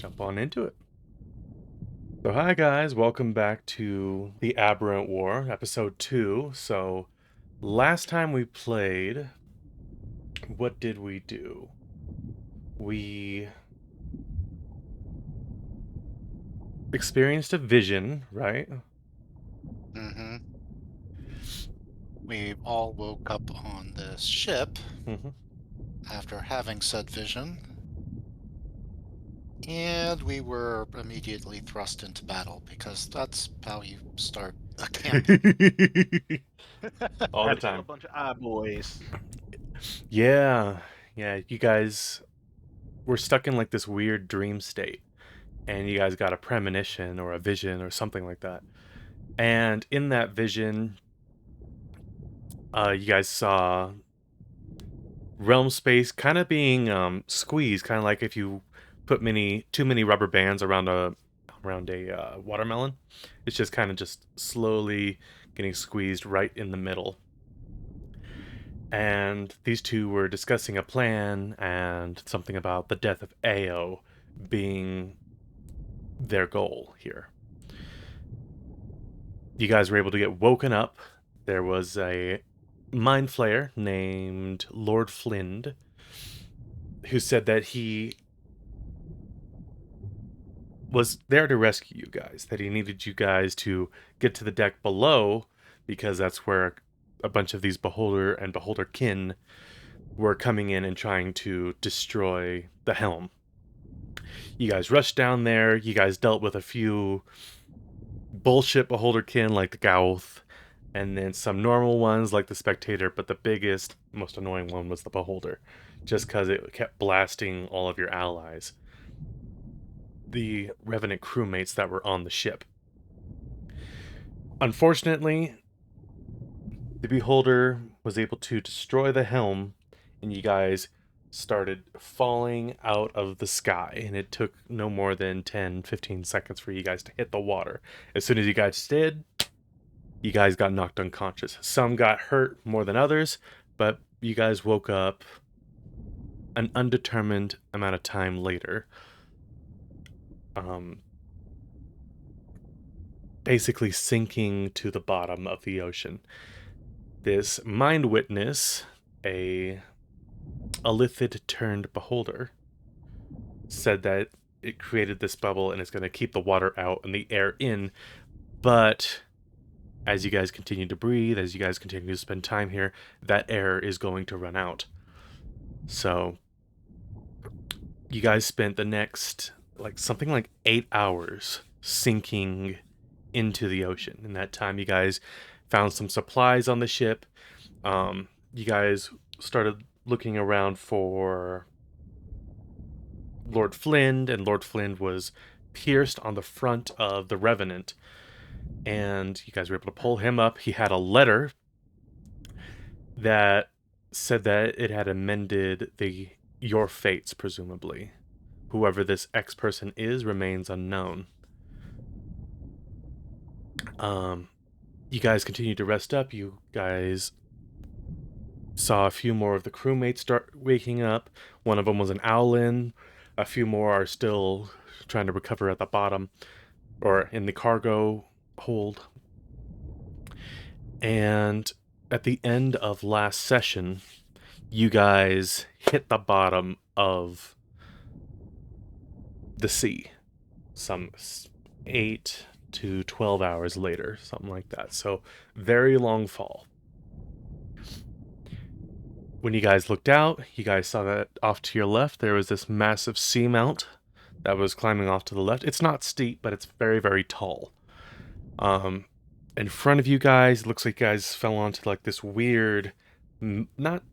jump on into it. So, hi guys, welcome back to the Aberrant War, episode 2. So, last time we played, what did we do? We experienced a vision, right? Mm-hmm. We all woke up on this ship Mm-hmm. after having said vision, and we were immediately thrust into battle because that's how you start a campaign. All the Had to kill a time. bunch of eye boys. Yeah, yeah, you guys were stuck in like this weird dream state, and you guys got a premonition or a vision or something like that. And in that vision, you guys saw realm space kind of being squeezed, kind of like if you put too many rubber bands around a watermelon. It's just kind of just slowly getting squeezed right in the middle. And these two were discussing a plan and something about the death of Ao being their goal here. You guys were able to get woken up. There was a mind flayer named Lord Flynn who said that he was there to rescue you guys, that he needed you guys to get to the deck below because that's where a bunch of these beholder and beholder kin were coming in and trying to destroy the helm. You guys rushed down there, you guys dealt with a few bullshit beholder kin like the Gowth, and then some normal ones like the Spectator, but the biggest, most annoying one was the Beholder, just because it kept blasting all of your allies, the Revenant crewmates that were on the ship. Unfortunately, the Beholder was able to destroy the helm, and you guys started falling out of the sky, and it took no more than 10-15 seconds for you guys to hit the water. As soon as you guys did, you guys got knocked unconscious. Some got hurt more than others, but you guys woke up an undetermined amount of time later. Um, Basically sinking to the bottom of the ocean. This mind witness, a Illithid turned beholder, said that it created this bubble and it's going to keep the water out and the air in, but as you guys continue to breathe, as you guys continue to spend time here, that air is going to run out. So you guys spent the next something like 8 hours sinking into the ocean. In that time, you guys found some supplies on the ship. You guys started looking around for Lord Flynn, and Lord Flynn was pierced on the front of the Revenant. And you guys were able to pull him up. He had a letter that said that it had amended your fates, presumably. Whoever this X person is remains unknown. Um, you guys continue to rest up. You guys saw a few more of the crewmates start waking up. One of them was an Owlin. A few more are still trying to recover at the bottom or in the cargo hold. And at the end of last session, you guys hit the bottom of the sea some 8 to 12 hours later, something like that. So, very long fall. When you guys looked out, you guys saw that off to your left there was this massive seamount that was climbing off to the left. It's not steep, but it's very, very tall. Um, in front of you guys, it looks like you guys fell onto like this weird, not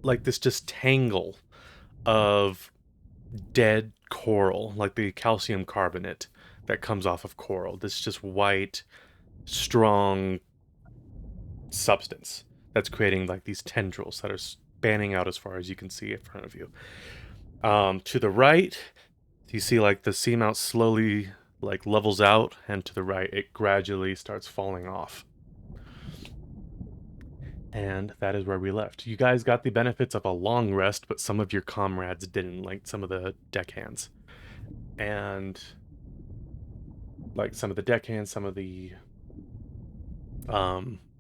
like this just tangle of dead coral, like the calcium carbonate that comes off of coral. This just white, strong substance that's creating like these tendrils that are spanning out as far as you can see in front of you. To the right, you see like the seamount slowly like levels out, and to the right, it gradually starts falling off. And that is where we left. You guys got the benefits of a long rest, but some of your comrades didn't, like some of the deckhands. and like some of the deckhands, some of the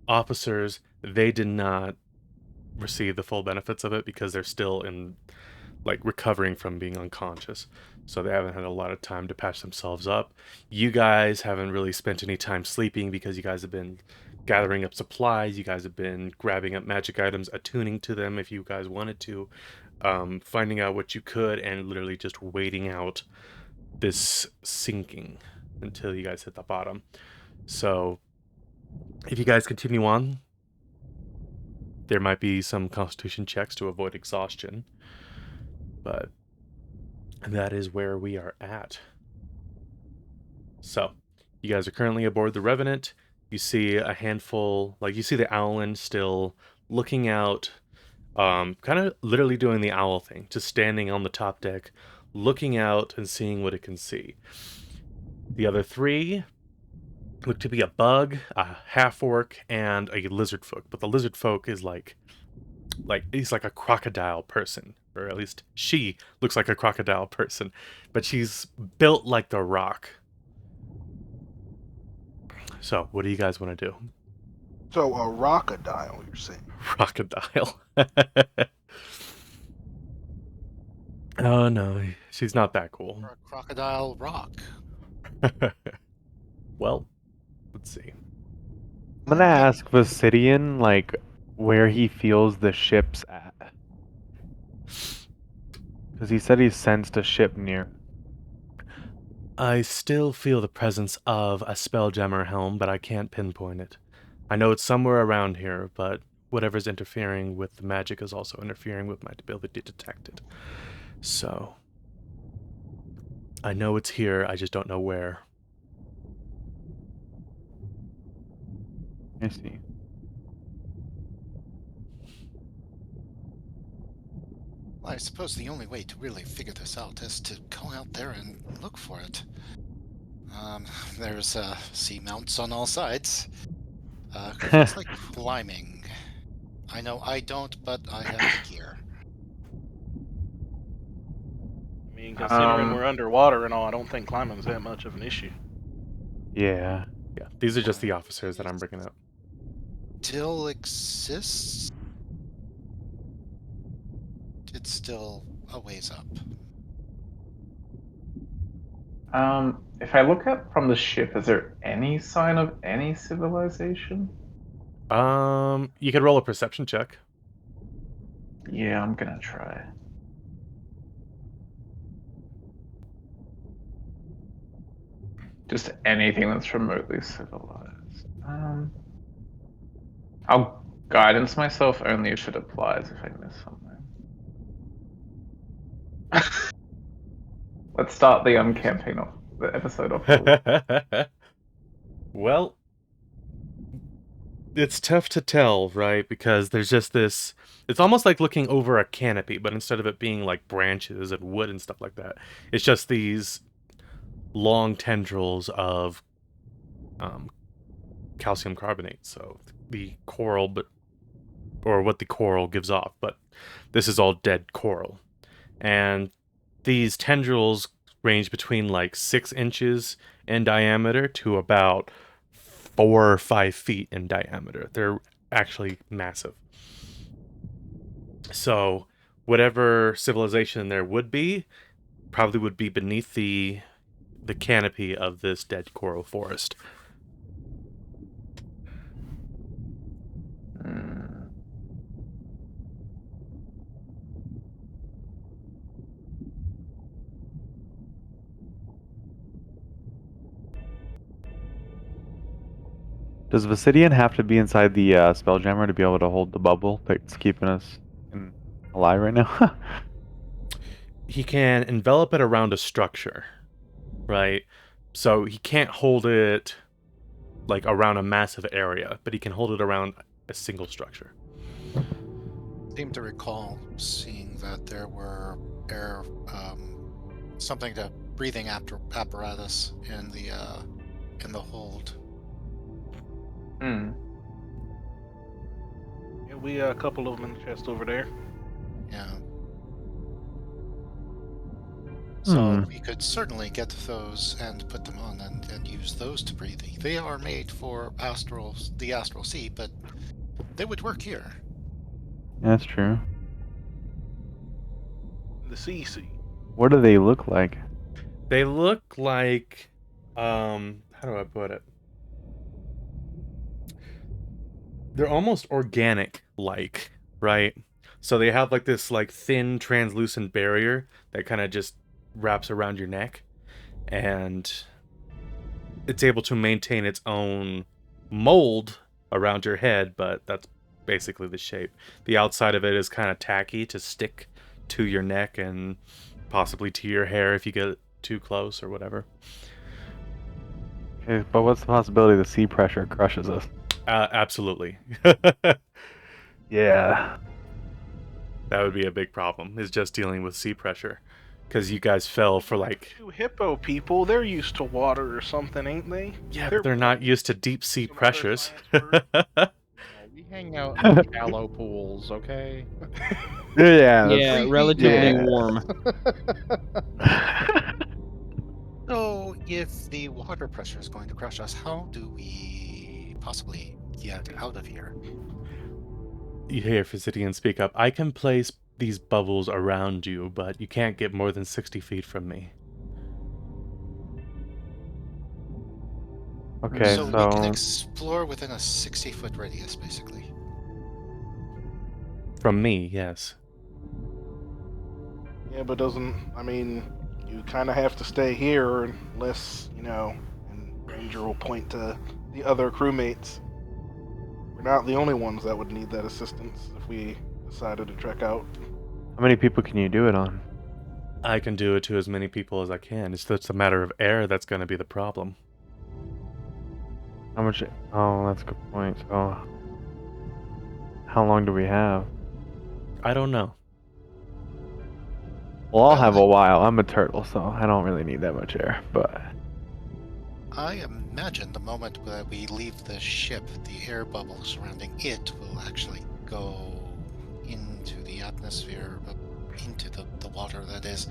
officers, they did not receive the full benefits of it because they're still in like recovering from being unconscious. So they haven't had a lot of time to patch themselves up. You guys haven't really spent any time sleeping because you guys have been gathering up supplies. You guys have been grabbing up magic items, attuning to them if you guys wanted to, finding out what you could, and literally just waiting out this sinking until you guys hit the bottom. So if you guys continue on, there might be some constitution checks to avoid exhaustion, but that is where we are at. So, you guys are currently aboard the Revenant. You see a handful, like you see the Owlin still looking out, kind of literally doing the owl thing, just standing on the top deck, looking out and seeing what it can see. The other three look to be a bug, a half orc, and a lizard folk. But the lizard folk is like he's like a crocodile person, or at least she looks like a crocodile person, but she's built like the Rock. So, what do you guys want to do? So a rockadile, you're saying? Crocodile. Oh no, she's not that cool. Or a crocodile rock. Well, let's see. I'm gonna ask Vasidian, like, where he feels the ship's at. Because he said he sensed a ship near. I still feel the presence of a Spelljammer helm, but I can't pinpoint it. I know it's somewhere around here, but whatever's interfering with the magic is also interfering with my ability to detect it. So, I know it's here, I just don't know where. I see. Well, I suppose the only way to really figure this out is to go out there and look for it. There's sea mounts on all sides. Who feels like climbing? I know I don't, but I have the gear. I mean, considering we're underwater and all, I don't think climbing's that much of an issue. Yeah. Yeah, these are just the officers that I'm bringing up. Still exists? It's still a ways up. If I look up from the ship, is there any sign of any civilization? You could roll a perception check. Yeah, I'm gonna try. Just anything that's remotely civilized. I'll guidance myself only if it applies if I miss something. Let's start the campaign off, the episode off. Well, it's tough to tell, right? Because there's just this. It's almost like looking over a canopy, but instead of it being like branches and wood and stuff like that, it's just these long tendrils of calcium carbonate. So the coral, or what the coral gives off, but this is all dead coral, and these tendrils range between like 6 inches in diameter to about 4 or 5 feet in diameter. They're actually massive. So whatever civilization there would be, probably would be beneath the canopy of this dead coral forest. Does Vasidian have to be inside the Spelljammer to be able to hold the bubble that's keeping us alive right now? He can envelop it around a structure, right? So he can't hold it like around a massive area, but he can hold it around a single structure. Seem to recall seeing that there were air, something to breathing apparatus in the hold. Hmm. Yeah, we a couple of them in the chest over there. Yeah. So we could certainly get those and put them on and use those to breathe. They are made for the astral sea, but they would work here. That's true. The CC. What do they look like? They look like, how do I put it? They're almost organic-like, right? So they have like this like thin, translucent barrier that kind of just wraps around your neck, and it's able to maintain its own mold around your head, but that's basically the shape. The outside of it is kind of tacky to stick to your neck and possibly to your hair if you get too close or whatever. Okay, but what's the possibility the sea pressure crushes us? Absolutely. Yeah. That would be a big problem, is just dealing with sea pressure. Because you guys fell for like... You hippo people, they're used to water or something, ain't they? Yeah, but they're not used to deep sea Some other pressures. science word. We hang out in shallow pools, okay? Yeah. Yeah, relatively yeah. warm. So if the water pressure is going to crush us, how do we possibly get out of here? You hear Physidian speak up. I can place these bubbles around you, but you can't get more than 60 feet from me. Okay, So we can explore within a 60-foot radius, basically. From me, yes. Yeah, but you kind of have to stay here unless, and Ranger will point to the other crewmates. We're not the only ones that would need that assistance if we decided to trek out. How many people can you do it on? I can do it to as many people as I can. It's just a matter of air that's going to be the problem. How much? Oh, that's a good point. So, how long do we have? I don't know. Well, I'll have a while. I'm a turtle, so I don't really need that much air. But I imagine the moment that we leave the ship, the air bubble surrounding it will actually go into the atmosphere, into the water, that is,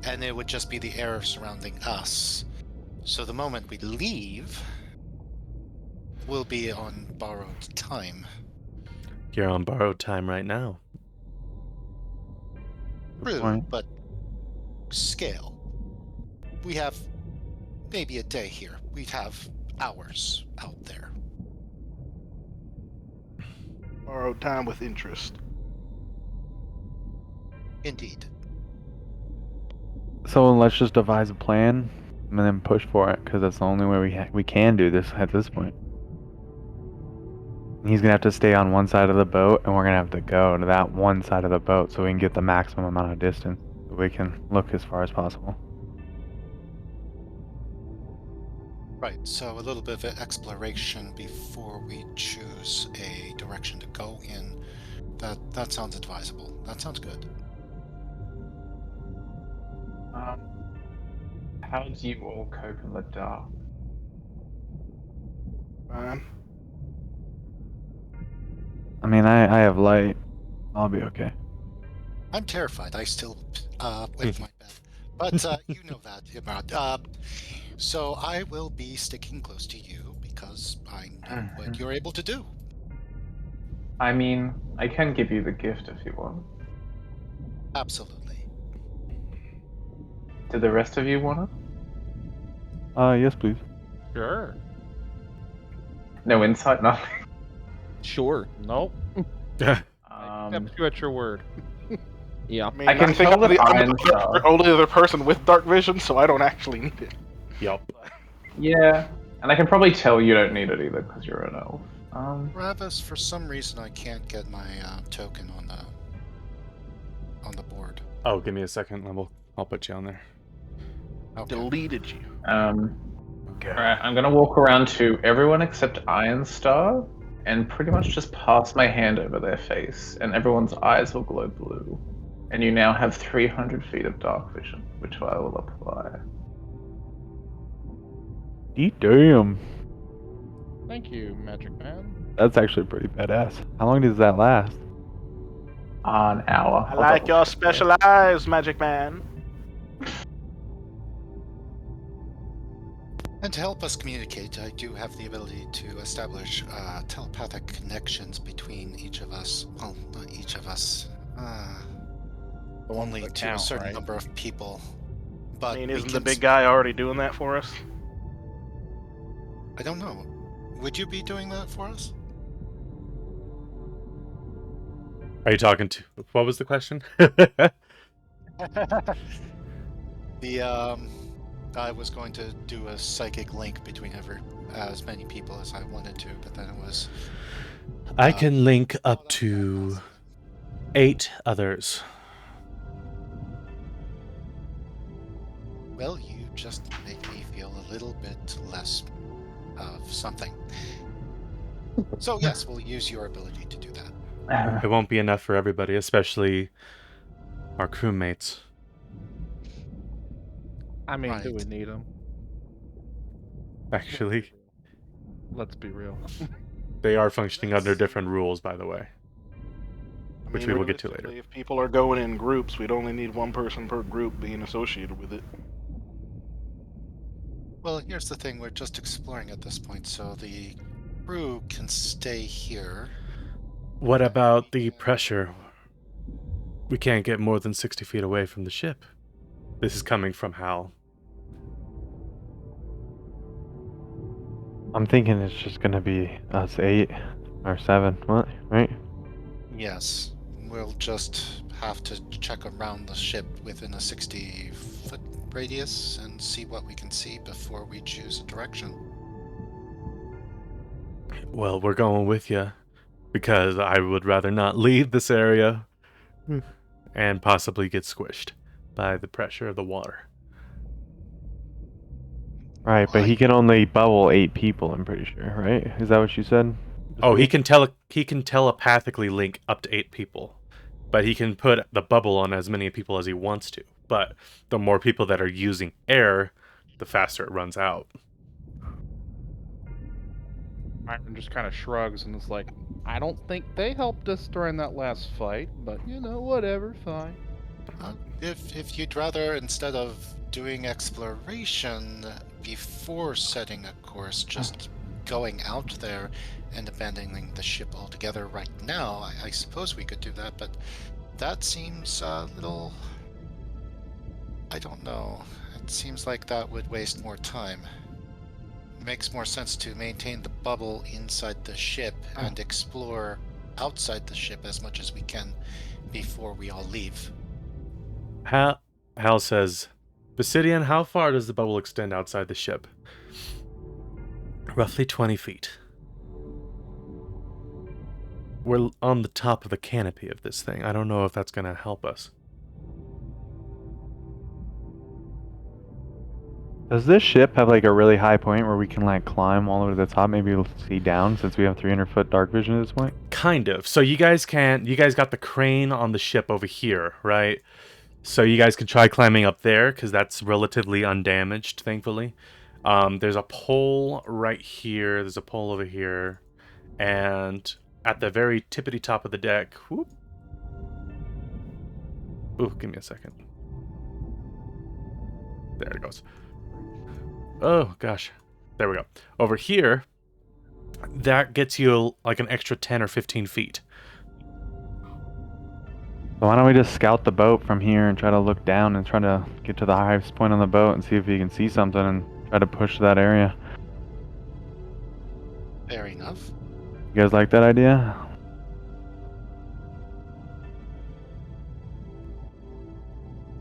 and it would just be the air surrounding us. So the moment we leave, we'll be on borrowed time. You're on borrowed time right now. True, point. but scale. We have maybe a day here. We'd have hours out there. Borrowed time with interest. Indeed. so let's just devise a plan and then push for it, because that's the only way we can do this at this point. He's gonna have to stay on one side of the boat, and we're gonna have to go to that one side of the boat so we can get the maximum amount of distance, so we can look as far as possible. Right, so a little bit of exploration before we choose a direction to go in. That sounds advisable. That sounds good. How do you all cope in the dark? Fine. I mean, I have light. I'll be okay. I'm terrified. I still wave my bed. But you know that, Aberrant. So I will be sticking close to you because I know what you're able to do. I mean, I can give you the gift if you want. Absolutely. Do the rest of you want it? Yes, please. Sure. No insight, nothing. Sure. Nope. Accept you at your word. Yeah. I can think of the iron I'm star. the only other person with dark vision, so I don't actually need it. Yup. Yeah, and I can probably tell you don't need it either because you're an elf. Ravis, for some reason I can't get my token on the board. Oh, give me a second. I'll put you on there. Okay. Deleted you. Okay. Alright, I'm gonna walk around to everyone except Iron Star and pretty much just pass my hand over their face, and everyone's eyes will glow blue. And you now have 300 feet of dark vision, which I will apply. Damn. Thank you, Magic Man. That's actually pretty badass. How long does that last? An hour. I I'll like double your check. special eyes, Magic Man. And to help us communicate, I do have the ability to establish telepathic connections between each of us. Well, not each of us. The ones Only that to a count, certain right? number of people. I But mean, we isn't the can. big guy already doing that for us? I don't know. Would you be doing that for us? Are you talking to? What was the question? I was going to do a psychic link between as many people as I wanted to, but then it was. I can link up to 8 others. Well, you just make me feel a little bit less of something. So yes, we'll use your ability to do that. It won't be enough for everybody, especially our crewmates. I mean, do we Right. need them? Actually, Let's be real. they are functioning under different rules, by the way. I Which mean, we will get to later. realistically, if people are going in groups, we'd only need one person per group being associated with it. Well, here's the thing: we're just exploring at this point, so the crew can stay here. What about the pressure? We can't get more than 60 feet away from the ship. This is coming from Hal. I'm thinking it's just gonna be us 8 or 7. What? Right? Yes, we'll just have to check around the ship within a 60-foot radius and see what we can see before we choose a direction. Well, we're going with you because I would rather not leave this area and possibly get squished by the pressure of the water. Right, but he can only bubble 8 people. I'm pretty sure. Right? Is that what you said? Oh, he can telepathically link up to 8 people, but he can put the bubble on as many people as he wants to. But the more people that are using air, the faster it runs out. Iron just kind of shrugs and is like, I don't think they helped us during that last fight, but whatever, fine. If you'd rather, instead of doing exploration before setting a course, just going out there and abandoning the ship altogether right now, I suppose we could do that, but that seems a little... I don't know. It seems like that would waste more time. It makes more sense to maintain the bubble inside the ship and explore outside the ship as much as we can before we all leave. Hal says, Basidian, how far does the bubble extend outside the ship? Roughly 20 feet. We're on the top of the canopy of this thing. I don't know if that's going to help us. Does this ship have like a really high point where we can like climb all the way to the top? Maybe we'll see down since we have 300-foot dark vision at this point. Kind of. So you guys got the crane on the ship over here, right? So you guys can try climbing up there because that's relatively undamaged, thankfully. There's a pole right here. There's a pole over here. And at the very tippity top of the deck... Whoop. Ooh, give me a second. There it goes. Oh, gosh. There we go. Over here, that gets you like an extra 10 or 15 feet. So why don't we just scout the boat from here and try to look down and try to get to the highest point on the boat and see if we can see something and try to push that area. Fair enough. You guys like that idea?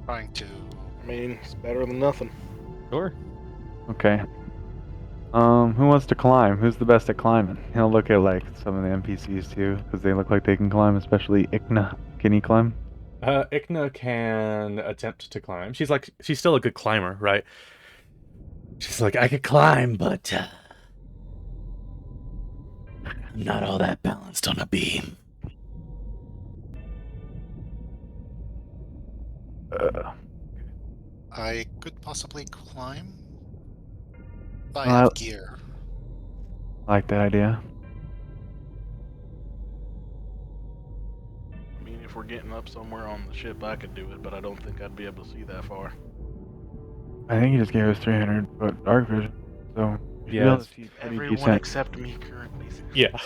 Trying to... I mean, it's better than nothing. Sure. Okay. Who wants to climb? Who's the best at climbing? He'll look at like some of the NPCs too, because they look like they can climb, especially Ikna. Can he climb? Ikna can attempt to climb. She's still a good climber, right? She's like, I could climb, but I'm not all that balanced on a beam. I could possibly climb. I have gear. I like that idea. I mean, if we're getting up somewhere on the ship, I could do it, but I don't think I'd be able to see that far. I think he just gave us 300-foot dark vision. So we should be Yeah, able to see pretty Everyone decent. except me currently. yeah.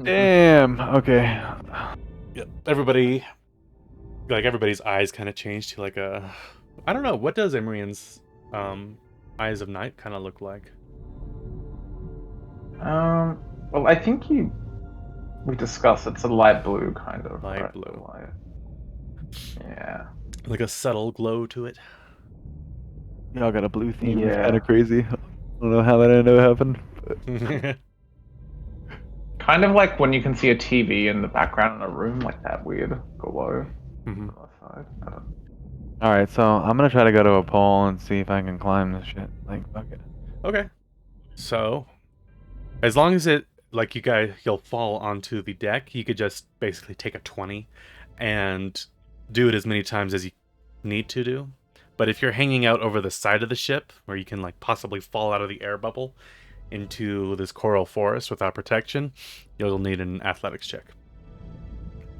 Damn. Okay. Yep. Everybody's eyes kind of change to like a, I don't know, what does Imrian's eyes of night kind of look like? Well, I think we discussed it's a light blue kind of. Light right? blue. Yeah. Like a subtle glow to it. Y'all got a blue theme. It's Yeah. kind of crazy. I don't know how that ended up happening. Kind of like when you can see a TV in the background in a room, like that weird glow Mhm. on the side. I don't... All right, so I'm gonna try to go to a pole and see if I can climb this shit. Like, fuck it. Okay. So, as long as you'll fall onto the deck, you could just basically take a 20 and do it as many times as you need to do. But if you're hanging out over the side of the ship, where you can like possibly fall out of the air bubble into this coral forest without protection, you'll need an athletics check.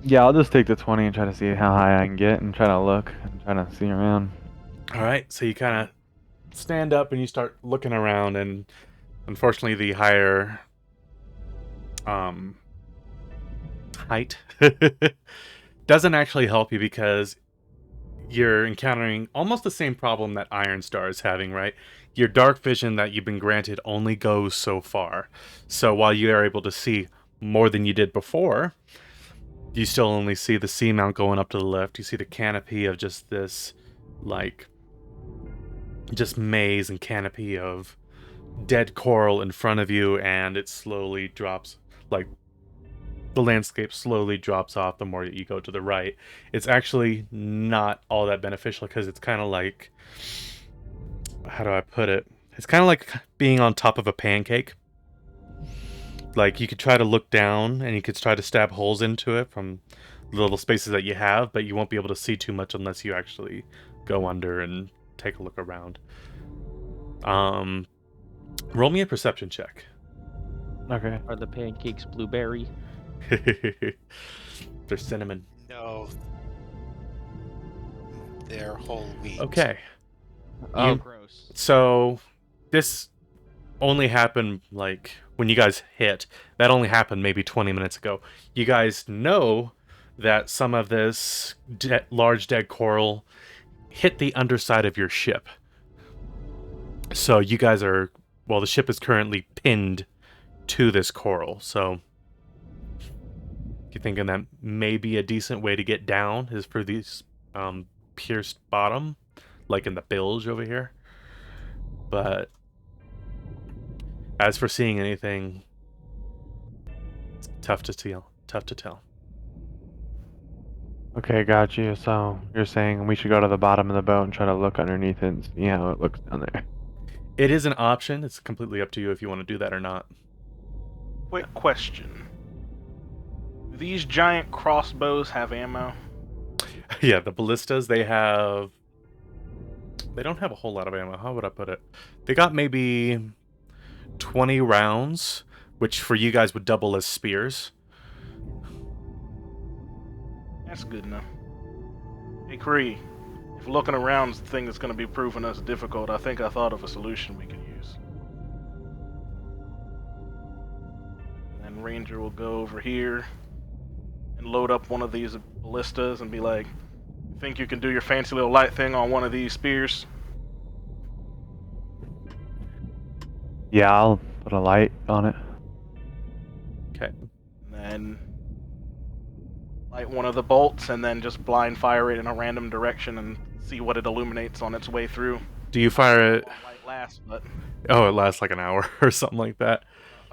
Yeah, I'll just take the 20 and try to see how high I can get and try to look and try to see around. All right, so you kind of stand up and you start looking around, and unfortunately the higher height doesn't actually help you because you're encountering almost the same problem that Iron Star is having, right? Your dark vision that you've been granted only goes so far. So while you are able to see more than you did before, you still only see the seamount going up to the left. You see the canopy of just this, like, just maze and canopy of dead coral in front of you, and it slowly drops, like, the landscape slowly drops off the more that you go to the right. It's actually not all that beneficial because it's kind of like, how do I put it? It's kind of like being on top of a pancake. Like, you could try to look down and you could try to stab holes into it from the little spaces that you have, but you won't be able to see too much unless you actually go under and take a look around. Roll me a perception check. Okay. Are the pancakes blueberry? They're cinnamon. No. They're whole wheat. Okay. Oh, You- gross. So this only happened like when you guys hit. That only happened maybe 20 minutes ago. You guys know that some of this large dead coral hit the underside of your ship. So you guys are, well, the ship is currently pinned to this coral. So you're thinking that maybe a decent way to get down is for these pierced bottom, like in the bilge over here. But as for seeing anything, it's tough to tell. Tough to tell. Okay, got you. So you're saying we should go to the bottom of the boat and try to look underneath it and see how it looks down there. It is an option. It's completely up to you if you want to do that or not. Quick question. Do these giant crossbows have ammo? Yeah, the ballistas, they don't have a whole lot of ammo. How would I put it? They got maybe 20 rounds, which for you guys would double as spears. That's good enough. Hey, Kree, if looking around is the thing that's going to be proving us difficult, I think I thought of a solution we could use. And Ranger will go over here and load up one of these ballistas and be like, think you can do your fancy little light thing on one of these spears? Yeah, I'll put a light on it. Okay. And then light one of the bolts and then just blind fire it in a random direction and see what it illuminates on its way through. Do you fire it? Light lasts, but Oh, it lasts like an hour or something like that.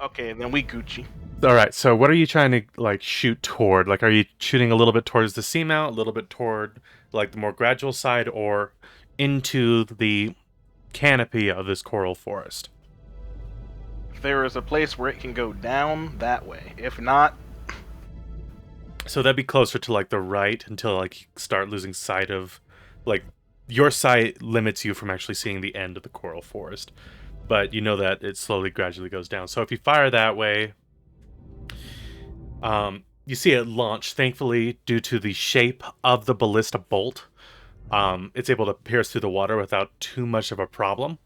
okay, then we Gucci. All right. So what are you trying to like shoot toward? Like, are you shooting a little bit towards the seamount, a little bit toward like the more gradual side, or into the canopy of this coral forest? If there is a place where it can go down, that way. If not, So that'd be closer to like the right until like you start losing sight of, like, your sight limits you from actually seeing the end of the coral forest, but you know that it slowly gradually goes down. So if you fire that way, you see it launch. Thankfully, due to the shape of the ballista bolt, it's able to pierce through the water without too much of a problem.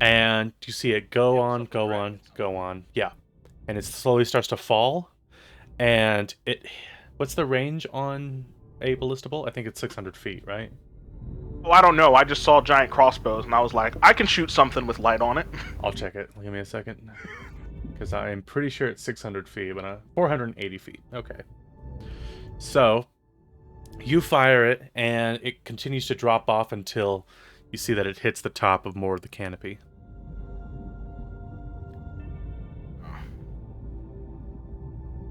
And you see it go Yeah, on, something go red. on, go on. Yeah. And it slowly starts to fall. And it. What's the range on a ballista bolt? I think it's 600 feet, right? Oh, I don't know. I just saw giant crossbows, and I was like, I can shoot something with light on it. I'll check it. Give me a second. Because I'm pretty sure it's 600 feet, but 480 feet. Okay. So, you fire it, and it continues to drop off until you see that it hits the top of more of the canopy.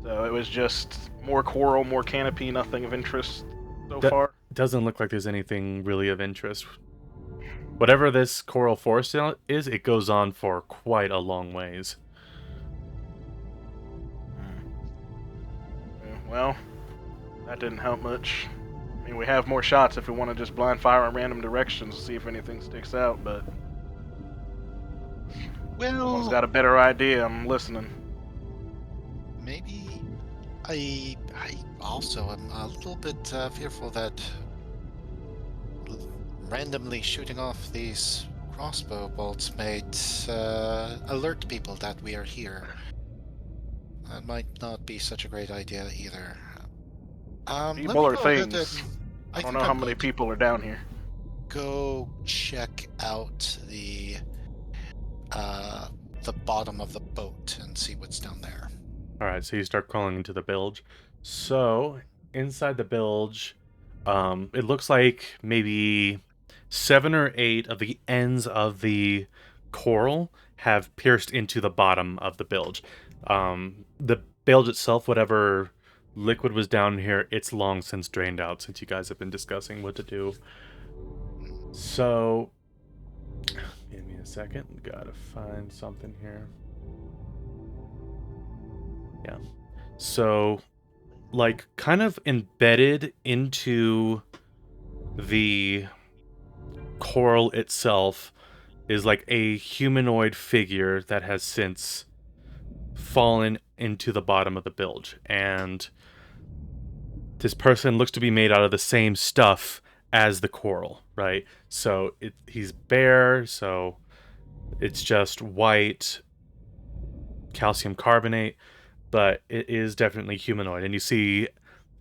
So it was just more coral, more canopy, nothing of interest so That- far. It doesn't look like there's anything really of interest. Whatever this coral forest is, it goes on for quite a long ways. Well, that didn't help much. I mean, we have more shots if we want to just blind fire in random directions to see if anything sticks out, but someone's Well, got a better idea. I'm listening. maybe I also am a little bit fearful that randomly shooting off these crossbow bolts might alert people that we are here. That might not be such a great idea either. Let me People or go ahead things? and- I don't think know I'm how many going to people are down here. go check out the bottom of the boat and see what's down there. Alright, so you start crawling into the bilge. So, inside the bilge, it looks like maybe 7 or 8 of the ends of the coral have pierced into the bottom of the bilge. The bilge itself, whatever liquid was down here, it's long since drained out since you guys have been discussing what to do. So, give me a second. Gotta find something here. Yeah. So, like, kind of embedded into the coral itself is like a humanoid figure that has since fallen into the bottom of the bilge. And this person looks to be made out of the same stuff as the coral, right? So he's bare, so it's just white calcium carbonate, but it is definitely humanoid. And you see,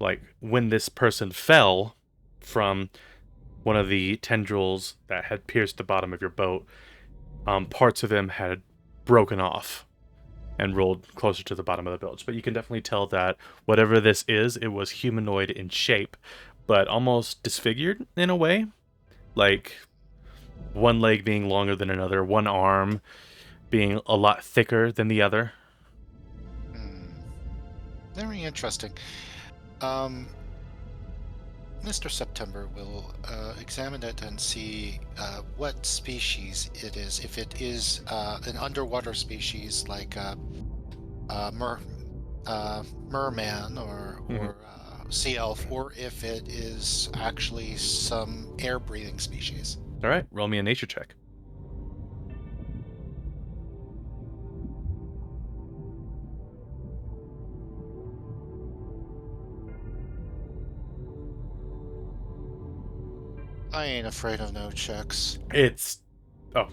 like, when this person fell from one of the tendrils that had pierced the bottom of your boat, parts of him had broken off and rolled closer to the bottom of the bilge. But you can definitely tell that whatever this is, it was humanoid in shape, but almost disfigured in a way. Like, one leg being longer than another, one arm being a lot thicker than the other. Very interesting. Mr. September will examine it and see what species it is. If it is an underwater species like merman or sea elf, or if it is actually some air-breathing species. All right, roll me a nature check. I ain't afraid of no checks. It's... Oh.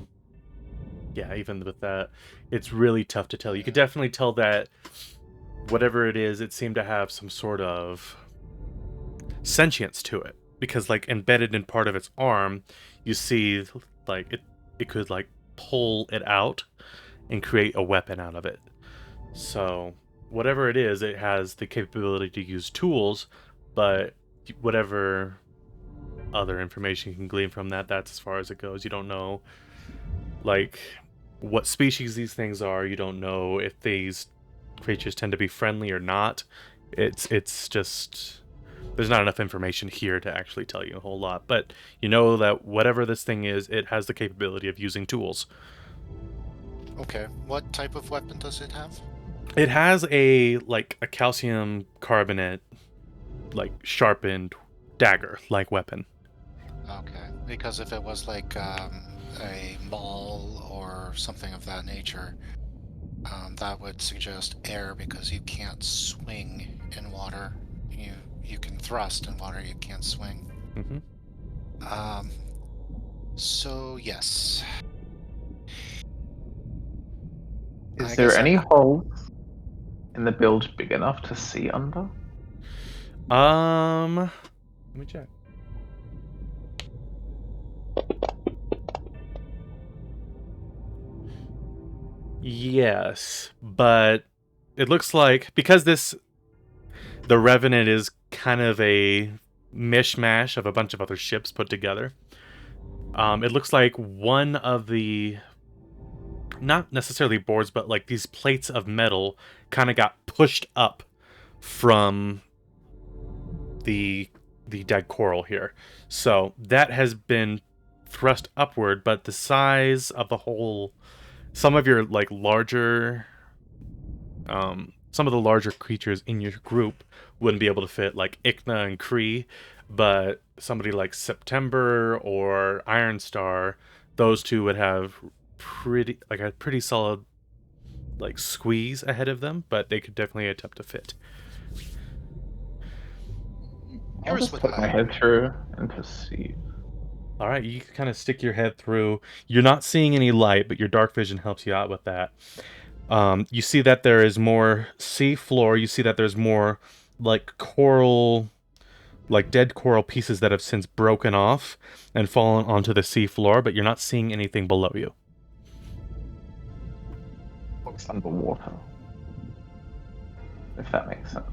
Yeah, even with that, it's really tough to tell. You could definitely tell that whatever it is, it seemed to have some sort of sentience to it. Because, like, embedded in part of its arm, you see, like, it could, like, pull it out and create a weapon out of it. So, whatever it is, it has the capability to use tools, but whatever other information you can glean from that, that's as far as it goes. You don't know, like, what species these things are. You don't know if these creatures tend to be friendly or not. It's just... There's not enough information here to actually tell you a whole lot. But you know that whatever this thing is, it has the capability of using tools. Okay, what type of weapon does it have? It has a calcium carbonate, like, sharpened dagger-like weapon. Okay, because if it was like a maul or something of that nature, that would suggest air, because you can't swing in water. You can thrust in water, you can't swing. Mm-hmm. So yes, Is I there guess any holes in the bilge big enough to see under? Let me check. Yes, but it looks like because the Revenant is kind of a mishmash of a bunch of other ships put together. It looks like one of the not necessarily boards, but like these plates of metal kind of got pushed up from the dead coral here. So that has been thrust upward, but the size of the whole some of your like larger some of the larger creatures in your group wouldn't be able to fit, like Ikna and Kree, but somebody like September or Iron Star, those two would have a pretty solid like squeeze ahead of them, but they could definitely attempt to fit. I'll here's just what put my I head through and perceive. All right, you kind of stick your head through. You're not seeing any light, but your dark vision helps you out with that. You see that there is more sea floor. You see that there's more like coral, like dead coral pieces that have since broken off and fallen onto the sea floor, but you're not seeing anything below you. Looks underwater. If that makes sense.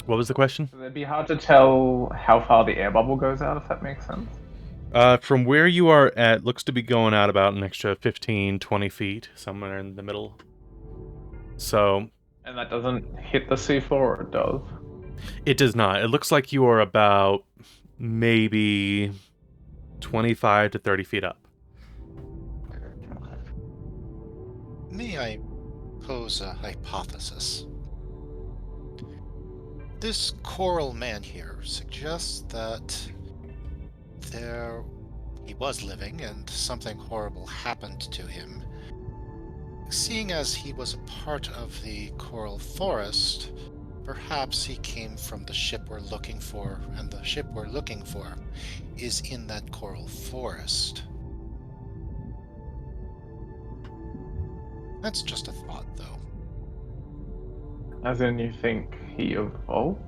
What was the question? So it'd be hard to tell how far the air bubble goes out, if that makes sense. From where you are at, looks to be going out about an extra 15, 20 feet, somewhere in the middle. So And that doesn't hit the seafloor, or it does? it does not. It looks like you are about maybe 25 to 30 feet up. may I pose a hypothesis. This coral man here suggests that he was living and something horrible happened to him. Seeing as he was a part of the coral forest, perhaps he came from the ship we're looking for, and the ship we're looking for is in that coral forest. That's just a thought, though. As in, you think he evolved?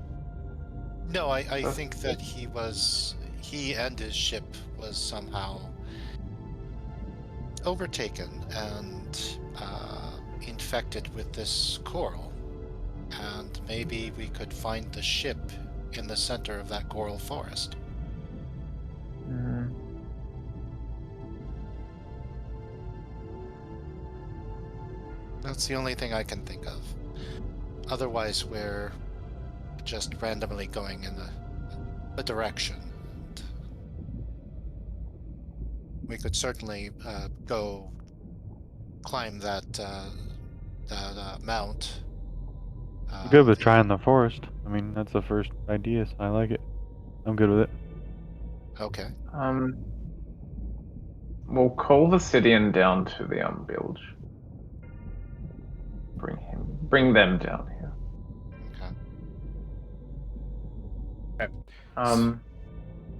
No, I think that he and his ship was somehow overtaken and infected with this coral. And maybe we could find the ship in the center of that coral forest. Mm. That's the only thing I can think of. Otherwise, we're just randomly going in a direction. And we could certainly go climb that mount. I'm good with trying the forest. I mean, that's the first idea, so I like it. I'm good with it. Okay. We'll call the Sidian down to the bilge. Bring them down here. Okay. I'm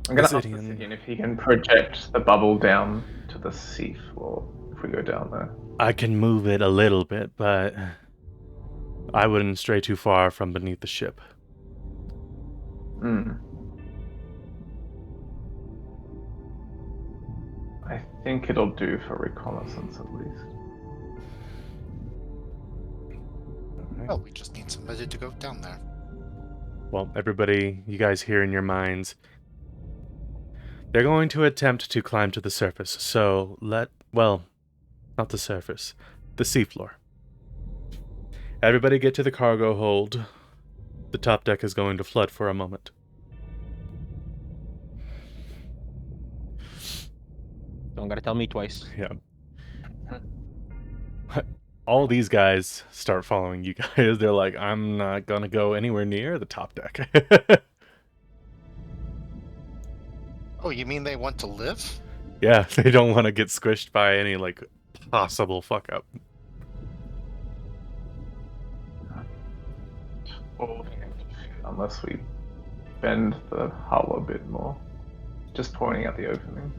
gonna ask the Sidian. Sidian if he can project the bubble down to the sea floor if we go down there. I can move it a little bit, but I wouldn't stray too far from beneath the ship. I think it'll do for reconnaissance at least. Well, we just need somebody to go down there. Well, everybody, you guys hear in your minds, they're going to attempt to climb to the surface, so not the surface, the seafloor. Everybody get to the cargo hold. The top deck is going to flood for a moment. Don't gotta tell me twice. Yeah. All these guys start following you guys. They're like, I'm not gonna go anywhere near the top deck. Oh, you mean they want to live? Yeah, they don't want to get squished by any, like, possible fuck up. Unless we bend the hull a bit more. Just pointing at the opening.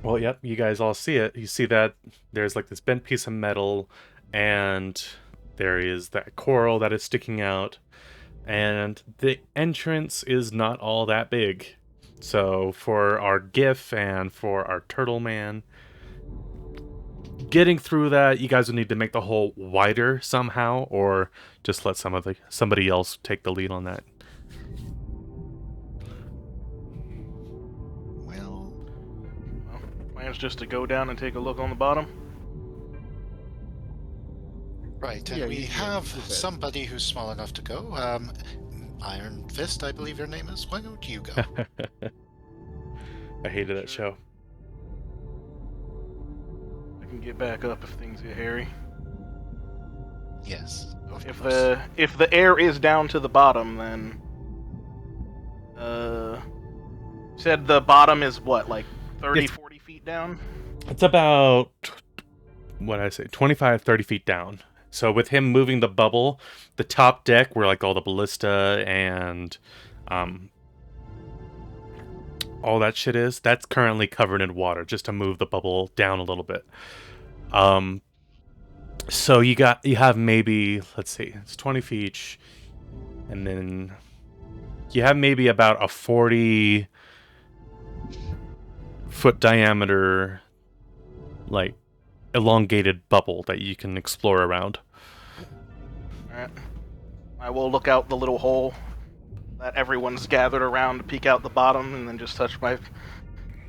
Well, yep, you guys all see it. You see that there's like this bent piece of metal, and there is that coral that is sticking out, and the entrance is not all that big. So for our GIF and for our turtle man, getting through that, you guys would need to make the hole wider somehow, or just let somebody else take the lead on that. Well, Plan's just to go down and take a look on the bottom. right, and Yeah, we you- have you bet. somebody who's small enough to go. Iron Fist, I believe your name is. Why don't you go? I hated that show. I can get back up if things get hairy. Yes, of If course. the air is down to the bottom, then said the bottom is what, like 30, It's- 40 feet down? It's about, what did I say, 25, 30 feet down. So with him moving the bubble, the top deck where like all the ballista and all that shit is, that's currently covered in water just to move the bubble down a little bit. So you have maybe, let's see, it's 20 feet each, and then you have maybe about a 40-foot diameter, like, elongated bubble that you can explore around. Alright. I will look out the little hole that everyone's gathered around to peek out the bottom, and then just touch my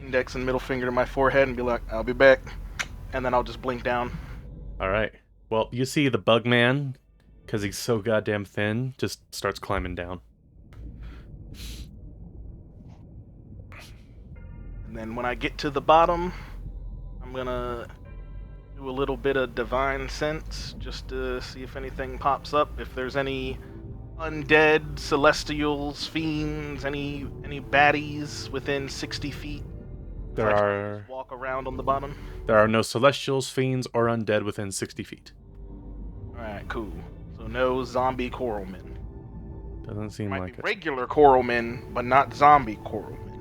index and middle finger to my forehead and be like, I'll be back. And then I'll just blink down. All right. Well, you see the bug man, because he's so goddamn thin, just starts climbing down. And then when I get to the bottom, I'm gonna do a little bit of divine sense just to see if anything pops up. If there's any undead, celestials, fiends, any baddies within 60 feet. There I try to are just walk around on the bottom. no celestials, fiends, or undead within 60 feet. Alright, cool. So no zombie coral men. Doesn't seem Might like be it. regular coral men, but not zombie coral men.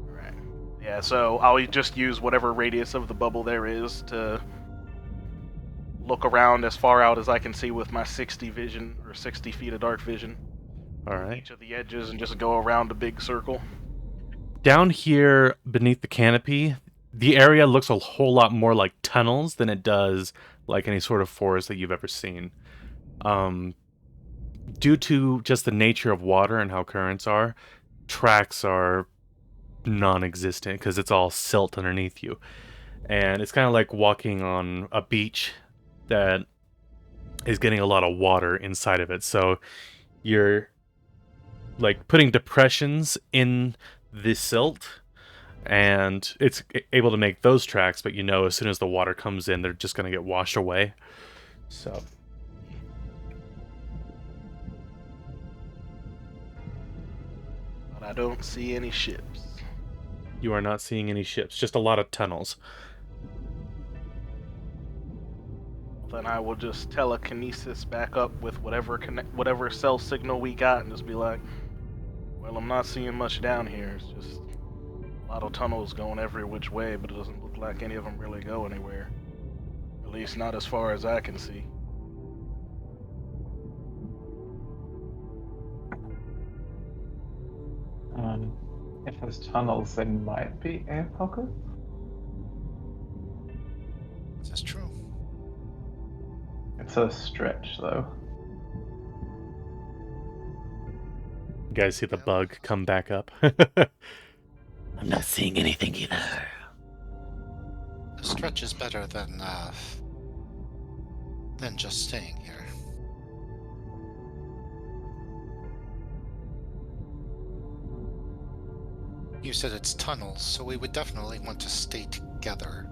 Alright. Yeah, so I'll just use whatever radius of the bubble there is to look around as far out as I can see with my 60 vision, or 60 feet of dark vision. All right. Each of the edges and just go around a big circle. Down here beneath the canopy, the area looks a whole lot more like tunnels than it does like any sort of forest that you've ever seen. Due to just the nature of water and how currents are, tracks are non-existent because it's all silt underneath you. And it's kind of like walking on a beach that is getting a lot of water inside of it. So you're like putting depressions in the silt, and it's able to make those tracks, but as soon as the water comes in, they're just going to get washed away. So But I don't see any ships. you are not seeing any ships, just a lot of tunnels. Then I will just telekinesis back up with whatever cell signal we got and just be like, well, I'm not seeing much down here. It's just a lot of tunnels going every which way, but it doesn't look like any of them really go anywhere. At least not as far as I can see. If there's tunnels, there might be air pockets. This is true. It's a stretch, though. You guys see the Well. bug come back up? I'm not seeing anything either. A stretch is better than just staying here. You said it's tunnels, so we would definitely want to stay together.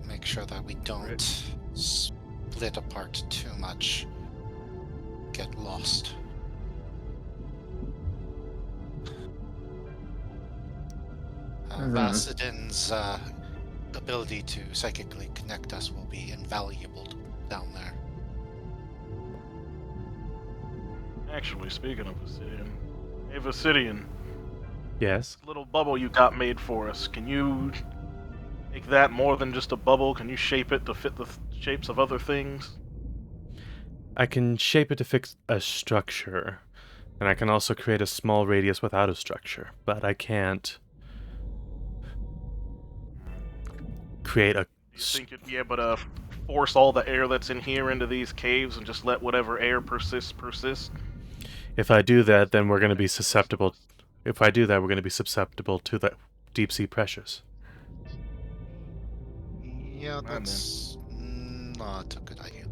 Make sure that we don't split apart too much. Get lost. Vasidin's ability to psychically connect us will be invaluable down there. Actually, speaking of Vasidian, hey Vasidian, Yes. Little bubble you got made for us. Can you make that more than just a bubble? Can you shape it to fit the shapes of other things? I can shape it to fix a structure, and I can also create a small radius without a structure, but I can't create a... Do you think you'd be able to force all the air that's in here into these caves and just let whatever air persist? If I do that, then we're going to be susceptible... If I do that, we're going to be susceptible to the deep sea pressures. Yeah, Mind that's not a good idea.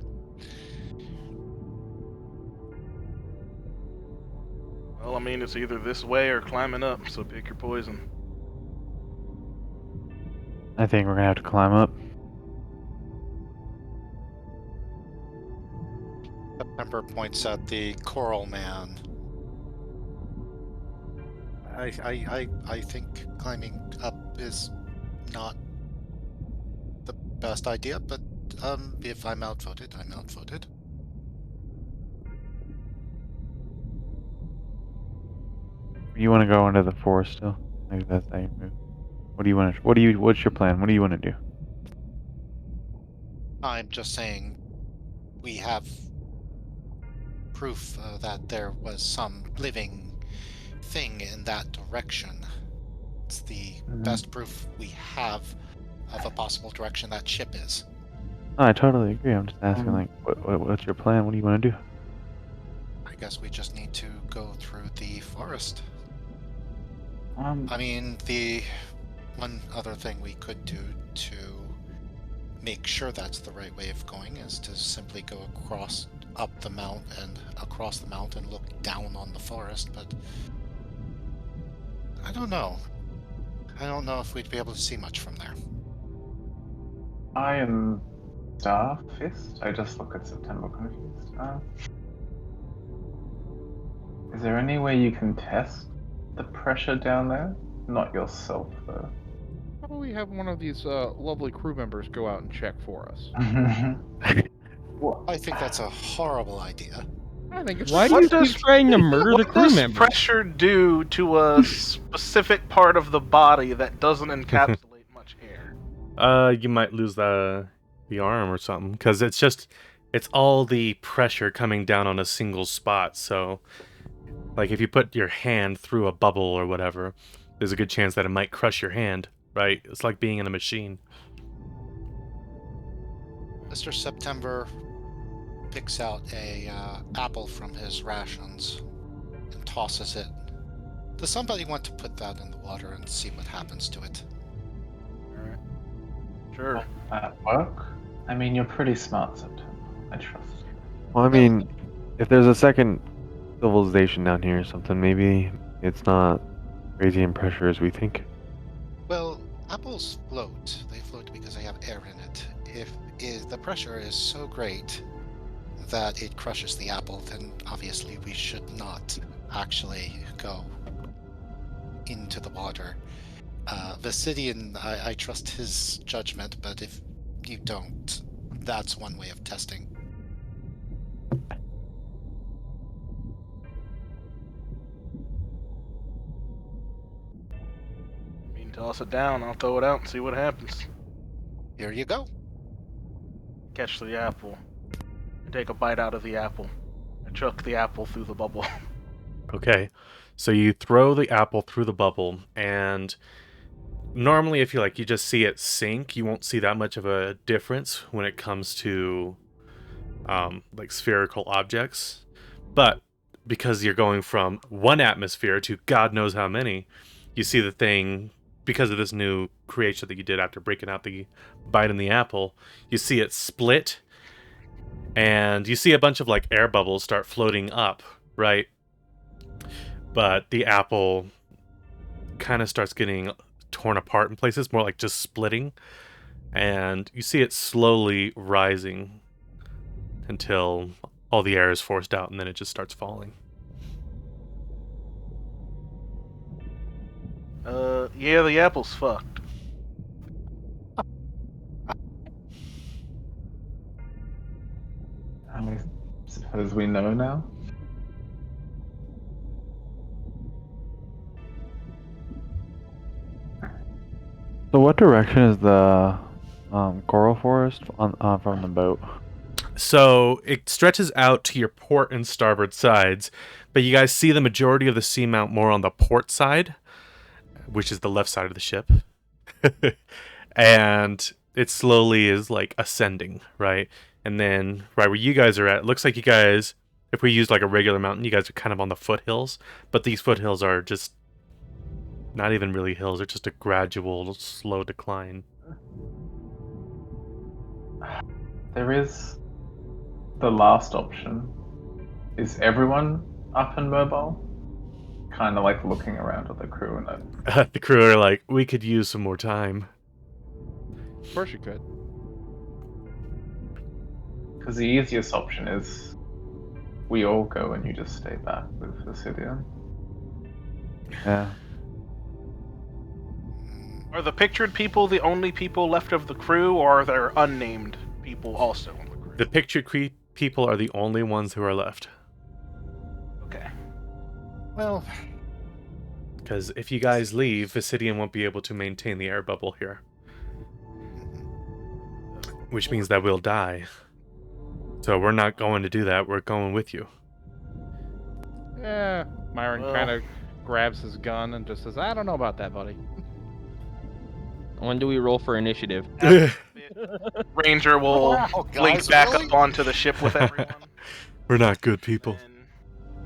Well, I mean, it's either this way or climbing up, so pick your poison. I think we're gonna have to climb up. September points at the coral man. I think climbing up is not the best idea, but if I'm outvoted, I'm outvoted. You want to go into the forest still? Maybe that's how you move. What do you want to? What's your plan? What do you want to do? I'm just saying we have proof that there was some living thing in that direction. It's the best proof we have of a possible direction that ship is. I totally agree. I'm just asking, like, what's your plan? What do you want to do? I guess we just need to go through the forest. Um, I mean, the one other thing we could do to make sure that's the right way of going is to simply go up the mount and across the mountain, look down on the forest, but I don't know. I don't know if we'd be able to see much from there. I am Starfist. I just look at September confused. Is there any way you can test the pressure down there? Not yourself, though. How about we have one of these lovely crew members go out and check for us? What? I think that's a horrible idea. I think it's Why do What you does- keep trying to murder the What crew does members? pressure do to a specific part of the body that doesn't encapsulate much air? You might lose the arm or something, because it's all the pressure coming down on a single spot. So, like, if you put your hand through a bubble or whatever, there's a good chance that it might crush your hand, right? It's like being in a machine. Mr. September picks out a apple from his rations and tosses it. Does somebody want to put that in the water and see what happens to it? Alright. Sure. At work? I mean, you're pretty smart, September. I trust you. Well, I mean, if there's a second civilization down here or something, maybe it's not crazy in pressure as we think. Well, apples float. They float because they have air in it. If the pressure is so great that it crushes the apple, then obviously we should not actually go into the water. Vasidian, I trust his judgment, but if you don't, that's one way of testing. I mean, toss it down, I'll throw it out and see what happens. Here you go. Catch the apple. Take a bite out of the apple. I chuck the apple through the bubble. Okay, so you throw the apple through the bubble, and normally if you just see it sink, you won't see that much of a difference when it comes to like spherical objects. But because you're going from one atmosphere to God knows how many, you see the thing, because of this new creation that you did after breaking out the bite in the apple, you see it split, and you see a bunch of like air bubbles start floating up, right? But the apple kind of starts getting torn apart in places, more like just splitting, and you see it slowly rising until all the air is forced out, and then it just starts falling. Yeah, the apple's fucked. I suppose we know now. So what direction is the coral forest on from the boat? So it stretches out to your port and starboard sides, but you guys see the majority of the seamount more on the port side, which is the left side of the ship. And it slowly is like ascending, right? And then right where you guys are at, it looks like you guys, if we use like a regular mountain, you guys are kind of on the foothills, but these foothills are just not even really hills, they're just a gradual, slow decline. There is the last option. Is everyone up and mobile? Kind of like looking around at the crew and The crew are like, we could use some more time. Of course you could. because the easiest option is we all go and you just stay back with Visidian. Yeah. Are the pictured people the only people left of the crew, or are there unnamed people also on the crew? The pictured people are the only ones who are left. Okay. Well, Because if you guys leave, Visidian won't be able to maintain the air bubble here. Which means that we'll die. So we're not going to do that, we're going with you. Yeah. Myron kind of grabs his gun and just says, I don't know about that, buddy. When do we roll for initiative? Ranger will wow, link guys, back really? up onto the ship with everyone. We're not good people.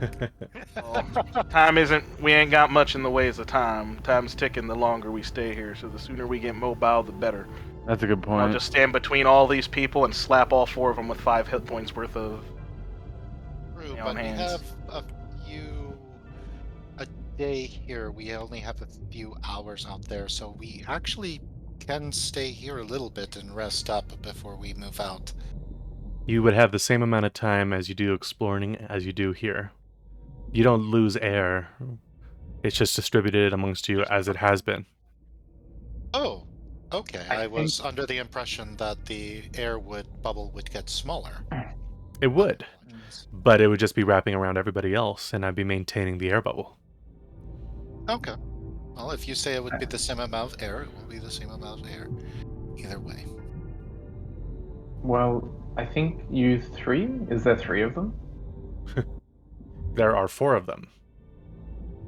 And, well, time isn't. We ain't got much in the ways of time. Time's ticking the longer we stay here, so the sooner we get mobile, the better. That's a good I'll point. just stand between all these people and slap all 4 of them with 5 hit points worth of. True, on but we hands. have a day here. We only have a few hours out there, so we actually can stay here a little bit and rest up before we move out. You would have the same amount of time as you do exploring as you do here. You don't lose air. It's just distributed amongst you as it has been. Oh, okay. I I was under the impression that the bubble would get smaller. It would, but it would just be wrapping around everybody else, and I'd be maintaining the air bubble. Okay. Well, if you say it would be the same amount of air, it will be the same amount of air. Either way. Well, I think you three, is there 3 of them? There are 4 of them.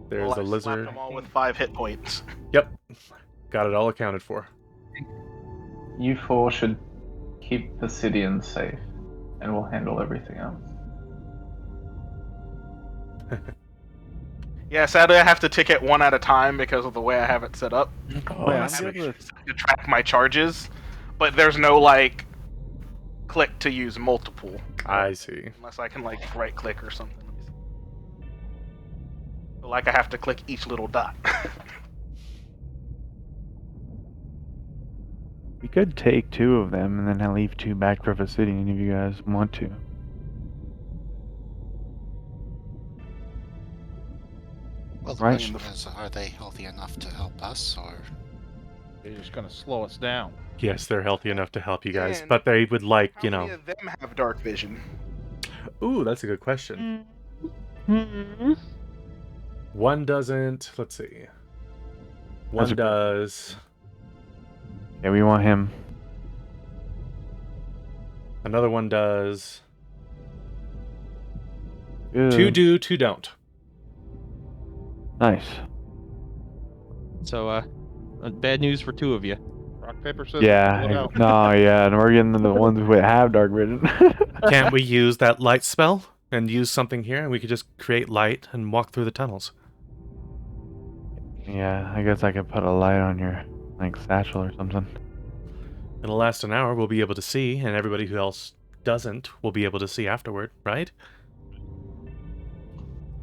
There's Well, a I slapped lizard. them all with 5 hit points. Yep, got it all accounted for. You 4 should keep Visidian safe, and we'll handle everything else. Yeah, sadly I have to tick it one at a time because of the way I have it set up. Oh, Wait, I I'm have able it to track my charges, but there's no like click to use multiple I see. unless I can like right click or something. So, like I have to click each little dot. We could take 2 of them and then I'll leave 2 back for Visidian if you guys want to. Well, the Right. question is, are they healthy enough to help us, or... They're just going to slow us down. Yes, they're healthy enough to help you guys, And but they would like, How you many know. of them have dark vision? Ooh, that's a good question. One doesn't. Let's see. One a- does. Yeah, we want him. Another one does. Good. 2 do, 2 don't. Nice. So, bad news for 2 of you. Rock, paper, scissors. Yeah. pull it out. No, yeah, and we're getting the ones who have dark vision. Can't we use that light spell and use something here, and we could just create light and walk through the tunnels? Yeah, I guess I could put a light on your like satchel or something. It'll last an hour. We'll be able to see, and everybody who else doesn't will be able to see afterward, right?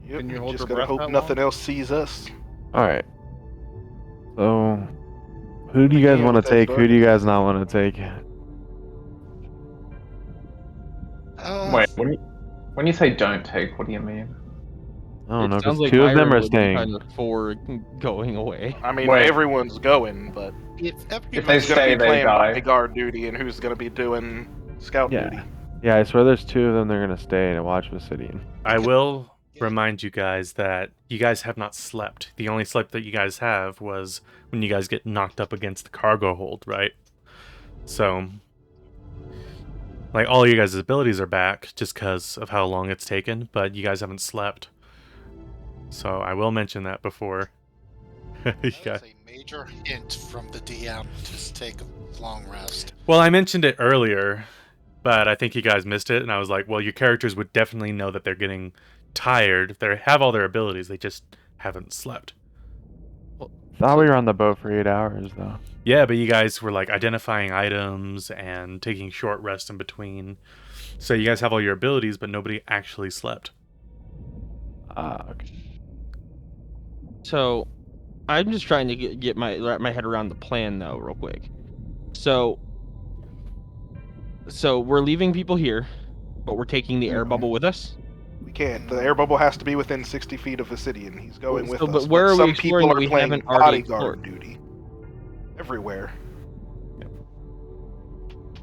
Yep, Can you hold just your gotta breath hope that nothing long? else sees us. All right. So, who do you guys Yeah, want to with that take? Who dark do you guys not want to take? Wait, when you say don't take, what do you mean? I don't know, It sounds because like 2 of them Myron are would be staying. kind of for going away. I mean, Wait. everyone's going, but If If they who's everybody's gonna stay, be they playing die. bodyguard duty and who's gonna be doing scout Yeah. duty? Yeah, I swear there's 2 of them. They're gonna stay and watch Visidian. I will. remind you guys that you guys have not slept. The only sleep that you guys have was when you guys get knocked up against the cargo hold, right? So, like, all you guys' abilities are back just because of how long it's taken, but you guys haven't slept. So I will mention that before. That is a major hint from the DM. Just take a long rest. Well, I mentioned it earlier, but I think you guys missed it, and I was like, well, your characters would definitely know that they're getting tired. They have all their abilities, they just haven't slept. Thought we were on the boat for 8 hours, though. Yeah, but you guys were like identifying items and taking short rests in between. So you guys have all your abilities, but nobody actually slept. Okay. So, I'm just trying to get wrap my head around the plan though, real quick. So we're leaving people here, but we're taking the air bubble with us. We can't. The air bubble has to be within 60 feet of Vicidian. He's going with us. But where are we some exploring people that are we playing haven't already bodyguard explored? duty. Everywhere.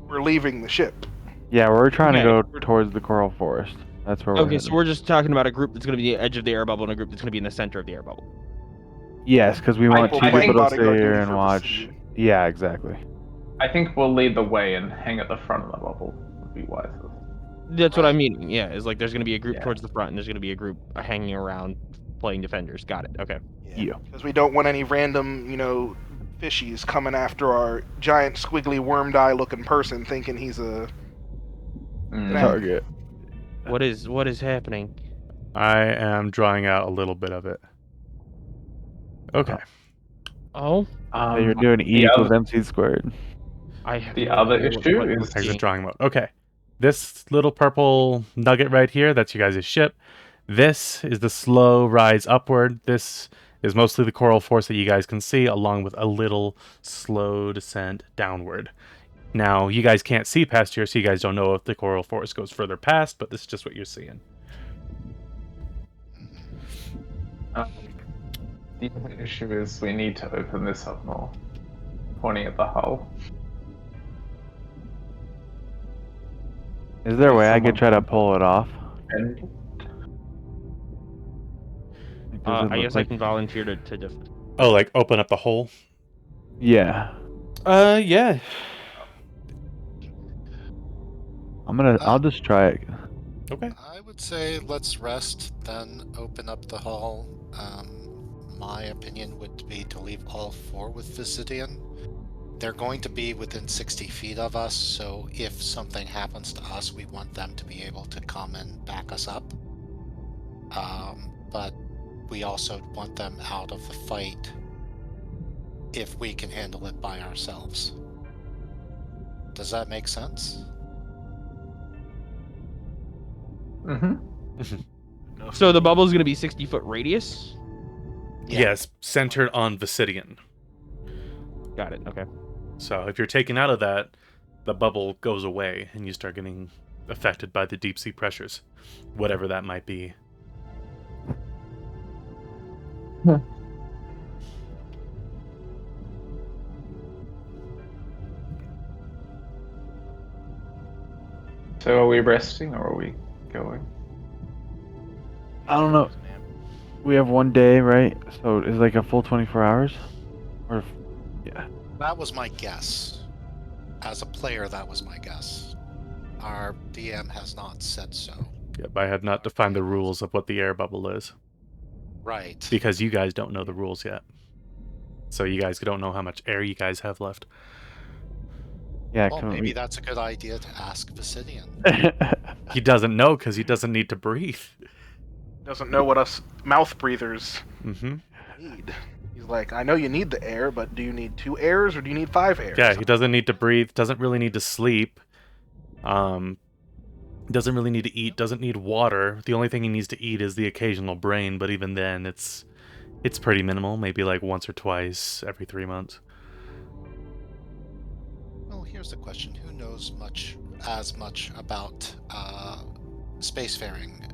We're leaving the ship. Yeah, we're trying to Okay. go towards the coral forest. That's where we're Okay, so headed. we're just talking about a group that's going to be the edge of the air bubble and a group that's going to be in the center of the air bubble. Yes, because we want will two play people to bodyguard stay duty here and for watch. Vicidian. Yeah, exactly. I think we'll lead the way and hang at the front of the bubble. Would be wisest. That's what I mean. Yeah, is like there's going to be a group Yeah. towards the front and there's going to be a group hanging around playing defenders. Got it. Okay. Yeah. Because we don't want any random, fishies coming after our giant squiggly wormed eye looking person thinking he's a Target. What is happening? I am drawing out a little bit of it. Okay. Oh, So you're doing E the equals other- MC squared. I have The no other idea issue what is- Exit drawing mode. Okay. This little purple nugget right here, that's you guys' ship. This is the slow rise upward. This is mostly the coral force that you guys can see, along with a little slow descent downward. Now, you guys can't see past here, so you guys don't know if the coral force goes further past, but this is just what you're seeing. The other issue is we need to open this up more. Pointing at the hull. Is there a way I could try to pull it off? And Does it I look guess like... I can volunteer to Oh, like open up the hole? Yeah. Yeah. I'll just try it. Okay. I would say let's rest, then open up the hall. My opinion would be to leave all four with Vicidian. They're going to be within 60 feet of us, so if something happens to us, we want them to be able to come and back us up. But we also want them out of the fight if we can handle it by ourselves. Does that make sense? So the bubble's going to be 60-foot radius? Yeah. Yes, centered on Vicidian. Got it. Okay. So if you're taken out of that, the bubble goes away and you start getting affected by the deep sea pressures, whatever that might be. so are we resting or are we going? I don't know. We have 1 day, right? So it's like a full 24 hours? Or, yeah. That was my guess. As a player, that was my guess. Our DM has not said so. Yep, I have not defined the rules of what the air bubble is, Right. because you guys don't know the rules yet. So you guys don't know how much air you guys have left. Yeah, Well, can maybe we... that's a good idea to ask Vicidian. He doesn't know because he doesn't need to breathe. Doesn't know what us mouth breathers Mm-hmm. need. He's like, I know you need the air, but do you need 2 airs or do you need 5 airs? Yeah, he doesn't need to breathe, doesn't really need to sleep. Doesn't really need to eat, doesn't need water. The only thing he needs to eat is the occasional brain, but even then it's pretty minimal, maybe like once or twice every 3 months. Well, here's the question. Who knows as much about spacefaring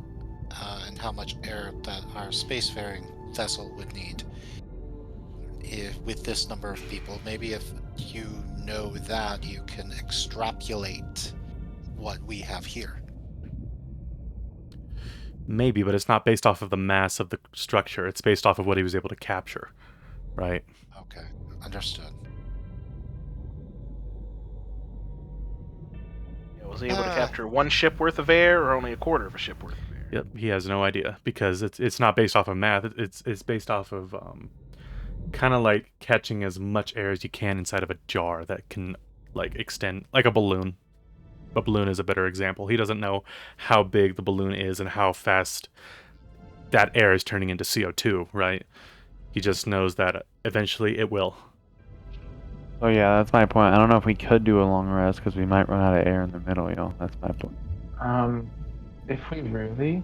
and how much air that our spacefaring vessel would need with this number of people? Maybe if you know that, you can extrapolate what we have here. Maybe, but it's not based off of the mass of the structure. It's based off of what he was able to capture, right? Okay, understood. Yeah, was he able to capture one ship worth of air, or only a quarter of a ship worth of air? Yep, he has no idea because it's not based off of math. It's based off of kind of like catching as much air as you can inside of a jar that can like extend, like a balloon. A balloon is a better example. He doesn't know how big the balloon is and how fast that air is turning into CO2, right? He just knows that eventually it will. So yeah, that's my point. I don't know if we could do a long rest because we might run out of air in the middle, That's my point. If we really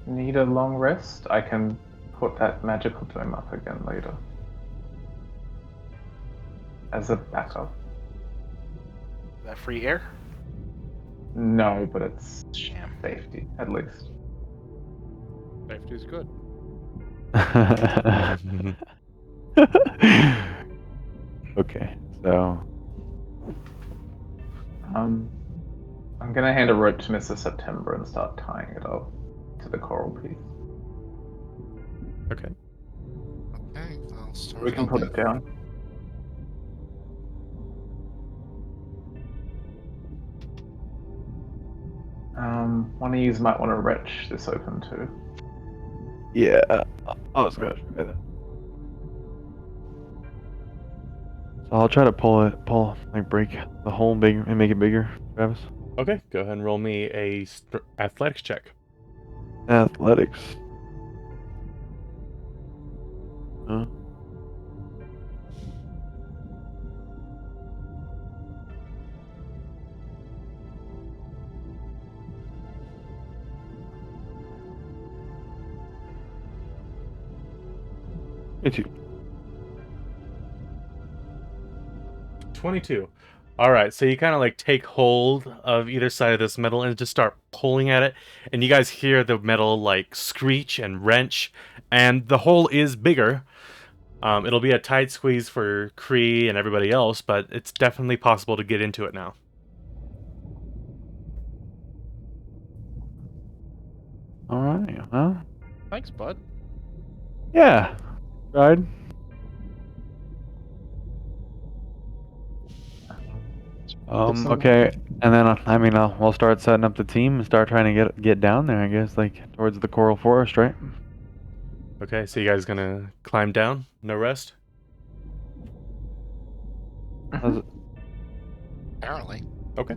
need a long rest, I can put that magical dome up again later. As a backup. Is that free air? No, but it's Damn. safety, at least. Safety's good. Okay, so I'm gonna hand a rope to Mr. September and start tying it up to the coral piece. Okay. Okay, I'll start. We can put it down. One of you might want to wrench this open too. yeah, I was gonna try that. So I'll try to break the hole big and make it bigger, Travis. Okay, go ahead and roll me a athletics check. Athletics. Huh? Me too. 22. All right, so you kind of like take hold of either side of this metal and just start pulling at it, and you guys hear the metal like screech and wrench, and the hole is bigger. It'll be a tight squeeze for Kree and everybody else, but it's definitely possible to get into it now. All right. Well, Thanks, bud. yeah. Tried. Okay, and then we'll start setting up the team and start trying to get down there. I guess like towards the coral forest, right? Okay, so you guys gonna climb down? No rest? Apparently. Okay.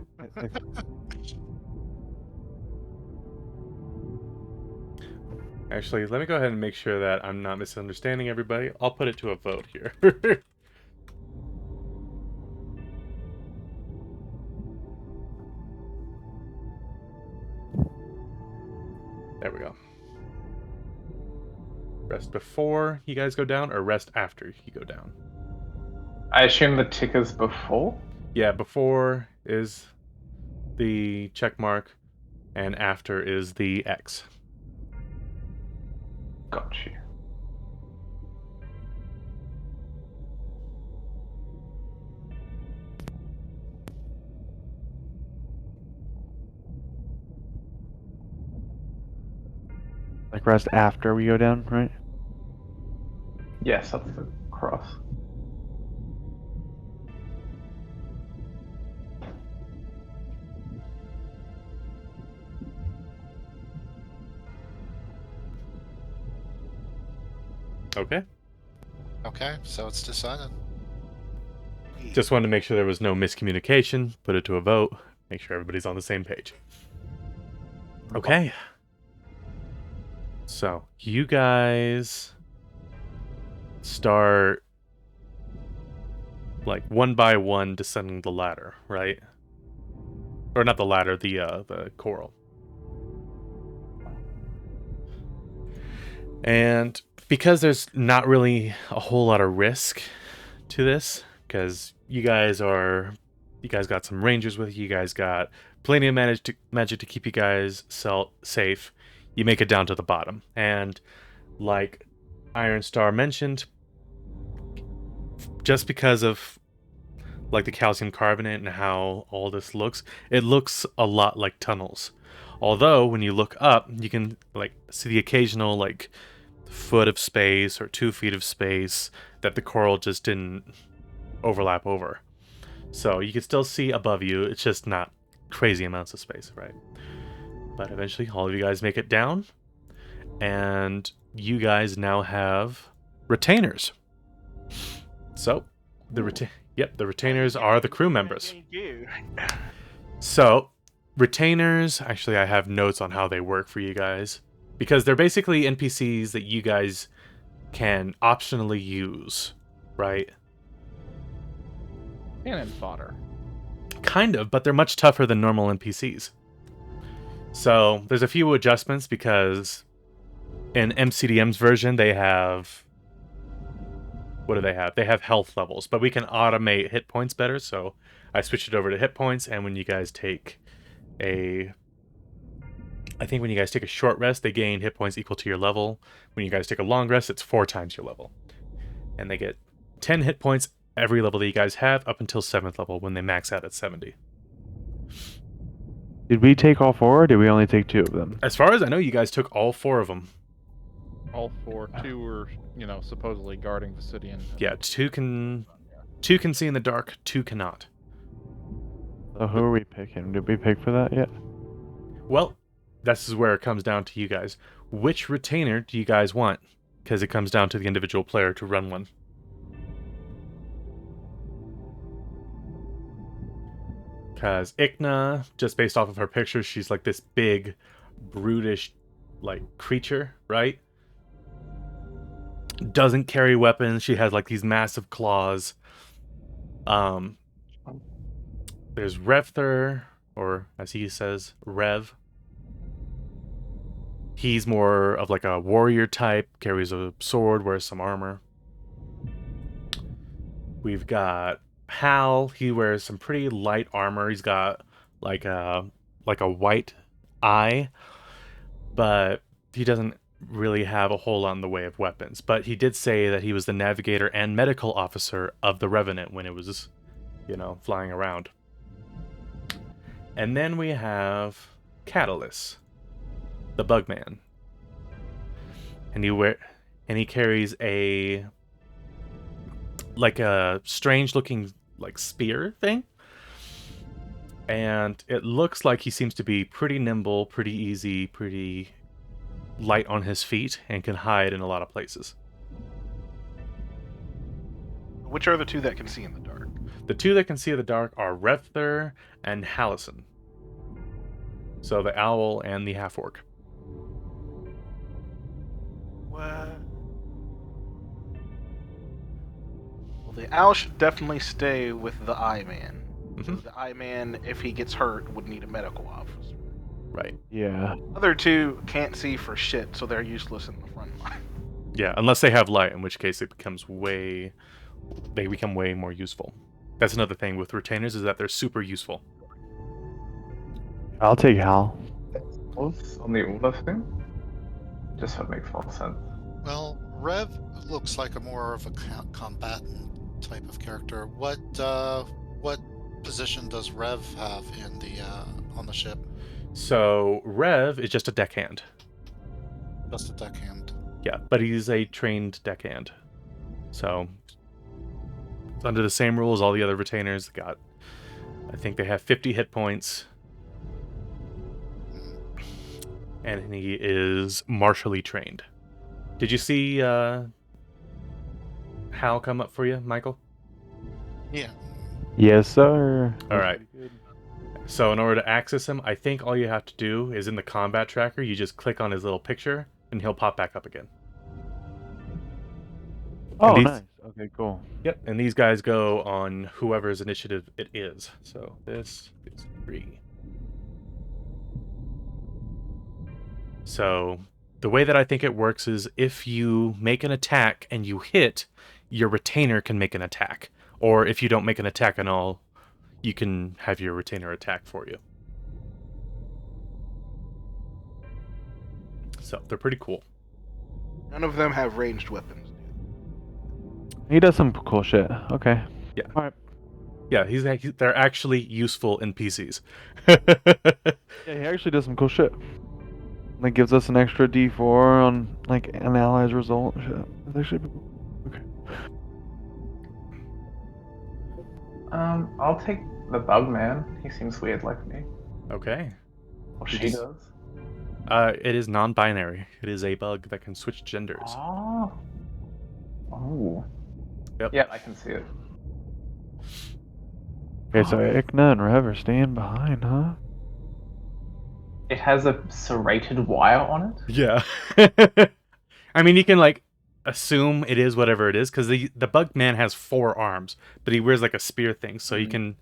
Actually, let me go ahead and make sure that I'm not misunderstanding everybody. I'll put it to a vote here. There we go. Rest before you guys go down, or rest after you go down? I assume the ticker's before? Yeah, before is the check mark, and after is the X. Got you. Like rest after we go down, right? Yes, that's the cross. Okay. Okay, so it's decided. Just wanted to make sure there was no miscommunication. Put it to a vote. Make sure everybody's on the same page. Okay. So, you guys start like one by one descending the ladder, right? Or not the ladder, the coral. And because there's not really a whole lot of risk to this, because you guys got some rangers with you, you guys got plenty of magic to keep you guys safe. You make it down to the bottom, and like Iron Star mentioned, just because of like the calcium carbonate and how all this looks, it looks a lot like tunnels. Although when you look up, you can like see the occasional like foot of space or 2 feet of space that the coral just didn't overlap over. So you can still see above you. It's just not crazy amounts of space, right? But eventually, all of you guys make it down, and you guys now have retainers. So the retainers are the crew members. So retainers, actually, I have notes on how they work for you guys because they're basically NPCs that you guys can optionally use, right? Cannon fodder. Kind of, but they're much tougher than normal NPCs. So there's a few adjustments because in MCDM's version they have, what do they have? They have health levels, but we can automate hit points better. So I switched it over to hit points, and when you guys take I think when you guys take a short rest, they gain hit points equal to your level. When you guys take a long rest, it's 4 times your level, and they get 10 hit points every level that you guys have up until 7th level when they max out at 70. Did we take all 4, or did we only take 2 of them? As far as I know, you guys took all 4 of them. All 4. 2 were, supposedly guarding Vicidian. Yeah, 2 can see in the dark, 2 cannot. So who are we picking? Did we pick for that yet? Well, this is where it comes down to you guys. Which retainer do you guys want? Because it comes down to the individual player to run one. Because Ikna, just based off of her picture, she's like this big, brutish, like, creature, right? Doesn't carry weapons. She has like these massive claws. There's Revther, or as he says, Rev. He's more of like a warrior type, carries a sword, wears some armor. We've got Hal. He wears some pretty light armor. He's got like a white eye, but he doesn't really have a whole lot in the way of weapons. But he did say that he was the navigator and medical officer of the Revenant when it was, flying around. And then we have Catalyst, the Bugman, and he carries a strange looking like spear thing, and it looks like he seems to be pretty nimble, pretty easy, pretty light on his feet, and can hide in a lot of places. Which are the 2 that can see in the dark? The 2 that can see in the dark are Revther and Hallison. So the owl and the half-orc. What? Well, the owl should definitely stay with the eye man. Mm-hmm. The eye man, if he gets hurt, would need a medical officer. Right. Yeah. Other 2 can't see for shit, so they're useless in the front line. Yeah, unless they have light, in which case they become way more useful. That's another thing with retainers, is that they're super useful. I'll take Hal. On the order thing? Just so it makes more sense. Well, Rev looks like a more of a combatant type of character. What position does Rev have in the on the ship? So Rev is just a deckhand. Just a deckhand. Yeah, but he's a trained deckhand. So it's under the same rules all the other retainers. I think they have 50 hit points. And he is martially trained. Did you see Hal come up for you, Michael? Yeah. Yes, sir. All right. So in order to access him, I think all you have to do is in the combat tracker, you just click on his little picture, and he'll pop back up again. Oh, these- nice. Okay, cool. Yep, and these guys go on whoever's initiative it is. So this is 3. So the way that I think it works is if you make an attack and you hit, your retainer can make an attack. Or if you don't make an attack at all, you can have your retainer attack for you. So they're pretty cool. None of them have ranged weapons. He does some cool shit. Okay. Yeah. All right. Yeah, they're actually useful NPCs. Yeah, he actually does some cool shit. Like gives us an extra D4 on like an ally's result. Shit. That's actually pretty cool. Okay. I'll take the bug man. He seems weird like me. Okay. Or Did she you does. It is non-binary. It is a bug that can switch genders. Oh. Oh. Yep. Yeah, I can see it. Okay, so Ikna and Rev are staying behind, huh? It has a serrated wire on it. Yeah. I mean, you can like assume it is whatever it is because the bug man has 4 arms, but he wears like a spear thing, so you can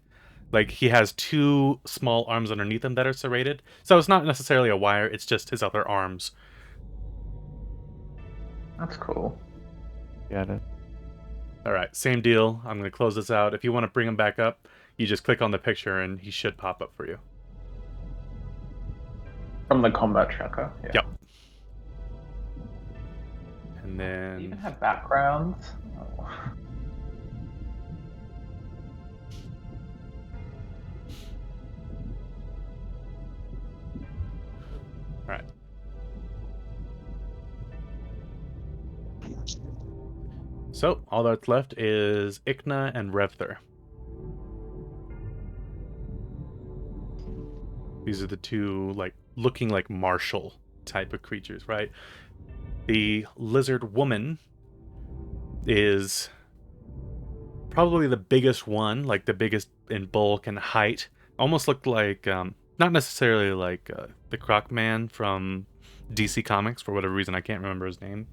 like he has 2 small arms underneath him that are serrated. So it's not necessarily a wire; it's just his other arms. That's cool. Yeah, it is. All right, same deal. I'm gonna close this out. If you want to bring him back up, you just click on the picture and he should pop up for you. From the combat tracker. Yeah. Yep. And Do you even then have backgrounds? Oh. all right. So all that's left is Ikna and Revther. These are the 2 like looking like martial type of creatures, right? The lizard woman is probably the biggest one, like the biggest in bulk and height. Almost looked like not necessarily like the Croc Man from DC Comics for whatever reason. I can't remember his name,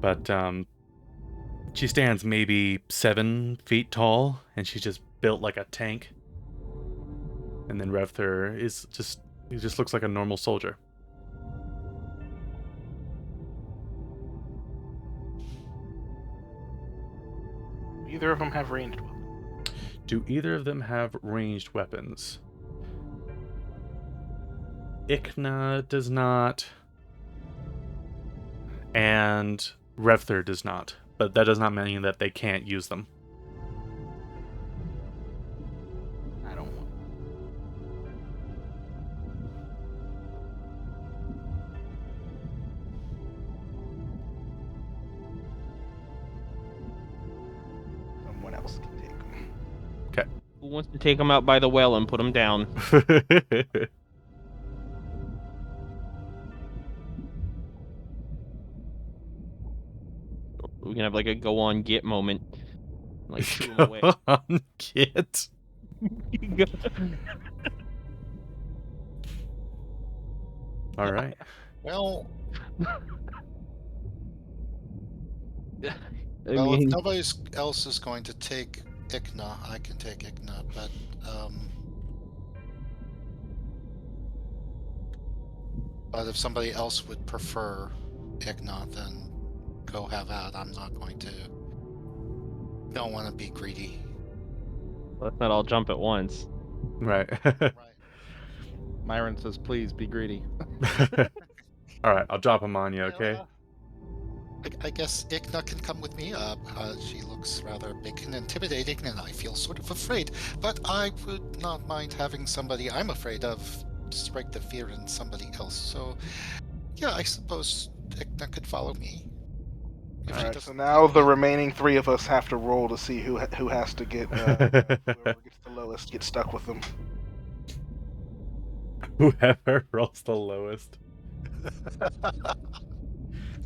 but she stands maybe 7 feet tall, and she's just built like a tank. And then Revther he just looks like a normal soldier. Either of them have ranged weapons? Do either of them have ranged weapons? Ikna does not, and Revther does not, but that does not mean that they can't use them. I don't want. Someone else can take them. Who wants to take him out by the well and put him down? We can have like a go on get moment. Like shoo him away. Go on, kid. All right. Well, I well, if mean, nobody else is going to take Ikna, I can take Ikna, but if somebody else would prefer Ikna, then go have at. I'm not going to. Don't want to be greedy. let's not all jump at once. Right. Right. Myron says, please be greedy. All right, I'll drop him on you, okay? Well, I guess Ikna can come with me. She looks rather big and intimidating, and I feel sort of afraid. But I would not mind having somebody I'm afraid of strike the fear in somebody else. So, yeah, I suppose Ikna could follow me. If she Alright, doesn't so now the remaining 3 of us have to roll to see who has to get. Whoever gets the lowest gets stuck with them. Whoever rolls the lowest.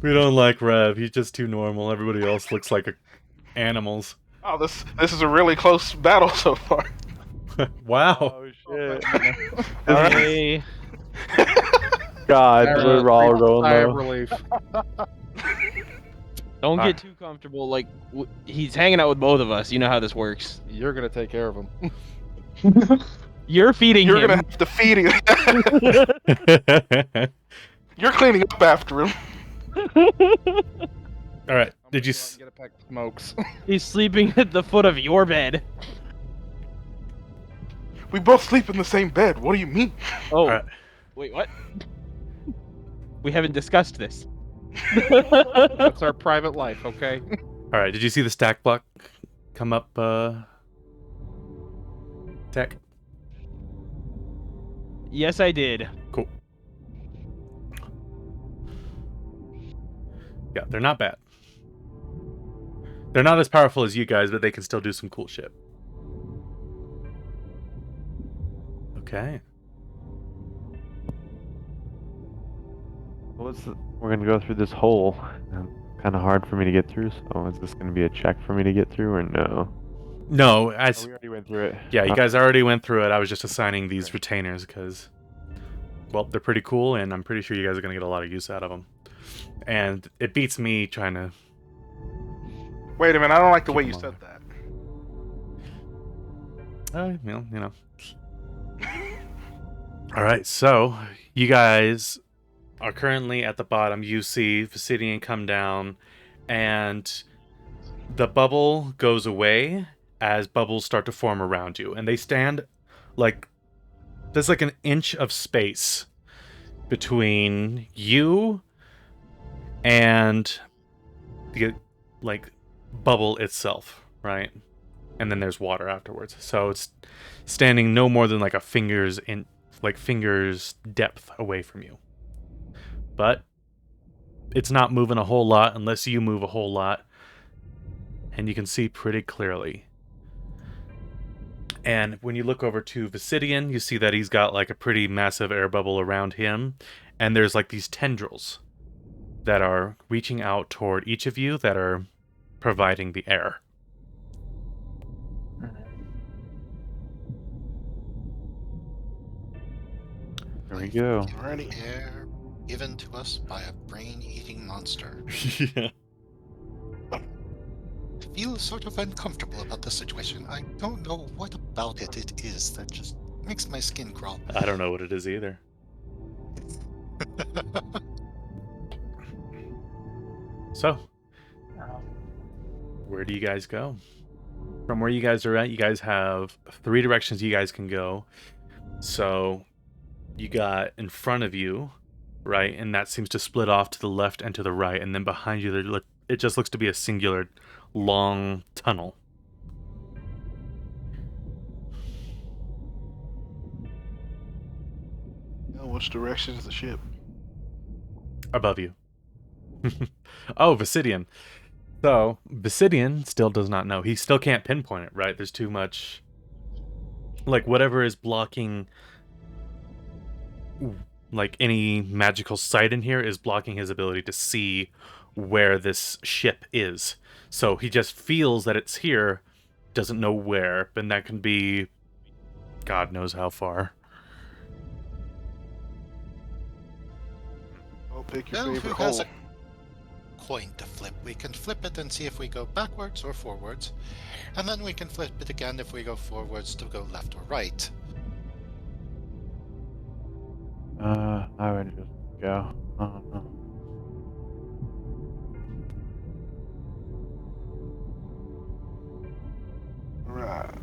We don't like Rev. He's just too normal. Everybody else looks like animals. Oh, this is a really close battle so far. Wow. Oh shit. Hey, God, Myron, we're all brief rolling sigh of low. relief. don't get too comfortable. Like he's hanging out with both of us. You know how this works. You're gonna take care of him. You're feeding You're him. gonna have to feed him. You're cleaning up after him. All right. I'm Did gonna you? go out and get a pack of smokes? He's sleeping at the foot of your bed. We both sleep in the same bed. What do you mean? Oh, All right. wait, what? We haven't discussed this. That's our private life, okay? All right. Did you see the stack block come up Tech. Yes, I did. Cool. Yeah, they're not bad. They're not as powerful as you guys, but they can still do some cool shit. Okay. We're gonna go through this hole. Kind of hard for me to get through. So is this gonna be a check for me to get through or no? No, Oh, as we already went through it. yeah, you Oh, guys already went through it. I was just assigning these retainers because, well, they're pretty cool, and I'm pretty sure you guys are gonna get a lot of use out of them. And it beats me trying to. Wait a minute, I don't like the Keep way you them said on. You know. All right, so you guys are currently at the bottom. You see Vicidian come down, and the bubble goes away as bubbles start to form around you, and they stand like there's like an inch of space between you and the like bubble itself, right? And then there's water afterwards. So it's standing no more than like a finger's depth away from you. But it's not moving a whole lot unless you move a whole lot. And you can see pretty clearly. And when you look over to Vicidian, you see that he's got like a pretty massive air bubble around him. And there's like these tendrils that are reaching out toward each of you that are providing the air. there we go. Alrighty. Air given to us by a brain-eating monster. Yeah. I feel sort of uncomfortable about the situation. I don't know what about it is that just makes my skin crawl. I don't know what it is either. So, where do you guys go? From where you guys are at, you guys have 3 directions you guys can go. So, you got in front of you, right? And that seems to split off to the left and to the right. And then behind you, it just looks to be a singular long tunnel. Which direction is the ship? Above you. Oh, Vicidian. So, Vicidian still does not know. He still can't pinpoint it, right? There's too much... Like, whatever is blocking... Like, any magical sight in here is blocking his ability to see where this ship is. So, he just feels that it's here, doesn't know where, and that can be... God knows how far. Oh, pick your Well, favorite who has hole. a coin to flip? We can flip it and see if we go backwards or forwards. And then we can flip it again if we go forwards to go left or right. I would just go. Right.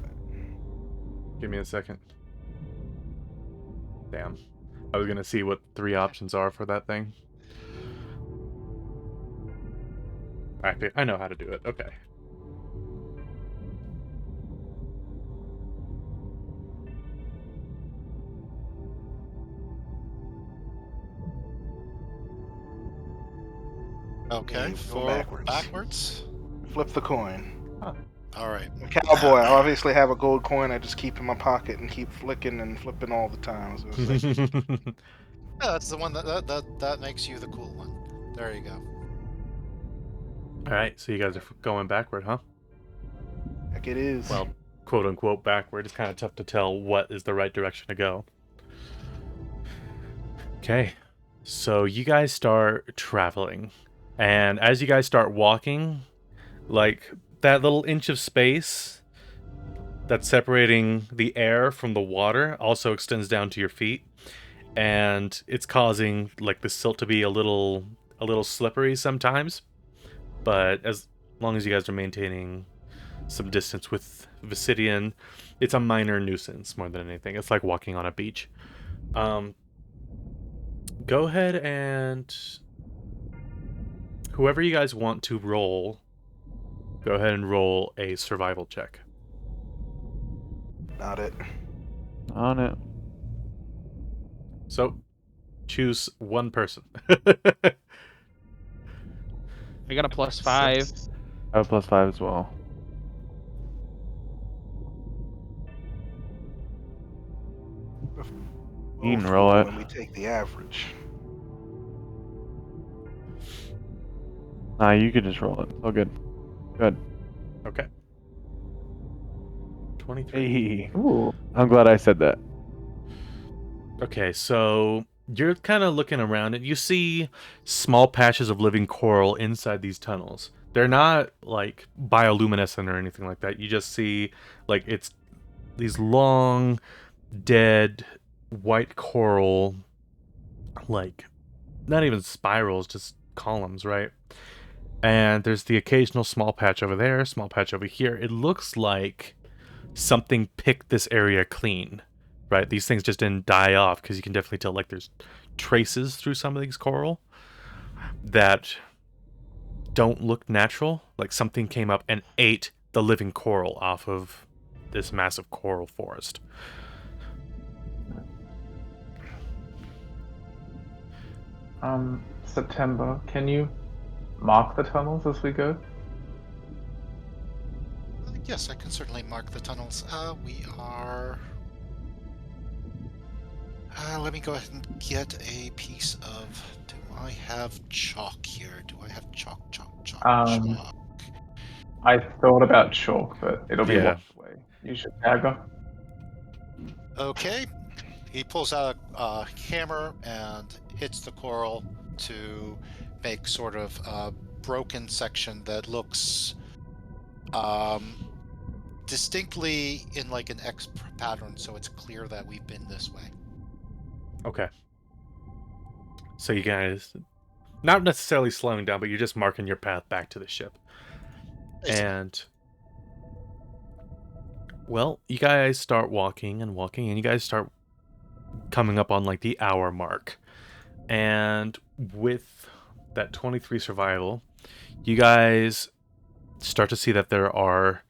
Give me a second. Damn. I was gonna see what 3 options are for that thing. I know how to do it. Okay. Okay, Go for backwards. Flip the coin. All right. I'm a cowboy. I obviously have a gold coin. I just keep in my pocket and keep flicking and flipping all the time. So it's like, Yeah, that's the one that makes you the cool one. There you go. Alright, so you guys are going backward, huh? heck it is. Well, quote unquote backward. It's kind of tough to tell what is the right direction to go. Okay, so you guys start traveling. And as you guys start walking, like that little inch of space that's separating the air from the water also extends down to your feet. And it's causing like the silt to be a little slippery sometimes. But as long as you guys are maintaining some distance with Vicidian, it's a minor nuisance more than anything. It's like walking on a beach. Go ahead and whoever you guys want to roll, go ahead and roll a survival check. Not it. On it. So, choose one person. I got a +5. Six. I have +5 as well. You can Both roll it. and we take the average. Nah, you could just roll it. All good. Good. Okay. 23. Hey. Ooh. I'm glad I said that. Okay, so you're kind of looking around and you see small patches of living coral inside these tunnels. They're not like bioluminescent or anything like that. You just see like it's these long, dead, white coral, like not even spirals, just columns, right? And there's the occasional small patch over there, small patch over here. It looks like something picked this area clean, right? These things just didn't die off because you can definitely tell like there's traces through some of these coral that don't look natural. Like something came up and ate the living coral off of this massive coral forest. September, can you mark the tunnels as we go? Yes, I can certainly mark the tunnels. We are. Let me go ahead and get a piece of. Do I have chalk here? Do I have chalk? Um, I thought about chalk, but it'll be Yeah. washed away. You should dagger. Okay. He pulls out a hammer and hits the coral to make sort of a broken section that looks distinctly in like an X pattern, so it's clear that we've been this way. Okay. So you guys, not necessarily slowing down, but you're just marking your path back to the ship. And well, you guys start walking and walking, and you guys start coming up on like the hour mark. And with that 23 survival, you guys start to see that there are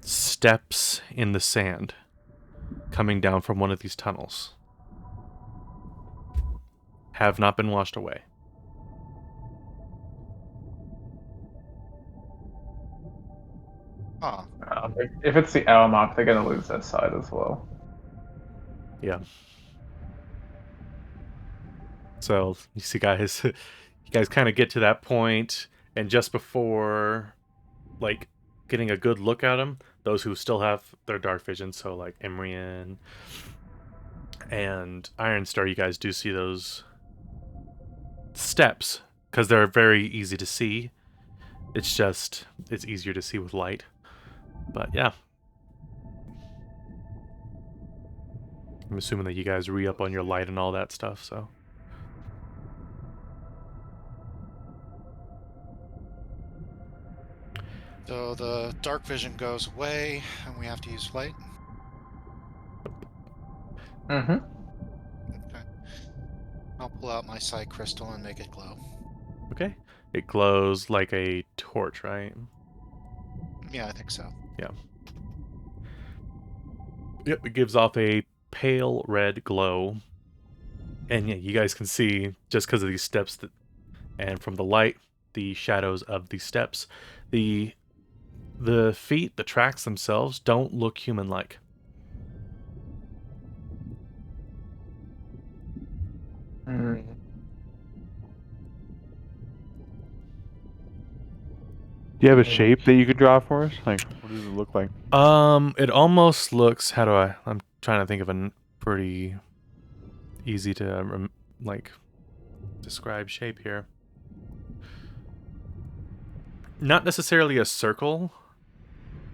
steps in the sand coming down from one of these tunnels. Have not been washed away. Huh. If it's the hour mark, they're going to lose their side as well. Yeah. So you see, guys, you guys kind of get to that point, and just before, like, getting a good look at them, those who still have their dark vision, so like Emrian and Ironstar, you guys do see those steps because they're very easy to see. It's just it's easier to see with light. But yeah, I'm assuming that you guys re-up on your light and all that stuff. So So the dark vision goes away, and we have to use light. Mm-hmm. Okay. I'll pull out my psi crystal and make it glow. okay, it glows like a torch, right? Yeah, I think so. Yeah. Yep, it gives off a pale red glow. And yeah, you guys can see just because of these steps that, and from the light, the shadows of the steps, the feet, the tracks themselves don't look human-like. Mm. Do you have a shape that you could draw for us? Like, what does it look like? It almost looks. How do I? I'm trying to think of a pretty easy to like describe shape here. Not necessarily a circle,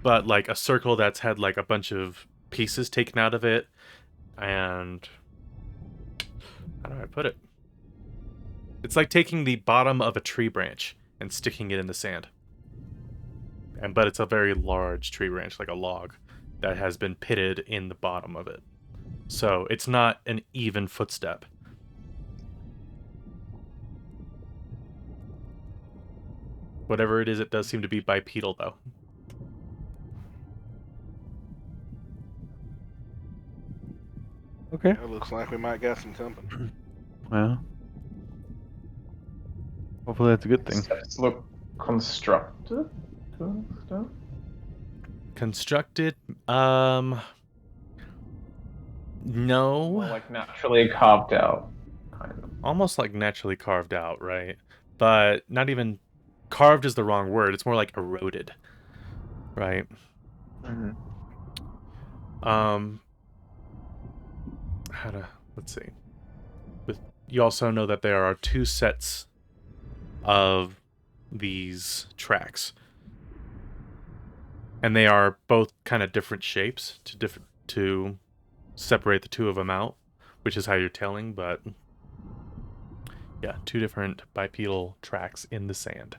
but like a circle that's had like a bunch of pieces taken out of it, and how do I put it? It's like taking the bottom of a tree branch and sticking it in the sand. But it's a very large tree branch, like a log, that has been pitted in the bottom of it. So it's not an even footstep. Whatever it is, it does seem to be bipedal, though. Okay. It looks like we might get some company. Well, hopefully that's a good thing. Steps look constructed. Stuff. Constructed? More No. like naturally carved out, kind of. Almost like naturally carved out, right? But not even carved is the wrong word. It's more like eroded, right? Um, let's see. You also know that there are two sets of these tracks, and they are both kind of different shapes to separate the two of them out, which is how you're telling. But yeah, two different bipedal tracks in the sand.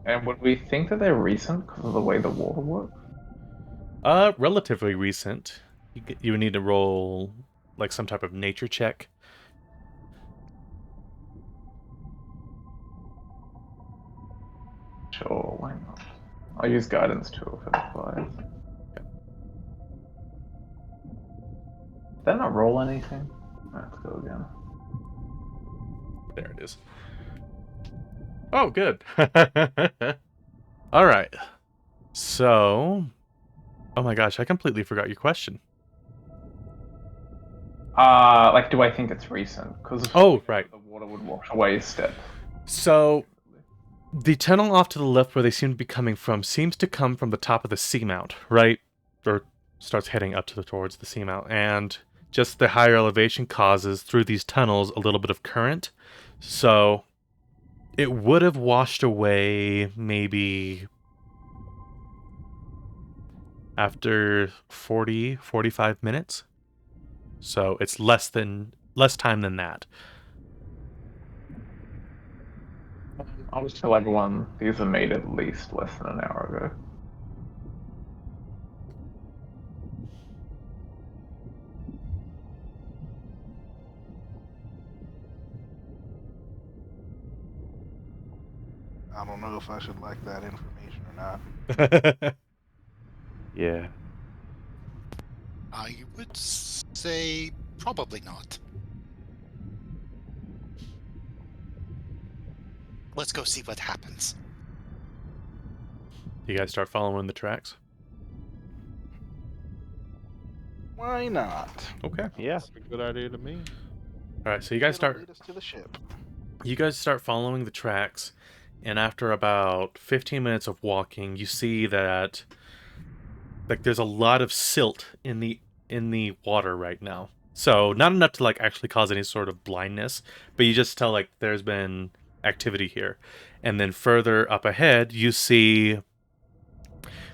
And would we think that they're recent because of the way the water works? Relatively recent. You would need to roll like some type of nature check. Sure, why not? I'll use guidance too if it applies. Did that not roll anything? Let's go again. There it is. Oh, good. All right. So, oh my gosh, I completely forgot your question. Like, do I think it's recent? Because Oh, right. the water would wash away steps. So, the tunnel off to the left where they seem to be coming from seems to come from the top of the seamount, right? Or starts heading up towards the seamount. And just the higher elevation causes, through these tunnels, a little bit of current. So, it would have washed away maybe after 45 minutes. So, it's less time than that. I'll just tell everyone these are made at least less than an hour ago. I don't know if I should like that information or not. Yeah. I would say probably not. Let's go see what happens. You guys start following the tracks? Why not? Okay. Yeah. That's a good idea to me. All right, so you guys It'll start lead us to the ship. following the tracks, and after about 15 minutes of walking, you see that like there's a lot of silt in the water right now. So not enough to like actually cause any sort of blindness, but you just tell like there's been activity here. And then further up ahead, you see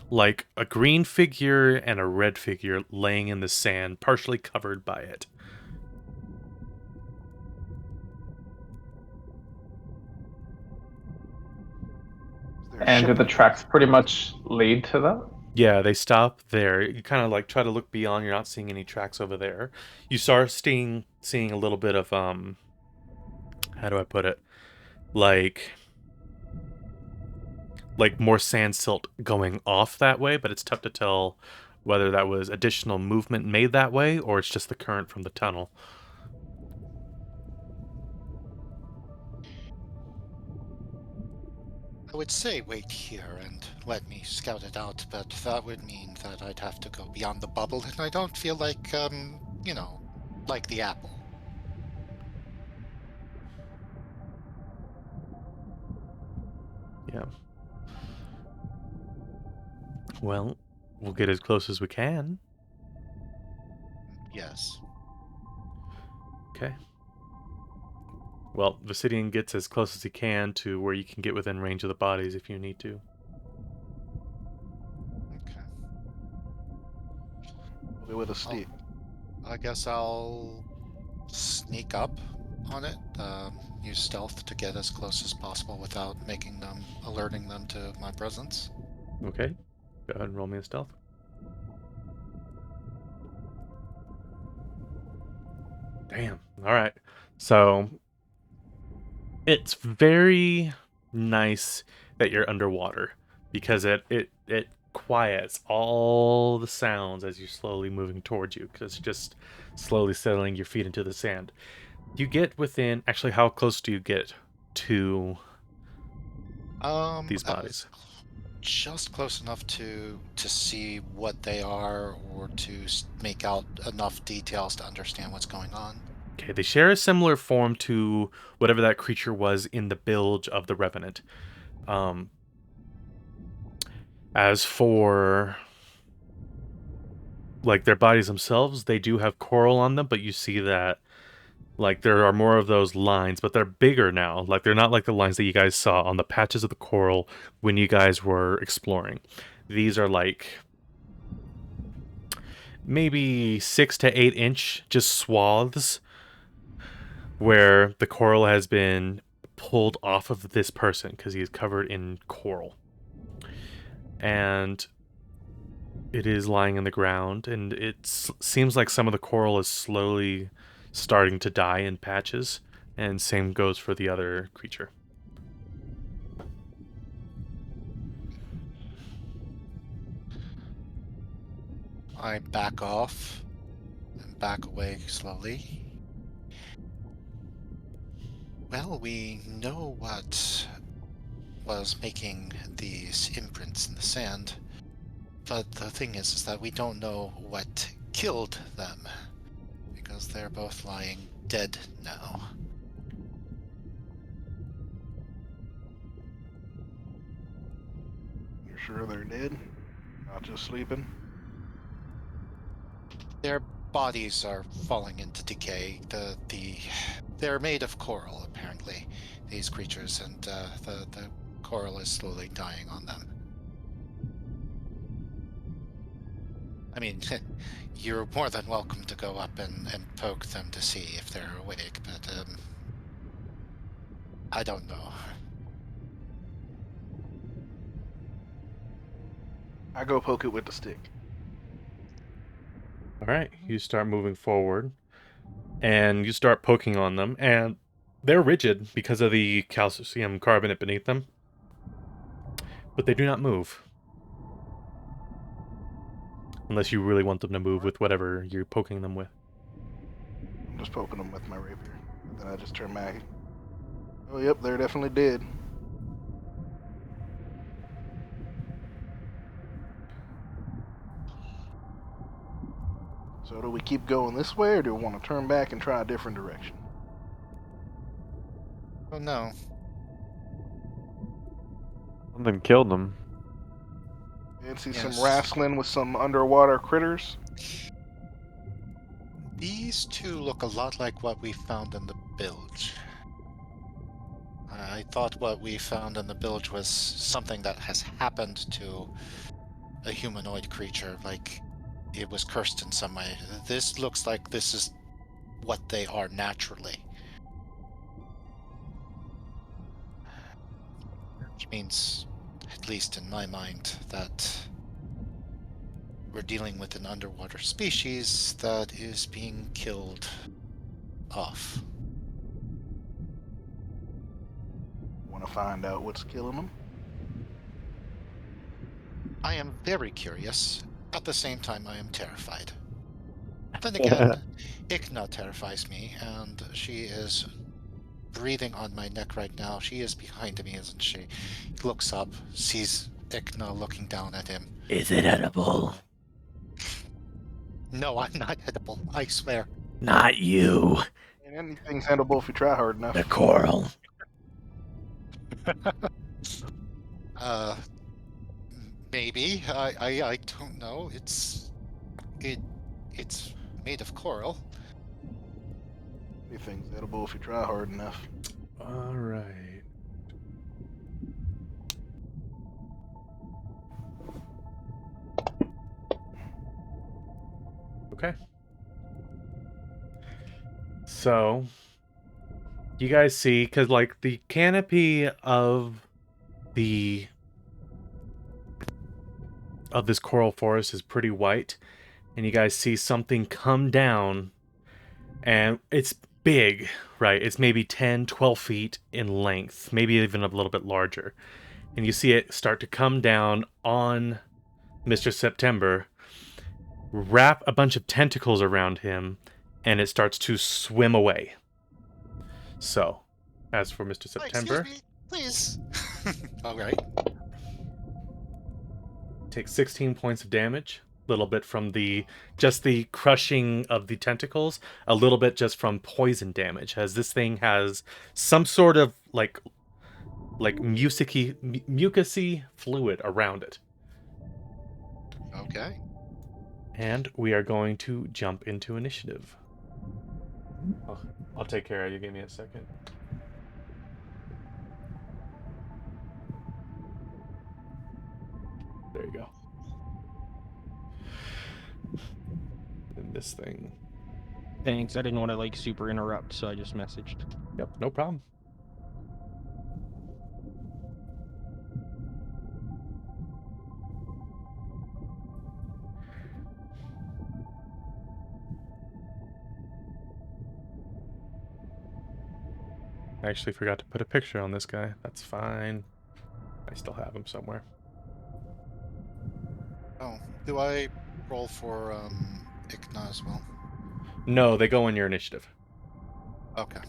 like a green figure and a red figure laying in the sand, partially covered by it. Is there a And do ship the in tracks pretty much lead to that? Yeah, they stop there. You kind of like try to look beyond. You're not seeing any tracks over there. You start seeing a little bit of how do I put it? Like more sand silt going off that way, but it's tough to tell whether that was additional movement made that way or it's just the current from the tunnel. I would say wait here and let me scout it out, but that would mean that I'd have to go beyond the bubble, and I don't feel like, like the apple. Yeah. Well, we'll get as close as we can. Yes. Okay. Well, Vicidian gets as close as he can to where you can get within range of the bodies if you need to. Okay. We'll be with a steep. I guess I'll sneak up on it, use stealth to get as close as possible without alerting them to my presence. Okay. Go ahead and roll me a stealth. Damn. All right. So it's very nice that you're underwater because it quiets all the sounds as you're slowly moving towards you, because just slowly settling your feet into the sand. You get within. Actually, how close do you get to these bodies? Just close enough to see what they are, or to make out enough details to understand what's going on. Okay, they share a similar form to whatever that creature was in the bilge of the Revenant. As for like their bodies themselves, they do have coral on them, but you see that like there are more of those lines, but they're bigger now. Like they're not like the lines that you guys saw on the patches of the coral when you guys were exploring. These are like maybe 6 to 8 inch just swaths where the coral has been pulled off of this person because he is covered in coral. And it is lying in the ground, and it seems like some of the coral is slowly starting to die in patches, and same goes for the other creature. I back off and back away slowly. Well, we know what was making these imprints in the sand, but the thing is that we don't know what killed them, because they're both lying dead now. You're sure they're dead? Not just sleeping? Their bodies are falling into decay. They're made of coral, apparently, these creatures, and the coral is slowly dying on them. I mean, you're more than welcome to go up and poke them to see if they're awake, but I don't know. I go poke it with the stick. All right, you start moving forward, and you start poking on them, and they're rigid because of the calcium carbonate beneath them, but they do not move. Unless you really want them to move with whatever you're poking them with. I'm just poking them with my rapier. And then I just turn back. Oh, yep, they're definitely dead. So do we keep going this way, or do we want to turn back and try a different direction? Oh no. Something killed them. Fancy Yes. some wrestling with some underwater critters? These two look a lot like what we found in the bilge. I thought what we found in the bilge was something that has happened to a humanoid creature, like it was cursed in some way. This looks like this is what they are naturally. Which means, at least in my mind, that we're dealing with an underwater species that is being killed off. Want to find out what's killing them? I am very curious. At the same time, I am terrified. Then again, Ikna terrifies me, and she is breathing on my neck right now. She is behind me, isn't she? He looks up, sees Ikna looking down at him. Is it edible? No, I'm not edible, I swear. Not you. And anything's edible if you try hard enough. The coral. Maybe. I don't know. It's made of coral. Anything's edible if you try hard enough. All right. Okay. So, you guys see, because like the canopy of this coral forest is pretty white, and you guys see something come down, and it's big, right? It's maybe 10, 12 feet in length, maybe even a little bit larger. And you see it start to come down on Mr. September, wrap a bunch of tentacles around him, and it starts to swim away. So, as for Mr. Oh, September, excuse me, please. All right. takes 16 points of damage. A little bit from the crushing of the tentacles, a little bit just from poison damage, as this thing has some sort of like mucousy fluid around it. Okay. And we are going to jump into initiative. I'll take care of you. Give me a second. There you go. And this thing. Thanks. I didn't want to like super interrupt, so I just messaged. Yep, no problem. I actually forgot to put a picture on this guy. That's fine. I still have him somewhere. Oh, do I roll for Ikna as well? No, they go in your initiative. Okay.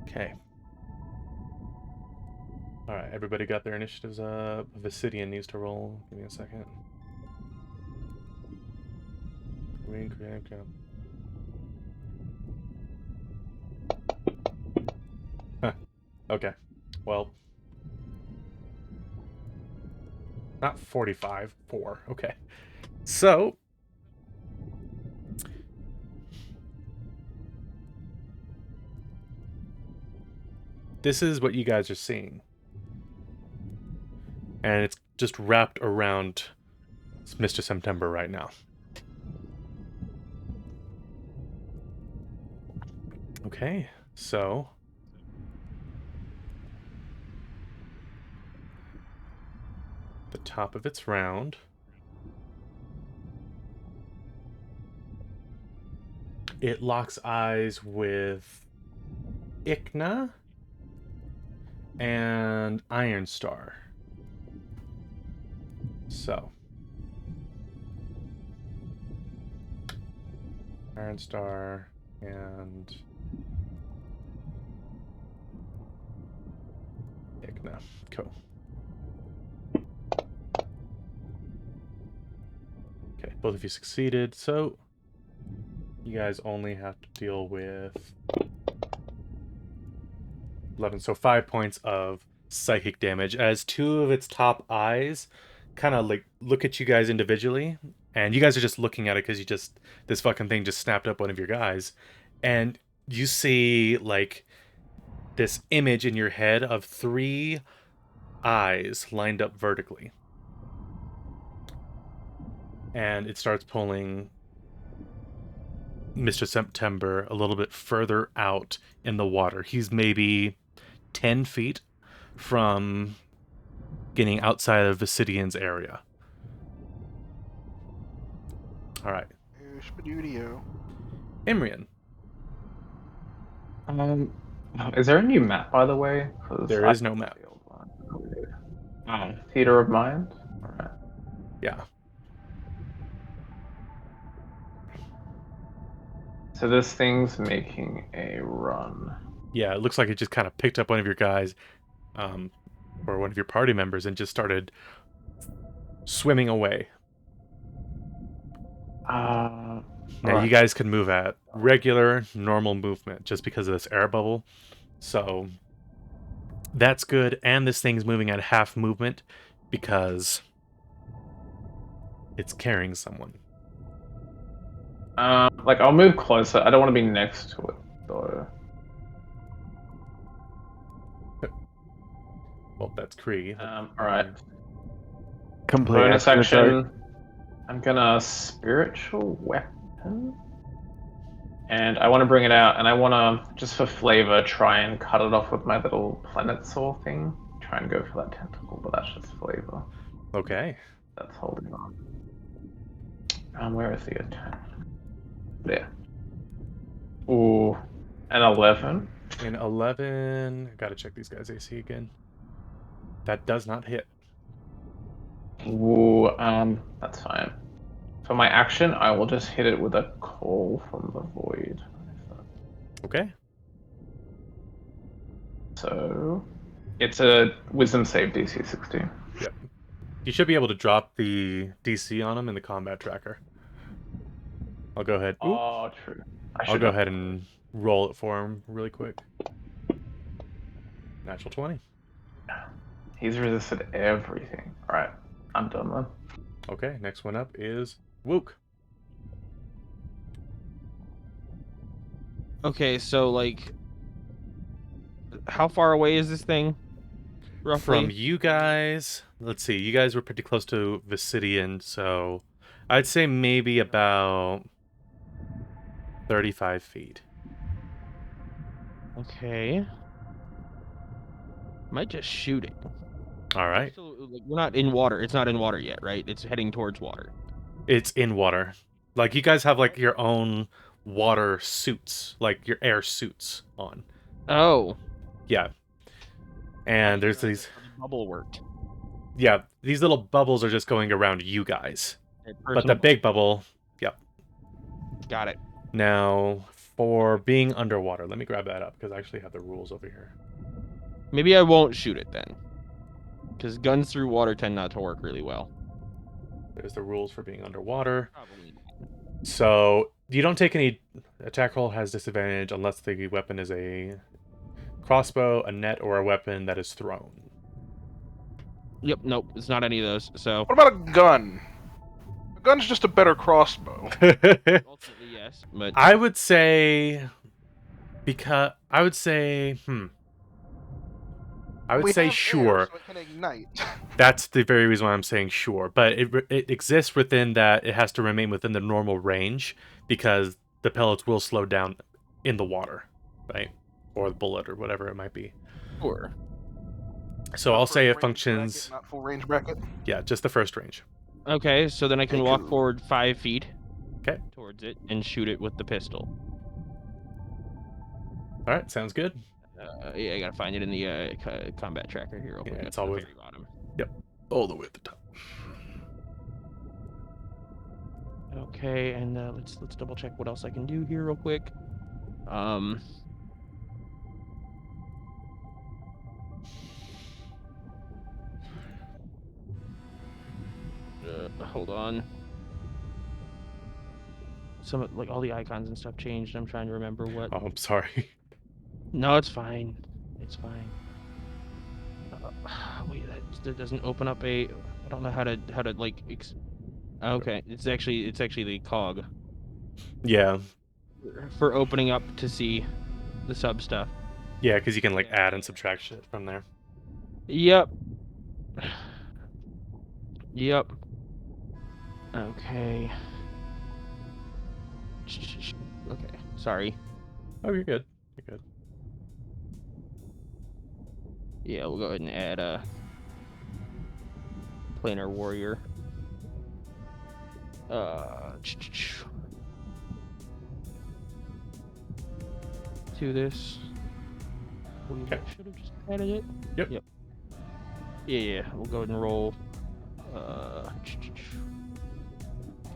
Okay. Alright, everybody got their initiatives up. Vicidian needs to roll. Give me a second. Huh. Okay. Well. Not 45, 4. Okay. So. This is what you guys are seeing. And it's just wrapped around Mr. September right now. Okay, so the top of its round. It locks eyes with Ikna and Iron Star. So Iron Star and Ikna. Cool. Okay, both of you succeeded, so you guys only have to deal with 11, so 5 points of psychic damage as two of its top eyes kind of like look at you guys individually, and you guys are just looking at it because this fucking thing just snapped up one of your guys, and you see like this image in your head of 3 eyes lined up vertically, and it starts pulling Mr. September a little bit further out in the water. He's maybe 10 feet from getting outside of Vicidian's area. All right. Imrian. Is there a new map, by the way? There is no map. Theater of Mind? Alright. Yeah. So this thing's making a run. Yeah, it looks like it just kind of picked up one of your guys, or one of your party members, and just started swimming away. Now right. you guys can move at regular, normal movement just because of this air bubble. So that's good, and this thing's moving at half movement because it's carrying someone. I'll move closer. I don't want to be next to it, though. Well, that's Kree. Alright. Complete Bonus estimate, action. I'm gonna spiritual weapon. And I want to bring it out, and I want to, just for flavor, try and cut it off with my little planet saw thing. Try and go for that tentacle, but that's just flavor. Okay. That's holding on. Where is the attack? There. Ooh, an 11. In 11, gotta check these guys' AC again. That does not hit. Ooh, that's fine. For my action, I will just hit it with a call from the void. Okay. So it's a wisdom save DC 16. Yep. You should be able to drop the DC on him in the combat tracker. I'll go ahead. Ooh. Oh, true. I'll go ahead and roll it for him really quick. Natural 20. He's resisted everything. Alright, I'm done then. Okay, next one up is Wook. Okay, so like, how far away is this thing? Roughly. From you guys, let's see, you guys were pretty close to Vicidian, so I'd say maybe about 35 feet. Okay. Might just shoot it. All right. So, like, we're not in water. It's not in water yet, right? It's heading towards water. It's in water. Like, you guys have, like, your own water suits, like your air suits on. Oh. Yeah. And there's these... Bubble worked. Yeah, these little bubbles are just going around you guys. But the big bubble... Yep. Got it. Now, for being underwater, let me grab that up, because I actually have the rules over here. Maybe I won't shoot it then. Because guns through water tend not to work really well. There's the rules for being underwater. Probably not. So, you don't take any... Attack roll has disadvantage unless the weapon is a crossbow, a net, or a weapon that is thrown. Yep, nope, it's not any of those, so... What about a gun? A gun's just a better crossbow. Ultimately, yes, but... I would say... Because... I would say... I would say sure. So it can ignite. That's the very reason why I'm saying sure. But it exists within that it has to remain within the normal range because the pellets will slow down in the water, right? Or the bullet or whatever it might be. Sure. So I'll say it functions... Bracket, not full range bracket? Yeah, just the first range. Okay, so then I can walk forward 5 feet. Okay. Towards it and shoot it with the pistol. Alright, sounds good. Yeah, I gotta find it in the combat tracker here real quick. Yeah, it's all the very bottom. Yep, all the way at the top. Okay, and let's double check what else I can do here real quick. Hold on. Some like all the icons and stuff changed. I'm trying to remember what. Oh, I'm sorry. No, it's fine. It's fine. Wait, that doesn't open up a. I don't know how to like. Okay, it's actually the cog. Yeah. For opening up to see the sub stuff. Yeah, because you can like add and subtract shit from there. Yep. Yep. Okay. Okay. Sorry. Oh, you're good. You're good. Yeah, we'll go ahead and add a planar warrior. To this. We should have just added it. Yep. Yeah. We'll go ahead and roll.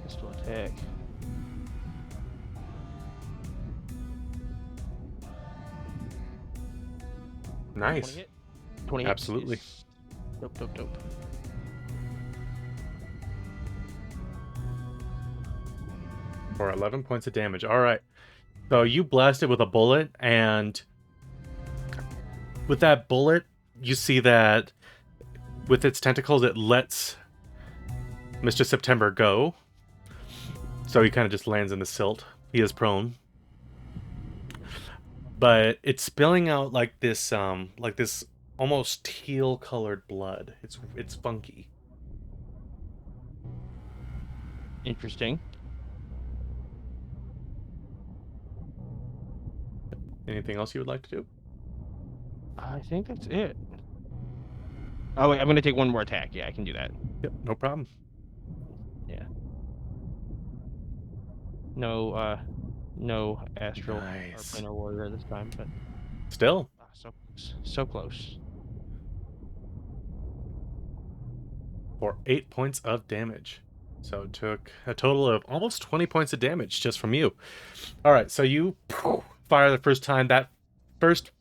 Pistol attack. Nice. 20 hit? 20 hit. Absolutely. Dope. For 11 points of damage. All right. So you blast it with a bullet, and with that bullet, you see that with its tentacles, it lets Mr. September go. So he kind of just lands in the silt. He is prone. But it's spilling out like this almost teal-colored blood. It's funky. Interesting. Anything else you would like to do? I think that's it. Oh wait, I'm gonna take one more attack. Yeah, I can do that. Yep, no problem. Yeah. No astral Nice. or planar warrior this time, but Still. Ah, so close. So close. For 8 points of damage. So it took a total of almost 20 points of damage just from you. All right, so you fire the first time. That first,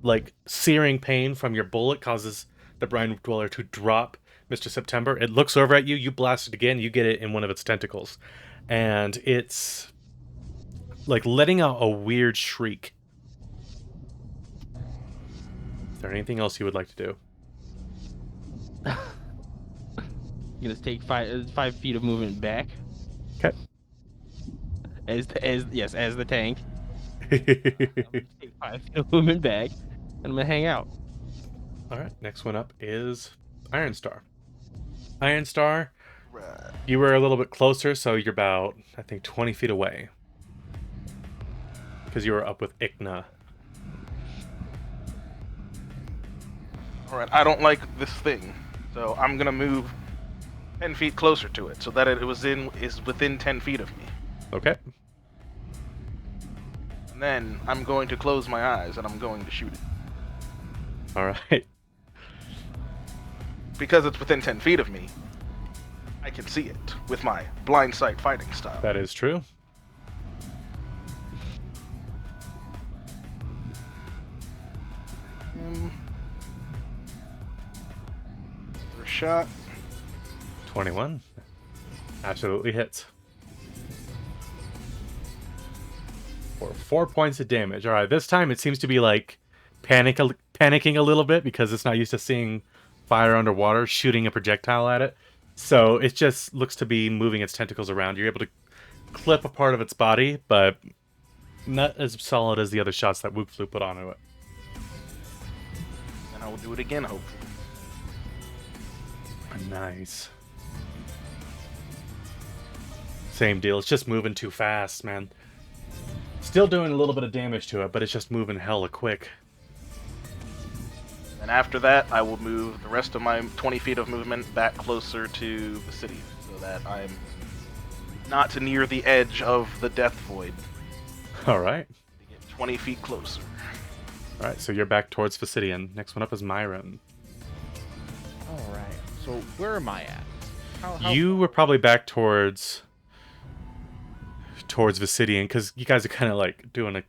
like, searing pain from your bullet causes the Brine Dweller to drop Mr. September. It looks over at you. You blast it again. You get it in one of its tentacles. And it's, like, letting out a weird shriek. Is there anything else you would like to do? You're gonna take 5 feet of movement back. Okay. As the tank. I'm gonna take 5 feet of movement back, and I'm gonna hang out. All right, next one up is Iron Star. Iron Star, Right. you were a little bit closer, so you're about, I think, 20 feet away. Because you were up with Ikna. All right. I don't like this thing, so I'm gonna move 10 feet closer to it, so that is within 10 feet of me. Okay. And then I'm going to close my eyes and I'm going to shoot it. All right. Because it's within 10 feet of me, I can see it with my blind sight fighting style. That is true. First shot. 21. Absolutely hits. For 4 points of damage. All right, this time it seems to be like panicking a little bit because it's not used to seeing fire underwater, shooting a projectile at it. So it just looks to be moving its tentacles around. You're able to clip a part of its body, but not as solid as the other shots that Wook Flu put onto it. And I will do it again, hopefully. Nice. Same deal. It's just moving too fast, man. Still doing a little bit of damage to it, but it's just moving hella quick. And after that, I will move the rest of my 20 feet of movement back closer to the city, so that I'm not near the edge of the Death Void. All right. To get 20 feet closer. All right, so you're back towards Vicidian. Next one up is Myron. All right. So where am I at? How You were probably back towards Vicidian because you guys are kind of like doing the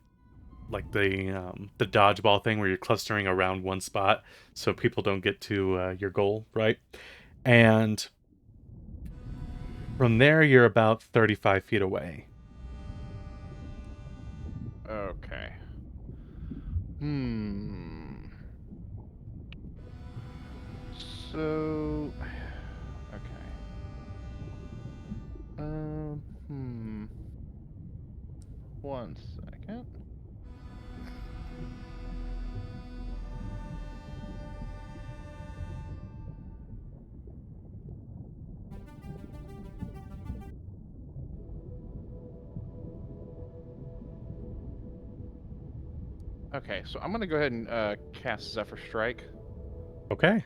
dodgeball thing where you're clustering around one spot so people don't get to your goal, right? And from there, you're about 35 feet away. Okay. So. Okay. One second. Okay, so I'm gonna go ahead and cast Zephyr Strike, Okay.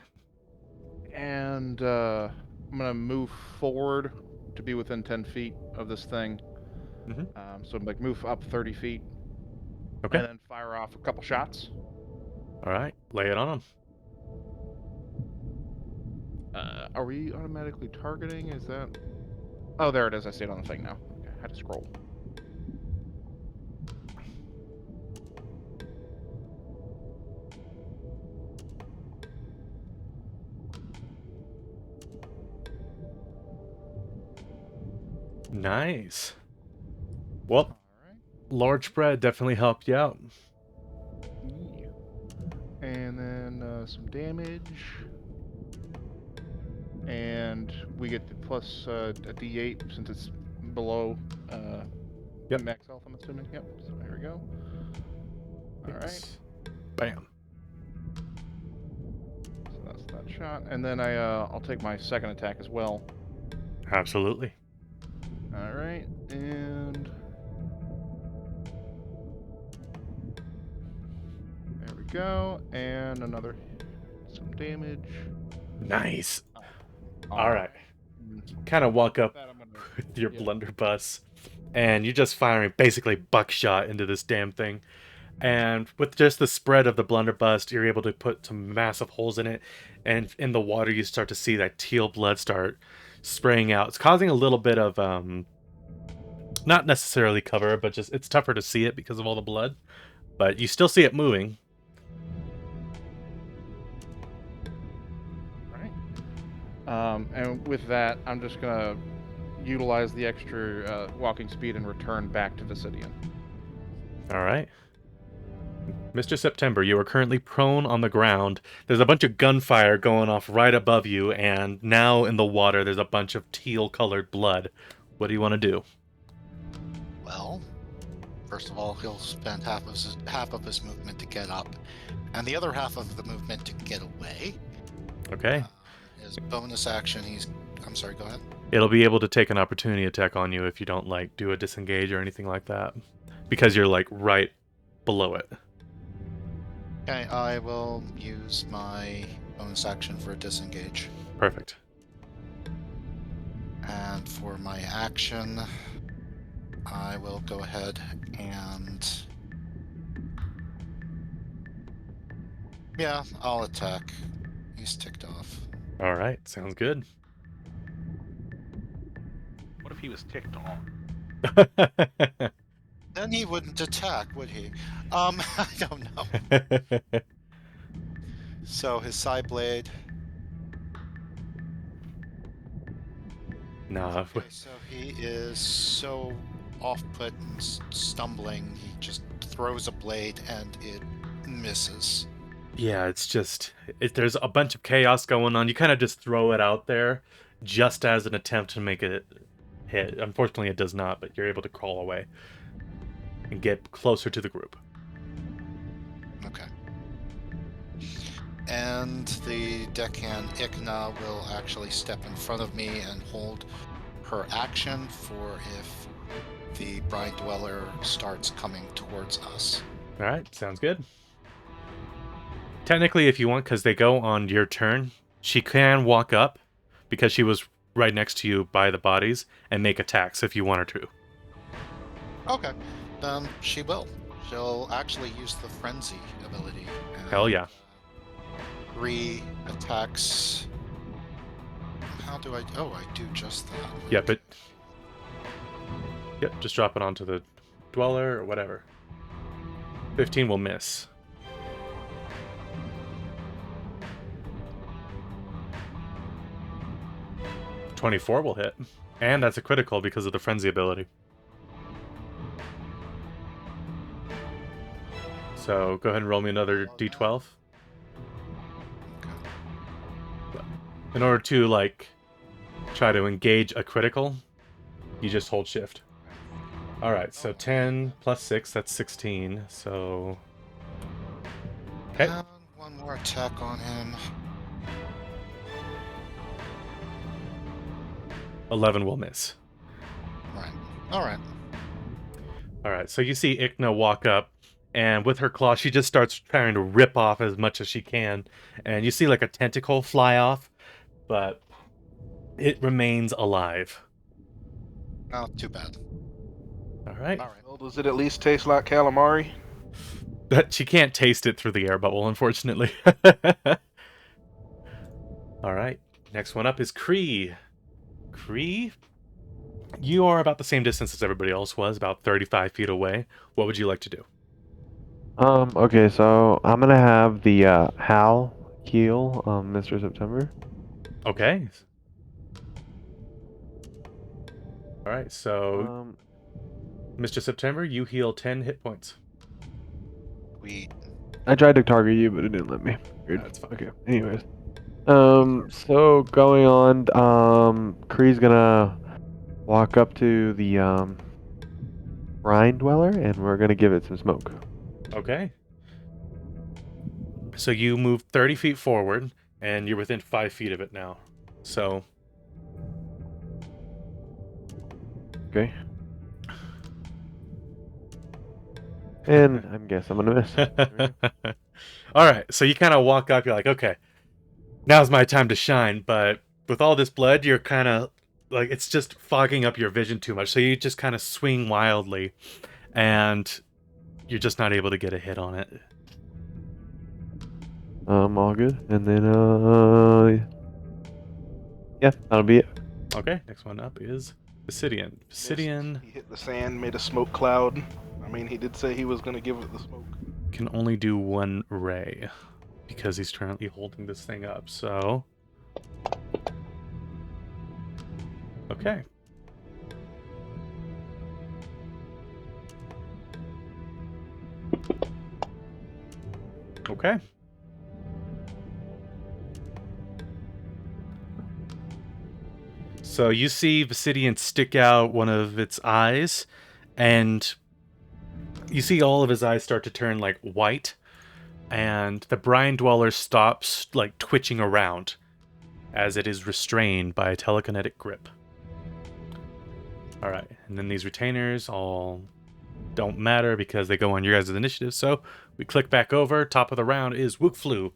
and I'm gonna move forward to be within 10 feet of this thing. So like move up 30 feet, Okay. and then fire off a couple shots. All right. Lay it on them. Are we automatically targeting? Is that? Oh, there it is. I see it on the thing now. Okay, I had to scroll. Nice. Well, All right. large spread definitely helped you out. Yeah. And then some damage. And we get the plus a D8 since it's below Yep. max health, I'm assuming. Yep. So here we go. All right. Yes. Bam. So that's that shot. And then I'll take my second attack as well. Absolutely. All right. And there we go. And another some damage. Nice. All right. Kind of walk up with your blunderbuss, and you're just firing basically buckshot into this damn thing. And with just the spread of the blunderbuss, you're able to put some massive holes in it, and in the water you start to see that teal blood start spraying out. It's causing a little bit of not necessarily cover, but just it's tougher to see it because of all the blood. But you still see it moving. And with that, I'm just gonna utilize the extra walking speed and return back to Visidian. All right. Mr. September, you are currently prone on the ground. There's a bunch of gunfire going off right above you, and now in the water there's a bunch of teal-colored blood. What do you want to do? Well, first of all, he'll spend half of his movement to get up, and the other half of the movement to get away. Okay. His bonus action, I'm sorry, go ahead. It'll be able to take an opportunity attack on you if you don't, like, do a disengage or anything like that. Because you're, like, right below it. Okay, I will use my bonus action for a disengage. Perfect. And for my action, I will go ahead and... yeah, I'll attack. He's ticked off. All right, sounds good. What if he was ticked on? Then he wouldn't attack, would he? I don't know. So his side blade. Nah. Okay, so he is so off-put and stumbling, he just throws a blade and it misses. Yeah, it's just... there's a bunch of chaos going on. You kind of just throw it out there just as an attempt to make it hit. Unfortunately, it does not, but you're able to crawl away and get closer to the group. Okay. And the deckhand Ikna will actually step in front of me and hold her action for if the Brine Dweller starts coming towards us. All right, sounds good. Technically, if you want, because they go on your turn, she can walk up because she was right next to you by the bodies and make attacks if you want her to. Okay, she will. She'll actually use the Frenzy ability. And, Hell yeah. 3 attacks. How do I... oh, I do just that. Yeah, but... yep, just drop it onto the Dweller or whatever. 15 will miss. .24 will hit. And that's a critical because of the Frenzy ability. So go ahead and roll me another d12. In order to, like, try to engage a critical, you just hold shift. Alright, so 10 plus 6, that's 16, so... okay. And one more attack on him. 11 will miss. Right. Alright. Alright, so you see Ikna walk up, and with her claw, she just starts trying to rip off as much as she can. And you see, like, a tentacle fly off, but it remains alive. Not too bad. Alright. Alright. Well, does it at least taste like calamari? She can't taste it through the air bubble, unfortunately. Alright, next one up is Kree. Kree? You are about the same distance as everybody else was, about 35 feet away. What would you like to do? Okay, so I'm gonna have the Hal heal Mr. September. Okay. Alright, so Mr. September, you heal 10 hit points. I tried to target you, but it didn't let me. Weird. That's fine. Okay. Anyways, so going on, Kree's gonna walk up to the Brine Dweller, and we're gonna give it some smoke. Okay. So you move 30 feet forward, and you're within 5 feet of it now. So... okay. And I guess I'm gonna miss. Alright, so you kind of walk up, you're like, okay, now's my time to shine, but with all this blood, you're kind of, like, it's just fogging up your vision too much, so you just kind of swing wildly, and you're just not able to get a hit on it. All good. And then, yeah, that'll be it. Okay, next one up is Basidian. Basidian He hit the sand, made a smoke cloud. I mean, he did say he was going to give it the smoke. can only do one ray because he's currently holding this thing up, so... Okay. Okay. So you see Basidian stick out one of its eyes, and you see all of his eyes start to turn like white, and the Brine Dweller stops like twitching around as it is restrained by a telekinetic grip. Alright, and then these retainers all don't matter because they go on your guys' initiative, so we click back over. Top of the round is Wookflu.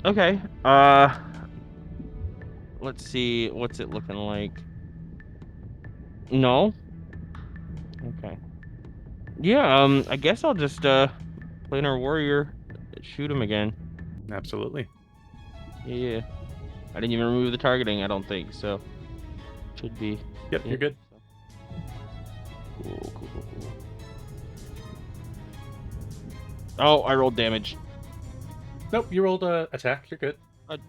Okay. Let's see. What's it looking like? No. Okay. Yeah, I guess I'll just, Planar Warrior, shoot him again. Absolutely. Yeah. I didn't even remove the targeting, I don't think, so. Should be. Yep, you're good. Cool. Oh, I rolled damage. Nope, you rolled a attack. You're good.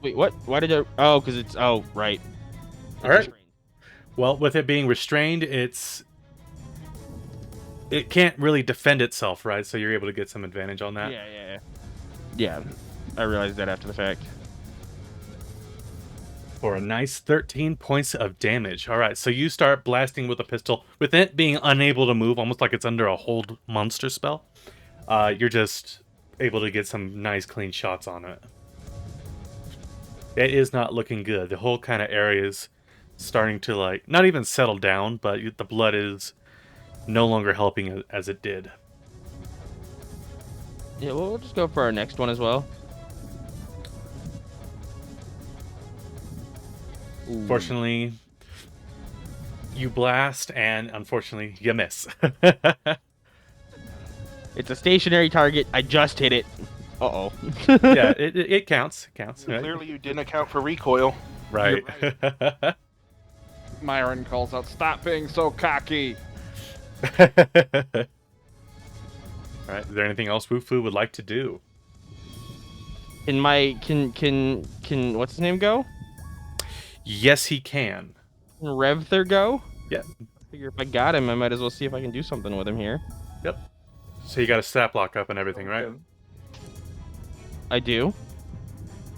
Wait, what? Why did I? Oh, because it's. Oh, right. All right. Well, with it being restrained, it can't really defend itself, right? So you're able to get some advantage on that. Yeah, I realized that after the fact. For a nice 13 points of damage. All right, so you start blasting with a pistol. With it being unable to move, almost like it's under a hold monster spell, you're just able to get some nice clean shots on it. It is not looking good. The whole kind of area is starting to, like, not even settle down, but the blood is no longer helping as it did. Yeah, well, we'll just go for our next one as well. Ooh. Fortunately, you blast, and unfortunately, you miss. It's a stationary target. I just hit it. Uh-oh. Yeah, it counts. It counts. Right? Clearly, you didn't account for recoil. Right. Myron calls out, "Stop being so cocky." All right. Is there anything else Wufu would like to do? Can what's his name go? Yes, he can. Can Revther go? Yeah. I figure if I got him, I might as well see if I can do something with him here. Yep. So you got a stat block up and everything, right? I do.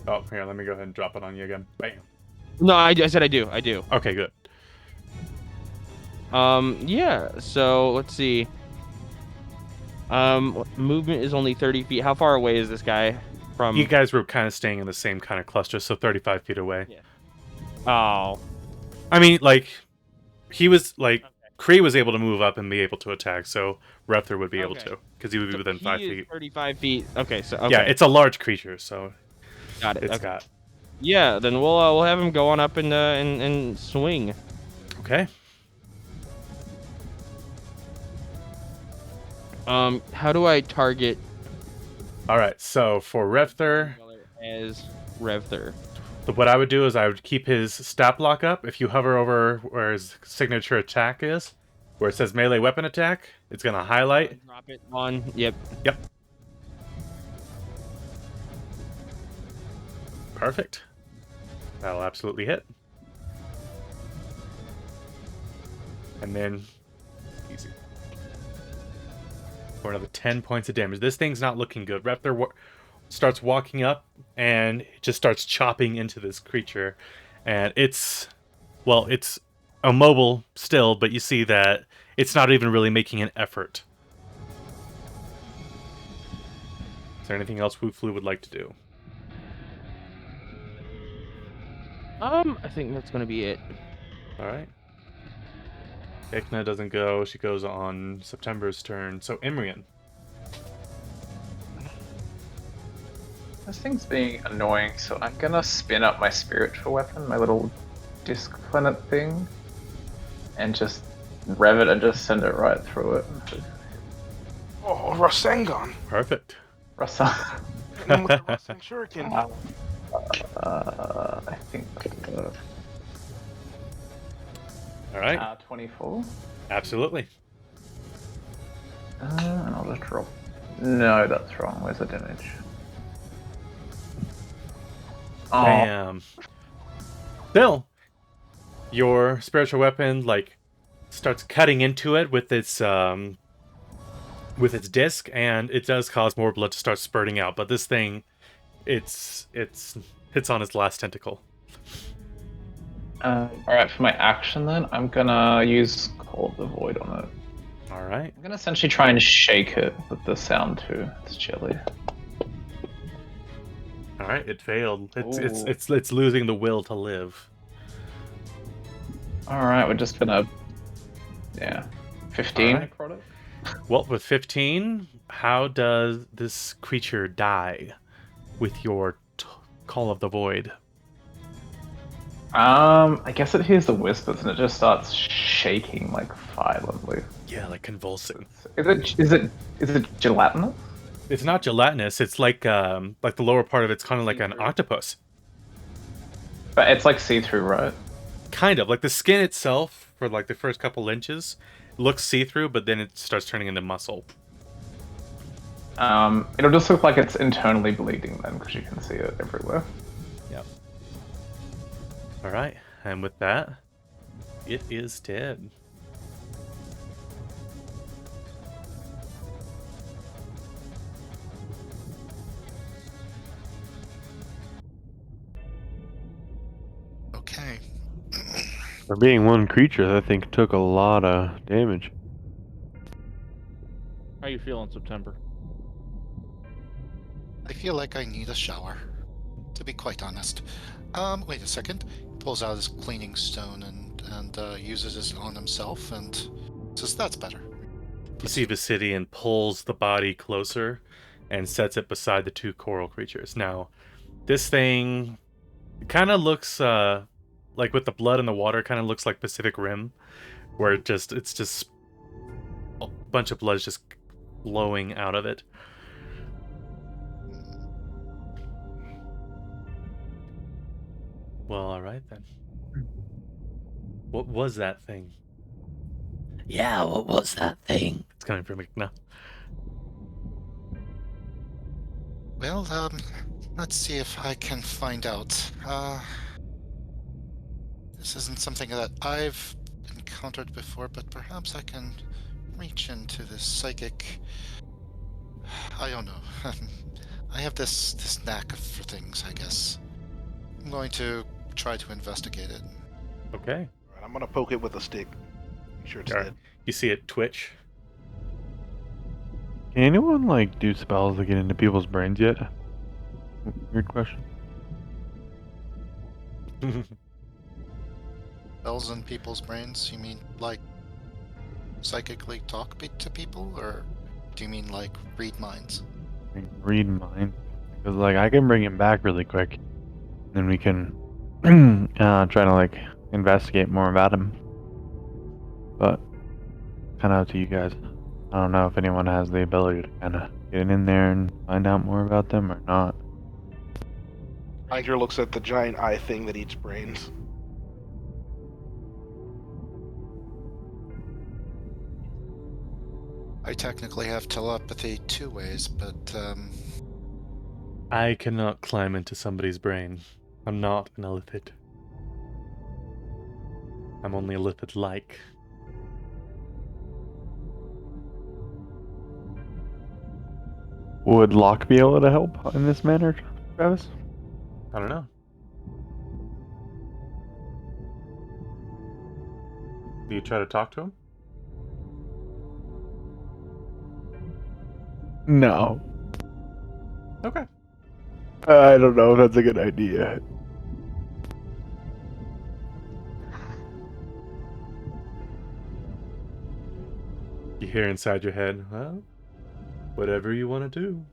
Oh, here, let me go ahead and drop it on you again. Bam. No, I said I do. I do. Okay, good. Yeah. So let's see. Movement is only 30 feet. How far away is this guy from? You guys were kind of staying in the same kind of cluster, so 35 feet away. Yeah. Oh. I mean, like, he was, like, Kree was able to move up and be able to attack, so Repther would be able to, because he would be within 5 feet. 35 feet. Okay, so okay. Yeah, it's a large creature, so got it. It's okay. got. Yeah, then we'll have him go on up and swing. Okay. How do I target? All right, so for Repther, as Revther. what I would do is I would keep his stat block up. If you hover over where his signature attack is, where it says melee weapon attack, it's going to highlight. Drop it on. Yep. Yep. Perfect. That'll absolutely hit. And then, easy. For another 10 points of damage. This thing's not looking good. Reptor starts walking up and it just starts chopping into this creature. And it's immobile still, but you see that it's not even really making an effort. Is there anything else Wooflu would like to do? I think that's gonna be it. All right. Ekna doesn't go. She goes on September's turn. So Imrian. This thing's being annoying, so I'm gonna spin up my spiritual weapon, my little disc planet thing and just rev it and just send it right through it. Oh, Rasengan! Perfect. Russell. Hit him with the Rasen Shuriken. I think All right. 24. Absolutely. And I'll just drop. No, that's wrong. Where's the damage? Oh, Bam. Still, your spiritual weapon like starts cutting into it with its disc, and it does cause more blood to start spurting out. But this thing, it's on its last tentacle. Alright, for my action then, I'm gonna use Call of the Void on it. All right. I'm gonna essentially try and shake it with the sound too. It's chilly. All right. It failed. Ooh. It's losing the will to live. Alright, we're just gonna. Yeah. 15 Alright. necrotic? Well, with 15, how does this creature die with your Call of the Void? I guess it hears the whispers and it just starts shaking like violently. Yeah, like convulsing. Is it gelatinous? It's not gelatinous. It's like the lower part of it's kind of like an octopus. But it's like see-through, right? Kind of like the skin itself for like the first couple inches looks see-through, but then it starts turning into muscle. It'll just look like it's internally bleeding then, because you can see it everywhere. Yep. All right, and with that, it is dead. Okay. For being one creature, I think took a lot of damage. How you feeling, September? I feel like I need a shower, to be quite honest. Wait a second. Pulls out his cleaning stone and uses it on himself and says that's better. You see Visidian pulls the body closer and sets it beside the two coral creatures. Now, this thing kind of looks like with the blood and the water, kind of looks like Pacific Rim, where it's just a bunch of blood just flowing out of it. Well, all right then. What was that thing? Yeah, what was that thing? It's coming from Igna. Well, let's see if I can find out. This isn't something that I've encountered before, but perhaps I can reach into this psychic. I don't know. I have this knack for things, I guess. I'm going to try to investigate it. Okay. Alright, I'm gonna poke it with a stick. Make sure it's Alright. dead. You see it twitch. Can anyone like do spells to get into people's brains yet? Weird question. Spells in people's brains? You mean like psychically talk to people, or do you mean like read minds? Like, read mine, because like I can bring him back really quick, then we can try to like investigate more about him. But kind of up to you guys. I don't know if anyone has the ability to kind of get in there and find out more about them or not. Hydra looks at the giant eye thing that eats brains. I technically have telepathy two ways, but I cannot climb into somebody's brain. I'm not an illithid. I'm only illithid-like. Would Locke be able to help in this manner, Travis? I don't know. Do you try to talk to him? No. Okay. I don't know if that's a good idea. You hear inside your head, well, whatever you want to do.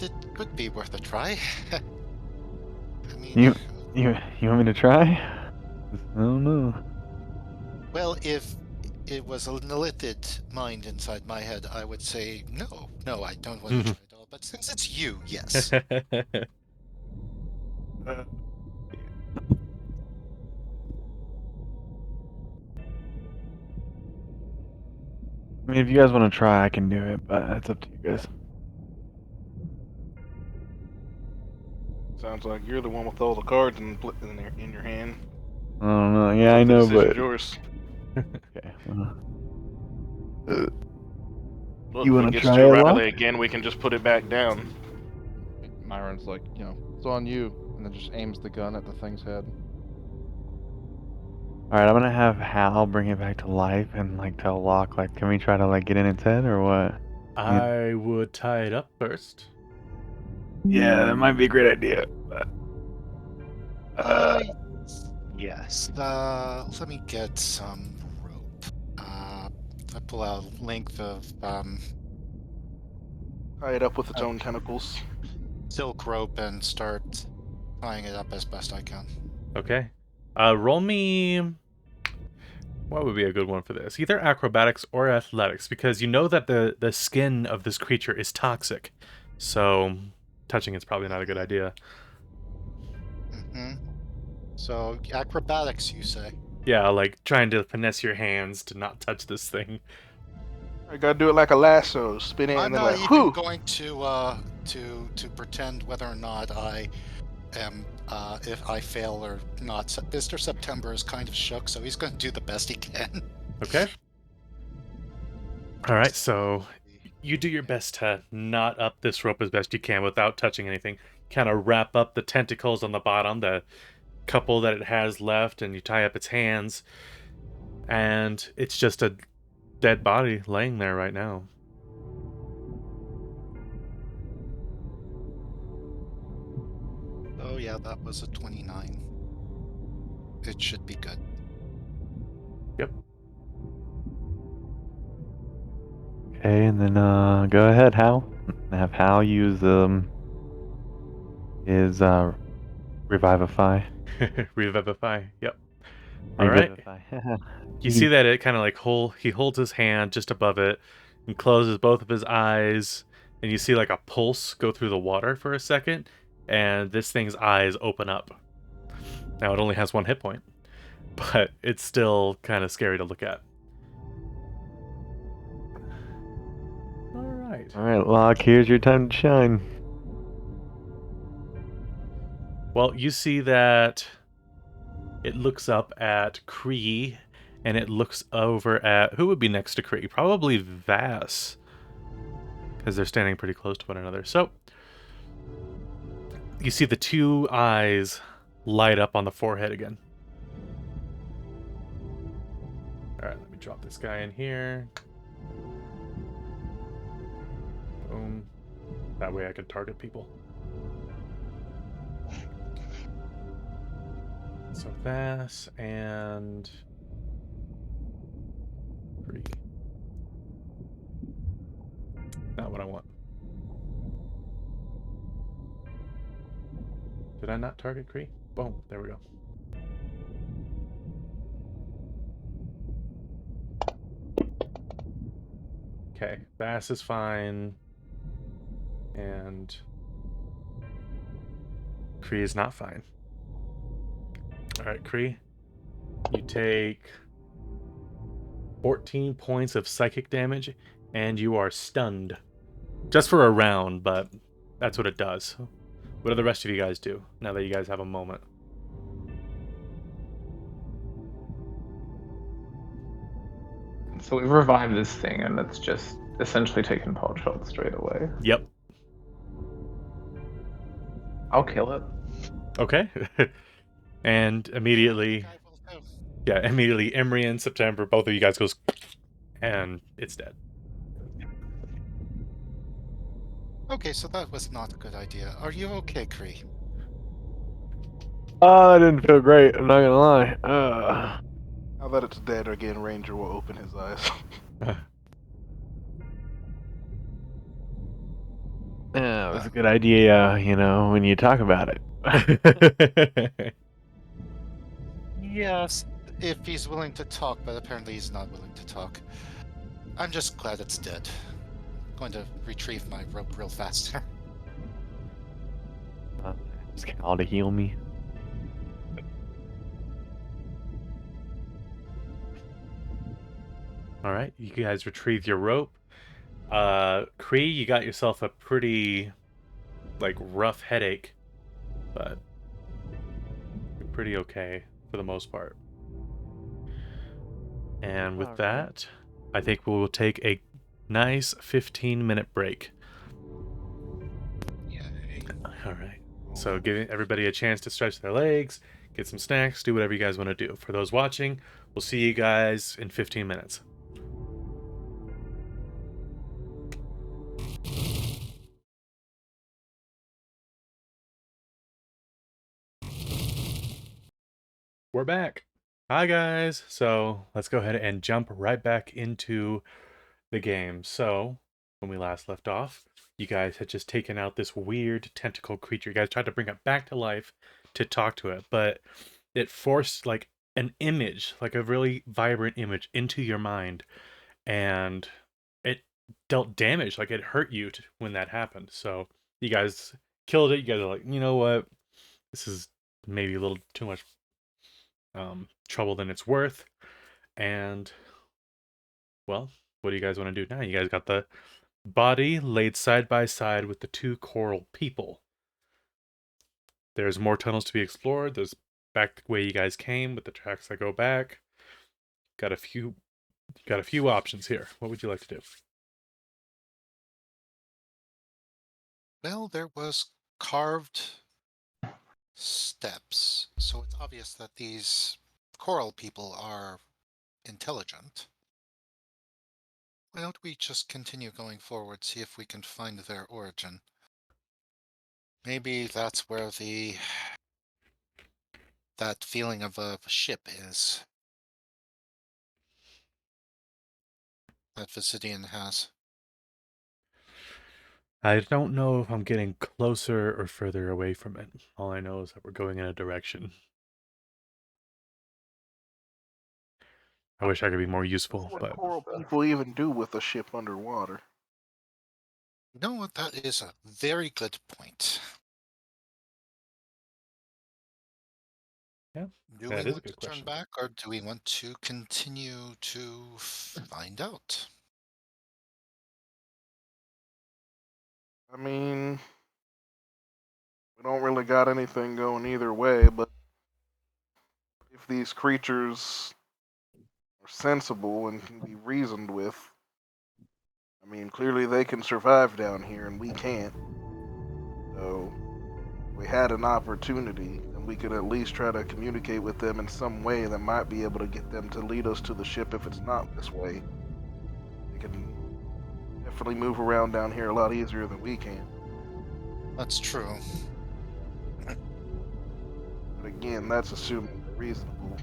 it could be worth a try. I mean, You want me to try? I don't know. well, if it was an illithid mind inside my head, I would say no, I don't want to try it all. But since it's you, yes. I mean, if you guys want to try, I can do it, but it's up to you guys. Sounds like you're the one with all the cards in your hand. I don't know. Yeah, I The know, decision's but yours. okay. Look, You if wanna it gets try too it, rattly Locke? again, we can just put it back down. Myron's like, it's on you, and then just aims the gun at the thing's head. All right, I'm gonna have Hal bring it back to life and like tell Locke, like, can we try to like get in its head or what? I would tie it up first. Yeah, that might be a great idea. But, Yes. Let me get some rope. I pull out a length of Tie it up with its own tentacles. silk rope and start tying it up as best I can. Okay. Roll me. What would be a good one for this? Either acrobatics or athletics, because you know that the skin of this creature is toxic. So touching it's probably not a good idea. Mm-hmm. So acrobatics, you say? Yeah, like trying to finesse your hands to not touch this thing. I gotta do it like a lasso, spin it, I'm and then not like, even whoo! going to pretend whether or not I am if I fail or not. Mr. September is kind of shook, so he's going to do the best he can. Okay. All right, so you do your best to knot up this rope as best you can without touching anything. Kind of wrap up the tentacles on the bottom, the couple that it has left, and you tie up its hands. And it's just a dead body laying there right now. Oh yeah, that was a 29. It should be good. Yep. okay, and then go ahead, Hal. Have Hal use his revivify. Revivify. Yep. All right. Revivify. You see that it kind of like he holds his hand just above it and closes both of his eyes, and you see like a pulse go through the water for a second, and this thing's eyes open up. Now it only has 1 hit point, but it's still kind of scary to look at. All right. All right, Locke. Here's your time to shine. Well, you see that it looks up at Kree, and it looks over at who would be next to Kree? Probably Vass, because they're standing pretty close to one another. So you see the 2 eyes light up on the forehead again. All right, let me drop this guy in here. Boom. That way I can target people. So Vass and Kree. Not what I want. Did I not target Kree? Boom, there we go. Okay, Bass is fine. And Kree is not fine. Alright, Kree. You take 14 points of psychic damage, and you are stunned. Just for a round, but that's what it does. What do the rest of you guys do, now that you guys have a moment? So we've revived this thing, and it's just essentially taken pot shots straight away. Yep. I'll kill it. Okay. And immediately, immediately Emery and September, both of you guys goes, and it's dead. Okay, so that was not a good idea. Are you okay, Kree? I didn't feel great. I'm not gonna lie. Now that it's dead again, Ranger will open his eyes. Yeah, it was a good idea, when you talk about it. Yes, if he's willing to talk, but apparently he's not willing to talk. I'm just glad it's dead. Going to retrieve my rope real fast. Ask Cal to heal me. All right, you guys retrieve your rope. Cree, you got yourself a pretty, rough headache, but you're pretty okay for the most part. And with that, I think we will take a nice 15-minute break. Yay. All right. So giving everybody a chance to stretch their legs, get some snacks, do whatever you guys want to do. For those watching, we'll see you guys in 15 minutes. We're back. Hi guys. So let's go ahead and jump right back into the game. So when we last left off, you guys had just taken out this weird tentacle creature. You guys tried to bring it back to life to talk to it, but it forced an image, like a really vibrant image, into your mind, and it dealt damage. Like it hurt you when that happened. So you guys killed it. You guys are like, you know what? This is maybe a little too much trouble than it's worth. And well, what do you guys want to do now? You guys got the body laid side by side with the two coral people. There's more tunnels to be explored. There's back the way you guys came with the tracks that go back. Got a few options here. What would you like to do? Well, there was carved steps, so it's obvious that these coral people are intelligent. Why don't we just continue going forward, see if we can find their origin? Maybe that's where that feeling of a ship is. That Visidian has. I don't know if I'm getting closer or further away from it. All I know is that we're going in a direction. I wish I could be more useful, What but coral people even do with a ship underwater? You know what? That is a very good point. yeah, Do that we is a want good to turn question. back, or do we want to continue to find out? I mean, we don't really got anything going either way, but if these creatures are sensible and can be reasoned with, I mean, clearly they can survive down here and we can't. So, if we had an opportunity, then we could at least try to communicate with them in some way that might be able to get them to lead us to the ship if it's not this way. They can definitely move around down here a lot easier than we can. That's true. But again, that's assuming they're reasonable,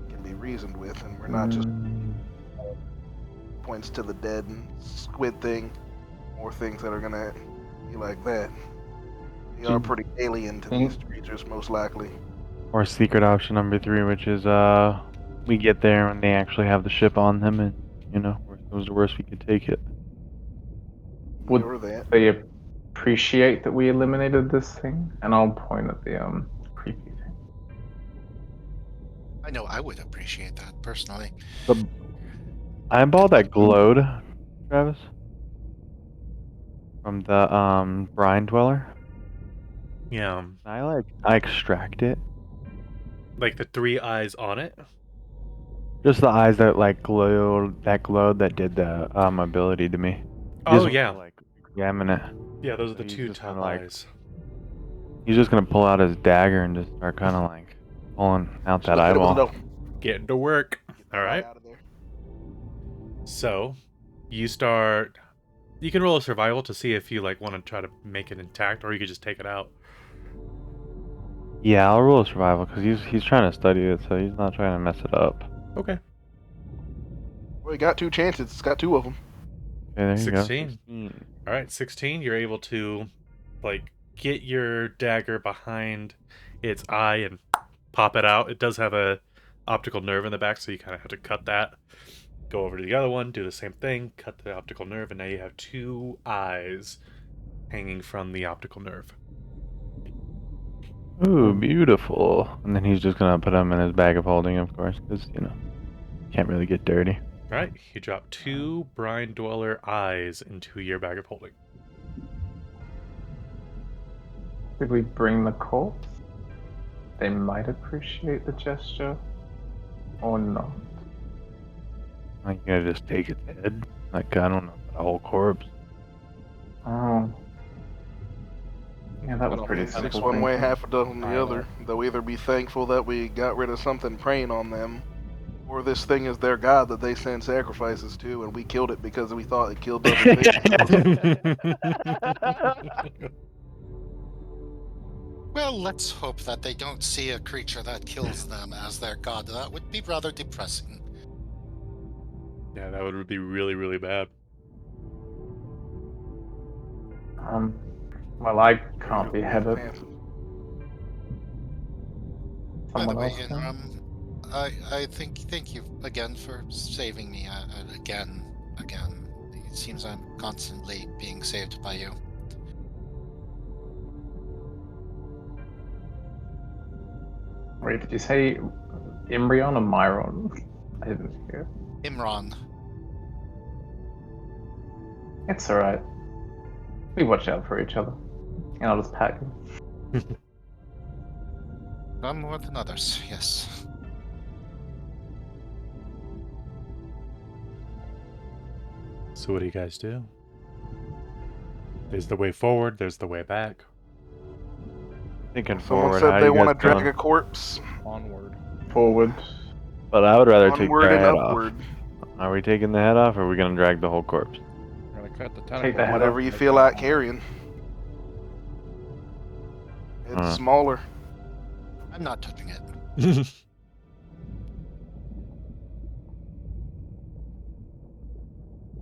can be reasoned with, and we're not just points to the dead and squid thing, or things that are gonna be like that. They are pretty alien to these creatures, most likely. Or secret option number 3, which is we get there and they actually have the ship on them, and worst comes to worst, we could take it. Would Or that. they appreciate that we eliminated this thing? And I'll point at the creepy thing. I know I would appreciate that personally. The eyeball that glowed, Travis, from the brine dweller. Yeah, I extract it. like the 3 eyes on it. Just the eyes that glowed, that did the ability to me. Oh yeah, Examine it. yeah. Those are So the he's 2 just top gonna, eyes. He's just gonna pull out his dagger and just start kind of pulling out that eyeball. Getting to work. All right. Out of there. So, you start. You can roll a survival to see if you want to try to make it intact, or you could just take it out. Yeah, I'll roll a survival because he's trying to study it, so he's not trying to mess it up. Okay. Well, he got 2 chances. It's got 2 of them. there you 16. go. All right, 16. You're able to, like, get your dagger behind its eye and pop it out. It does have a optical nerve in the back, so you kind of have to cut that. Go over to the other one, do the same thing, cut the optical nerve, and now you have 2 eyes hanging from the optical nerve. Ooh, beautiful. And then he's just gonna put them in his bag of holding, of course, because, can't really get dirty. All right, you drop 2 Brine Dweller eyes into your bag of holding. Did we bring the corpse? They might appreciate the gesture, or not. Like, you gonna just take its head? Like, I don't know, a whole corpse. Oh. Yeah, that was pretty Six simple. one way, thinking. half a dozen the other. They'll either be thankful that we got rid of something preying on them, or this thing is their god that they send sacrifices to, and we killed it because we thought it killed other things. Well, let's hope that they don't see a creature that kills them as their god. That would be rather depressing. Yeah, that would be really, really bad. Well, I can't be headed. By the Someone way, else can? I thank you again for saving me. Again. It seems I'm constantly being saved by you. Wait, did you say Imbrion or Myron? I didn't hear. Imran. It's alright. We watch out for each other. And I'll just pack him. Some more than others, yes. So what do you guys do? There's the way forward, there's the way back. Thinking Someone forward, said how they you want to guys drag feeling? a corpse. Onward. Forward. But I would rather take Onward their and head upward. off. Are we taking the head off, or are we gonna drag the whole corpse? We're gonna cut the Take tentacle. the head Whatever off. you Make feel that like long. carrying. It's Huh. smaller. I'm not touching it.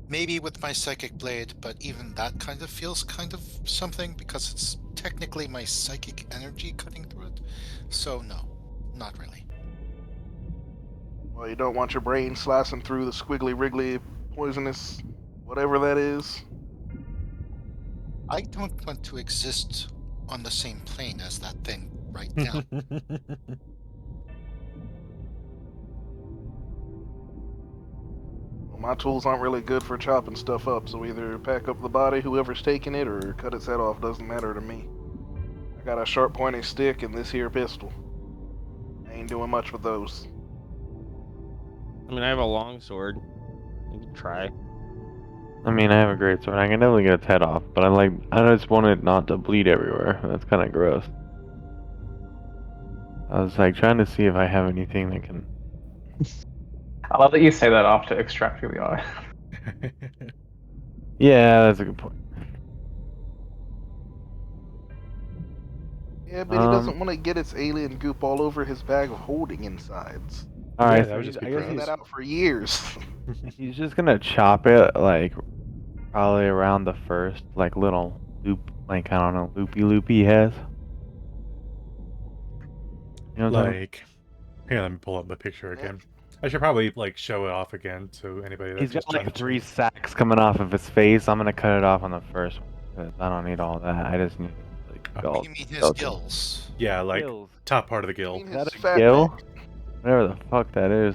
Maybe with my psychic blade, but even that kind of feels kind of something because it's technically my psychic energy cutting through it. So no, not really. Well, you don't want your brain slicing through the squiggly wriggly poisonous whatever that is. I don't want to exist on the same plane as that thing right now. Well, my tools aren't really good for chopping stuff up, so either pack up the body, whoever's taking it, or cut its head off. Doesn't matter to me. I got a sharp pointy stick and this here pistol. I ain't doing much with those. I mean, I have a long sword. You can try. I mean, I have a great sword. I can definitely get its head off, but I just want it not to bleed everywhere. That's kind of gross. I was like trying to see if I have anything that can. I love that you say that after extracting the eye. Yeah, that's a good point. Yeah, but he doesn't want to get its alien goop all over his bag of holding insides. All right, that so would just be I guess gross. Been that out for years. he's just gonna chop it like probably around the first like little loop, like I don't know, loopy he has. You know what I'm talking Like, here, let me pull up the picture again. I should probably like show it off again to anybody that's He's just got trying like to 3 check. sacks coming off of his face. I'm gonna cut it off on the first one because I don't need all that. I just need like You mean his gills? Yeah, like gills. top part of the gill. Mean Is that his a fat gill? neck. Whatever the fuck that is.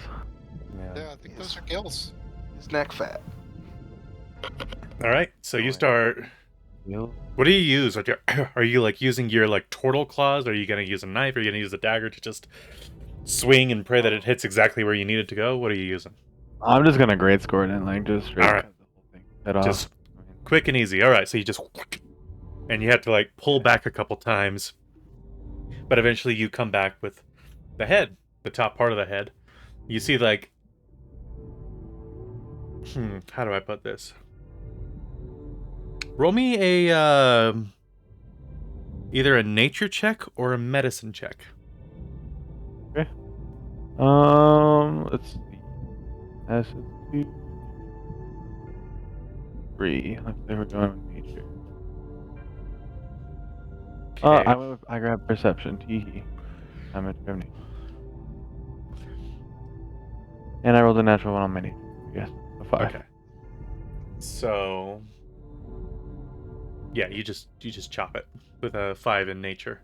Yeah, I think those are gills. His neck fat. All right, so you start. Gill? What do you use? Are you like using your like turtle claws? Are you gonna use a knife? Are you gonna use a dagger to just swing and pray that it hits exactly where you need it to go? What are you using? I'm just gonna grade score it and like just straight All right. cut the whole thing. Head Just off. quick and easy. All right, so you just and you have to like pull back a couple times, but eventually you come back with the head, the top part of the head. You see like, how do I put this? Roll me a either a nature check or a medicine check. Okay. Let's see. 3. Let's say we're going with nature. Okay. I grabbed perception. Tee. I'm at 70. And I rolled a natural 1 on my nature. Yes, a 5. Okay. So yeah, you just chop it with a 5 in nature.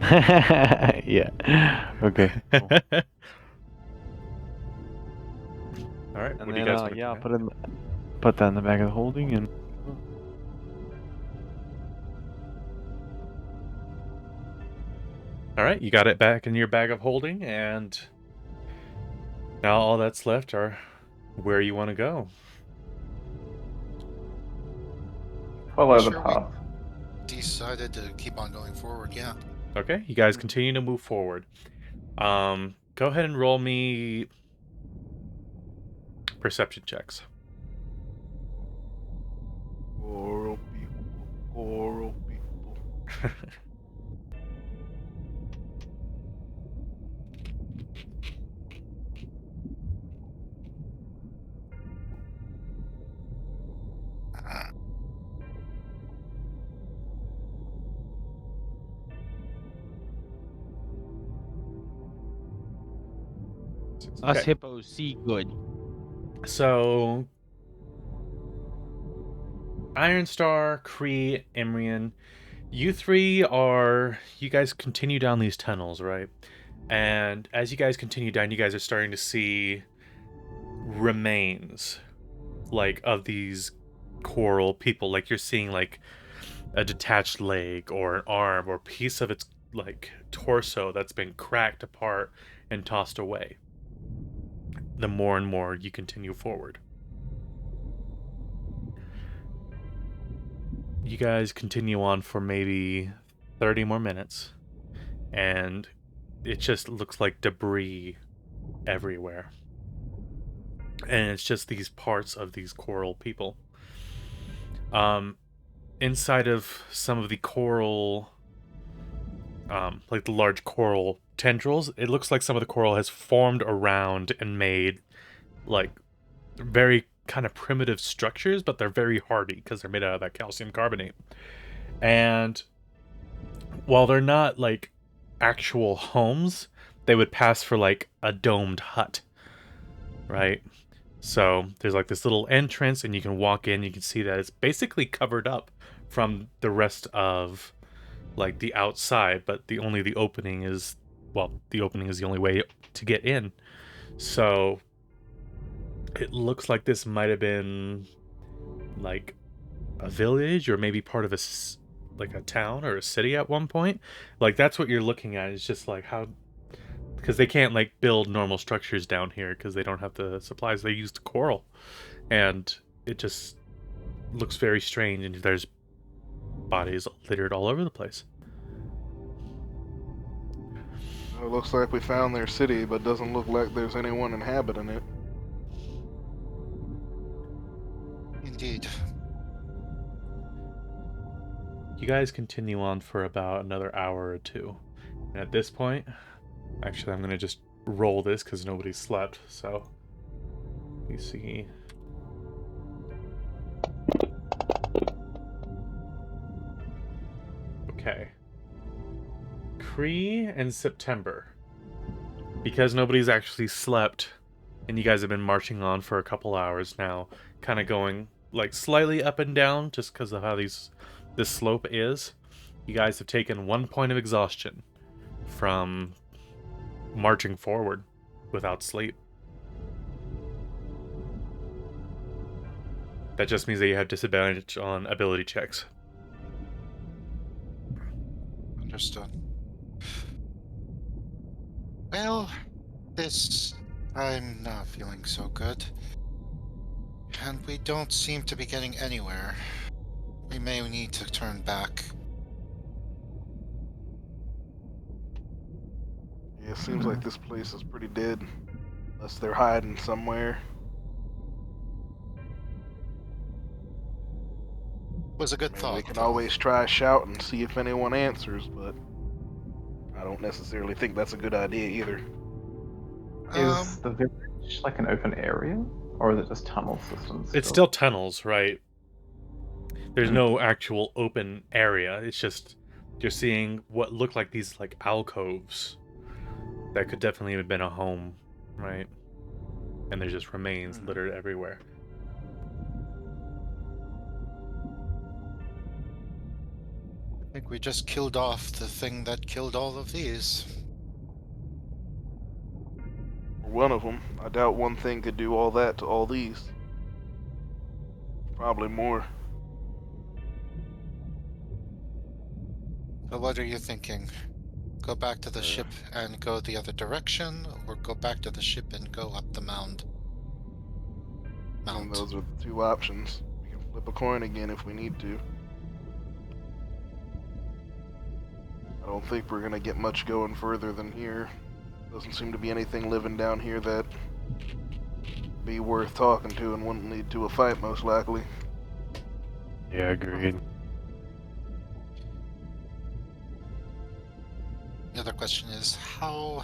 Yeah. Okay. Cool. All right. And What do then, you guys want to yeah, do? I'll put that in the bag of holding and. All right, you got it back in your bag of holding, and now all that's left are where you want to go. Follow the Sure, path. decided to keep on going forward, yeah. Okay, you guys continue to move forward. Go ahead and roll me perception checks. Coral people, coral people. Uh, Us Okay. hippos see good. So, Iron Star, Kree, Emrian, you guys continue down these tunnels, right? And as you guys continue down, you guys are starting to see remains, like, of these coral people. Like, you're seeing, like, a detached leg or an arm or a piece of its, like, torso that's been cracked apart and tossed away. The more and more you continue forward. You guys continue on for maybe 30 more minutes, and it just looks like debris everywhere. And it's just these parts of these coral people. Inside of some of the coral, like the large coral tendrils, it looks like some of the coral has formed around and made, like, very kind of primitive structures, but they're very hardy because they're made out of that calcium carbonate. And while they're not, like, actual homes, they would pass for, like, a domed hut, right? So there's, like, this little entrance, and you can walk in. You can see that it's basically covered up from the rest of, like, the outside, but the opening is, well, the opening is the only way to get in. So it looks like this might have been, like, a village or maybe part of like a town or a city at one point. Like, that's what you're looking at. It's just like how, because they can't, like, build normal structures down here because they don't have the supplies. They used coral, and it just looks very strange, and there's bodies littered all over the place. It looks like we found their city, but doesn't look like there's anyone inhabiting it. Indeed. You guys continue on for about another hour or two, and at this point, actually, I'm gonna just roll this because nobody slept. So you see. Okay. Kree and September. Because nobody's actually slept, and you guys have been marching on for a couple hours now, kind of going, like, slightly up and down just because of how this slope is. You guys have taken 1 point of exhaustion from marching forward without sleep. That just means that you have disadvantage on ability checks. Understood. Well, I'm not feeling so good. And we don't seem to be getting anywhere. We may need to turn back. Yeah, it seems like this place is pretty dead. Unless they're hiding somewhere. Was a good I mean, thought. we can though. always try a shout and see if anyone answers, but I don't necessarily think that's a good idea either. Is the village like an open area? Or is it just tunnel systems? It's still tunnels, right? There's Hmm. no actual open area. It's just you're seeing what look like these like alcoves that could definitely have been a home, right? And there's just remains littered everywhere. I think we just killed off the thing that killed all of these. Or one of them. I doubt one thing could do all that to all these. Probably more. So what are you thinking? Go back to the ship and go the other direction, or go back to the ship and go up the mound? And those are the two options. We can flip a coin again if we need to. I don't think we're gonna get much going further than here. Doesn't seem to be anything living down here that be worth talking to and wouldn't lead to a fight, most likely. Yeah, agreed. The other question is how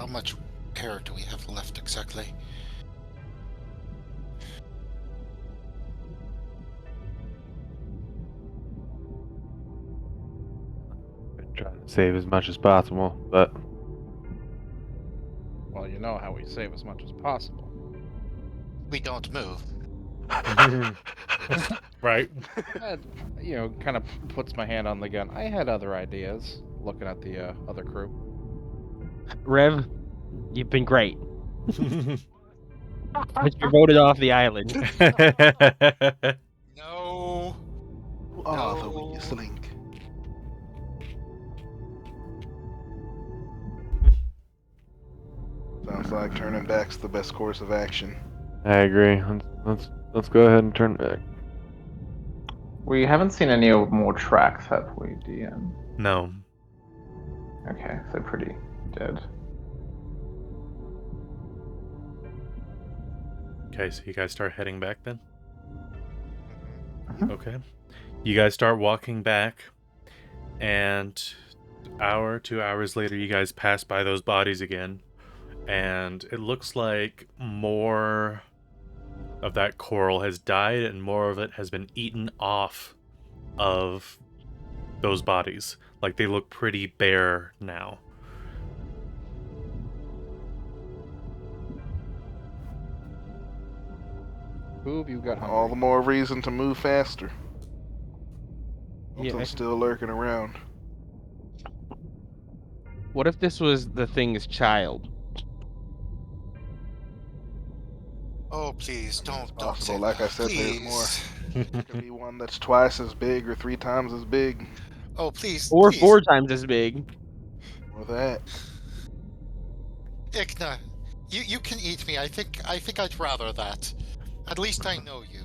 much air do we have left exactly? Been trying to save as much as possible, but Well, you know how we save as much as possible. We don't move. Right. That, kind of puts my hand on the gun. I had other ideas, looking at the other crew. Rev, you've been great. But you're voted off the island. No. Oh, the No. weakest link. Sounds like turning back's the best course of action. I agree. Let's go ahead and turn back. We haven't seen any more tracks, have we, DM? No. Okay, so pretty dead. Okay, so you guys start heading back then? Mhm. Okay. You guys start walking back, and hour, 2 hours later, you guys pass by those bodies again, and it looks like more of that coral has died and more of it has been eaten off of those bodies. Like, they look pretty bare now. Boob, you got hungry. All the more reason to move faster. Yeah. Something's still lurking around. What if this was the thing's child? Oh, please, don't say Possible. Like I that. said, there's Please. more. Could be one that's twice as big or 3 times as big. Oh, please. Or please. 4 times as big? Or that. Igna, you can eat me. I think I'd rather that. At least I know you.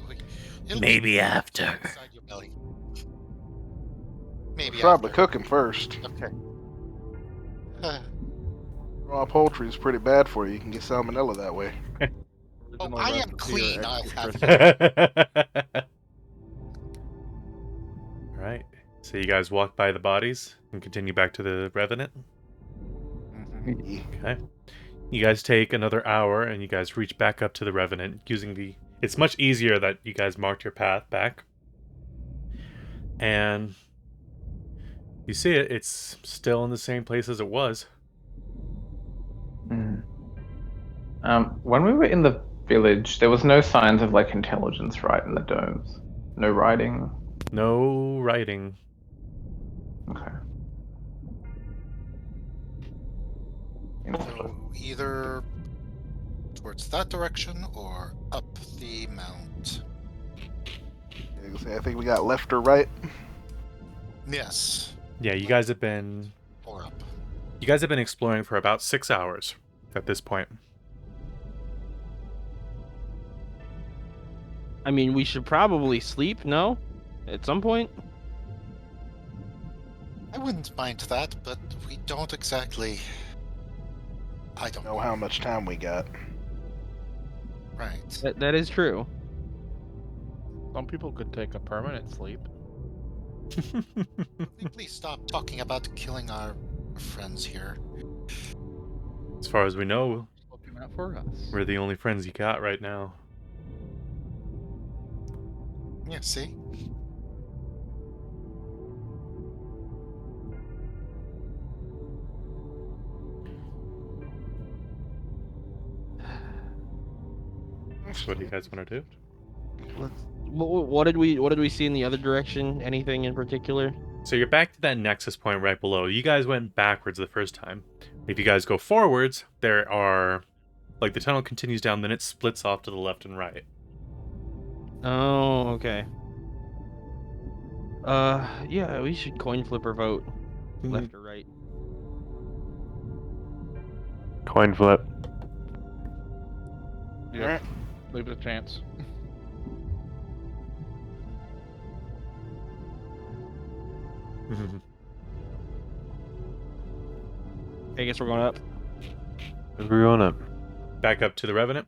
It'll be Maybe after. inside your belly. Maybe Probably after. cook him first. Okay. Raw poultry is pretty bad for you. You can get salmonella that way. Oh, Original I am recipe or clean. I'll extra have Alright. So you guys walk by the bodies and continue back to the Revenant. Okay. You guys take another hour and you guys reach back up to the Revenant using the... It's much easier that you guys marked your path back. And you see it, it's still in the same place as it was. When we were in the village, there was no signs of like intelligence, right, in the domes. No writing. No writing. Okay. So either towards that direction or up the mount. I think we got left or right. Yes. Yeah, you guys have been... Or up. You guys have been exploring for about 6 hours at this point. I mean, we should probably sleep, no? At some point? I wouldn't mind that, but we don't exactly... I don't Know how much time we got. Right. That is true. Some people could take a permanent sleep. Please stop talking about killing our friends here. As far as we know, Looking Not for us. We're the only friends you got right now. Yeah, see? What do you guys want to do? What did we see in the other direction? Anything in particular? So you're back to that nexus point right below. You guys went backwards the first time. If you guys go forwards, there are... Like, the tunnel continues down, then it splits off to the left and right. Oh, okay. Yeah, we should coin flip or vote. Left or right? Coin flip. Yeah. Alright. Leave it a chance. I guess we're going up. We're going up. Back up to the Revenant.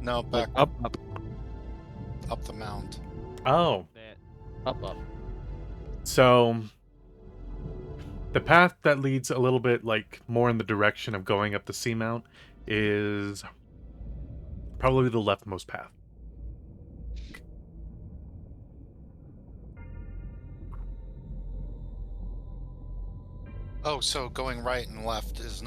No, back Up. up the mount. Oh, Up. so the path that leads a little bit like more in the direction of going up the seamount is probably the leftmost path. Oh, so going right and left is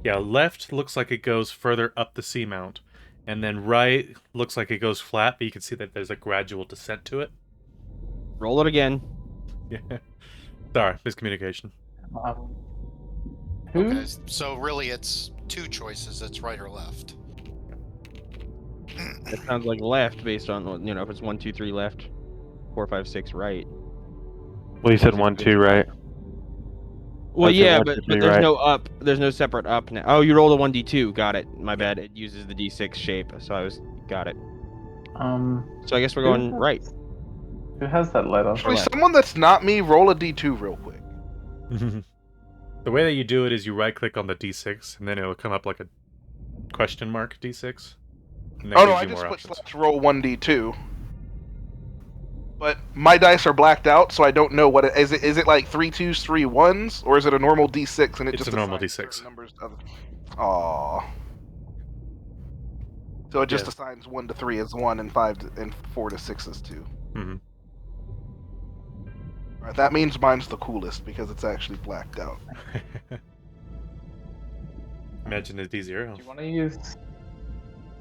Yeah, left looks like it goes further up the seamount, and then right looks like it goes flat, but you can see that there's a gradual descent to it. Roll it again. Yeah. Sorry, miscommunication. Who? okay. So really, it's two choices. It's right or left. That sounds like left based on, you know, if it's 1, 2, 3 left, 4, 5, 6 right. Well, you said 1, 2, right? Well, I said yeah, 1, but 2, 3, there's right. no up. There's no separate up now. Oh, you rolled a 1d2. Got it. My bad. It uses the d6 shape, so got it. So I guess we're going right. Who has that letter? Actually, someone that's not me, roll a d2 real quick. The way that you do it is you right-click on the D6, and then it'll come up like a question mark D6. And that Oh no, gives I you just more put options. /roll 1d2. But my dice are blacked out, so I don't know what it is. Is it like 3 2s, 3 1s, or is it a normal d6 and it It's just a normal assigns D6. certain numbers? Aww. So it just Yeah. assigns 1 to 3 as 1 and 5 and 4 to 6 as 2. Mm-hmm. Alright, that means mine's the coolest because it's actually blacked out. Imagine a D0. Do you want to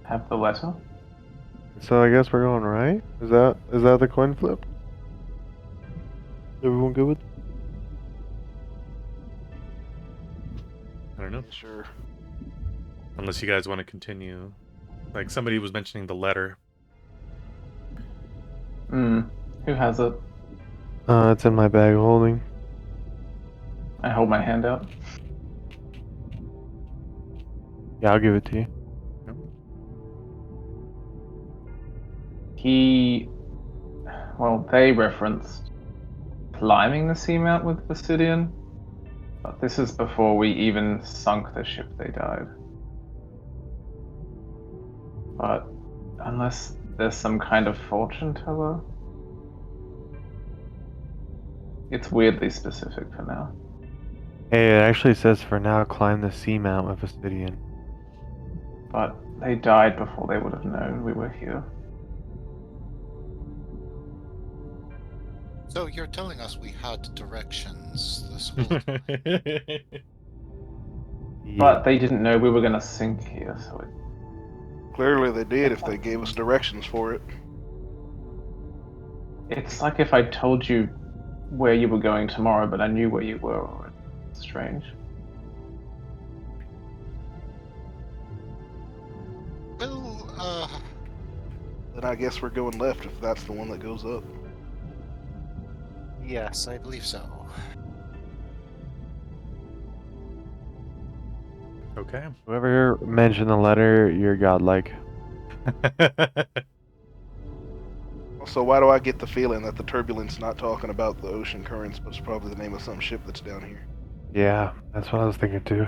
have the letter? So I guess we're going right? Is that the coin flip? Everyone good with? I don't know. Sure. Unless you guys want to continue. Like, somebody was mentioning the letter. Who has it? It's in my bag of holding. I hold my hand out. Yeah, I'll give it to you. They referenced climbing the seamount with Basidian, but this is before we even sunk the ship they died. But unless there's some kind of fortune teller, it's weirdly specific for now. Hey, it actually says for now climb the seamount with Obsidian. But they died before they would have known we were here. So you're telling us we had directions this whole time. But they didn't know we were going to sink here, so it... Clearly they did if they gave us directions for it. It's like if I told you where you were going tomorrow, but I knew where you were. It's strange. Well, Then I guess we're going left if that's the one that goes up. yes, I believe so. Okay. Whoever here mentioned the letter, you're godlike. So why do I get the feeling that the turbulence not talking about the ocean currents, but it's probably the name of some ship that's down here? Yeah, that's what I was thinking too.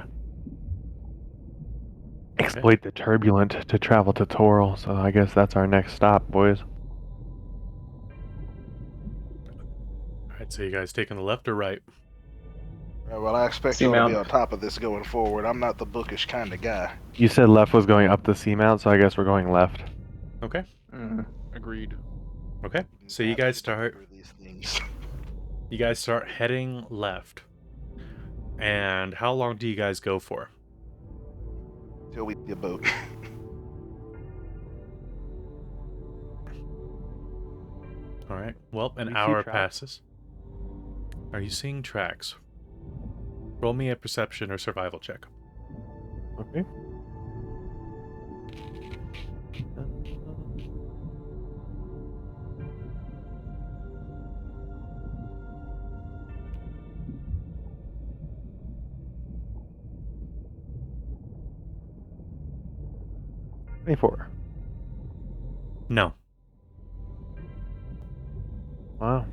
Exploit the turbulent to travel to Toral, so I guess that's our next stop, boys. Alright, so you guys taking the left or right? Well, I expect y'all to be Seamount. on top of this going forward. I'm not the bookish kind of guy. You said left was going up the seamount, so I guess we're going left. Okay. Agreed. Okay. So you guys start. These things. You guys start heading left. And how long do you guys go for? Till we see a boat. All right. Well, an You see hour tracks? passes. Are you seeing tracks? Roll me a perception or survival check. Okay. $24. No. Wow.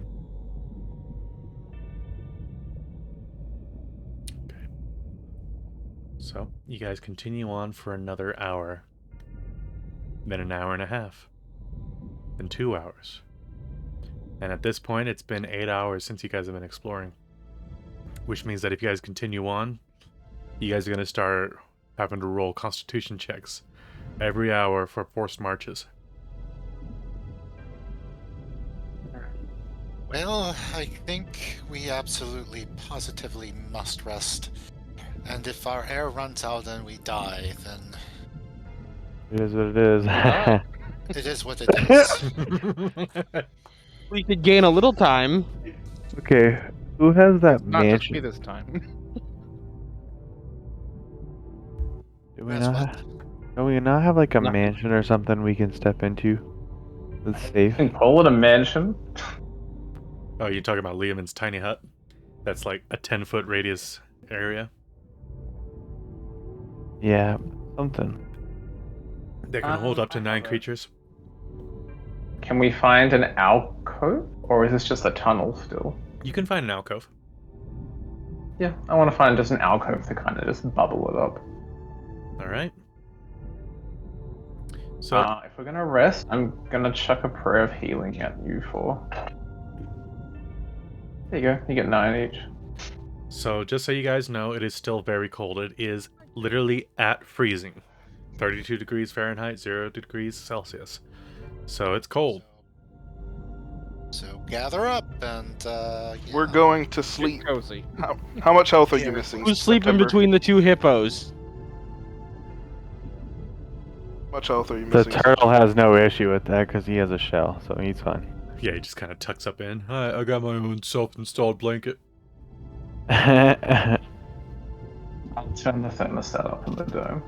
So you guys continue on for another hour. Then an hour and a half. Then 2 hours. And at this point, it's been 8 hours since you guys have been exploring. Which means that if you guys continue on, you guys are going to start having to roll constitution checks every hour for forced marches. Well, I think we absolutely, positively must rest. And if our air runs out and we die, then It is what it is. it is what it is. We could gain a little time. Okay, who has that Not just me mansion? this time. Do we That's not? what? Do we not have like a No. mansion or something we can step into? That's safe. You can call it a mansion. Oh, you're talking about Liam's tiny hut? That's like a 10-foot radius area. Yeah, something. That can hold up to 9 creatures. Can we find an alcove? Or is this just a tunnel still? You can find an alcove. Yeah, I want to find just an alcove to kind of just bubble it up. All right. So If we're gonna rest, I'm gonna chuck a prayer of healing at you for. There you go. You get 9 each. So just so you guys know, it is still very cold. It is literally at freezing. 32 degrees Fahrenheit, 0 degrees Celsius. So it's cold. So gather up and yeah. We're going to sleep. Get cozy. How much health are you Yeah. missing? Who's sleeping September? between the two hippos? How much health are you The missing? turtle has no issue with that because he has a shell, so he's fine. Yeah, he just kind of tucks up in. I got my own self-installed blanket. I'll turn the thermostat up in the dome.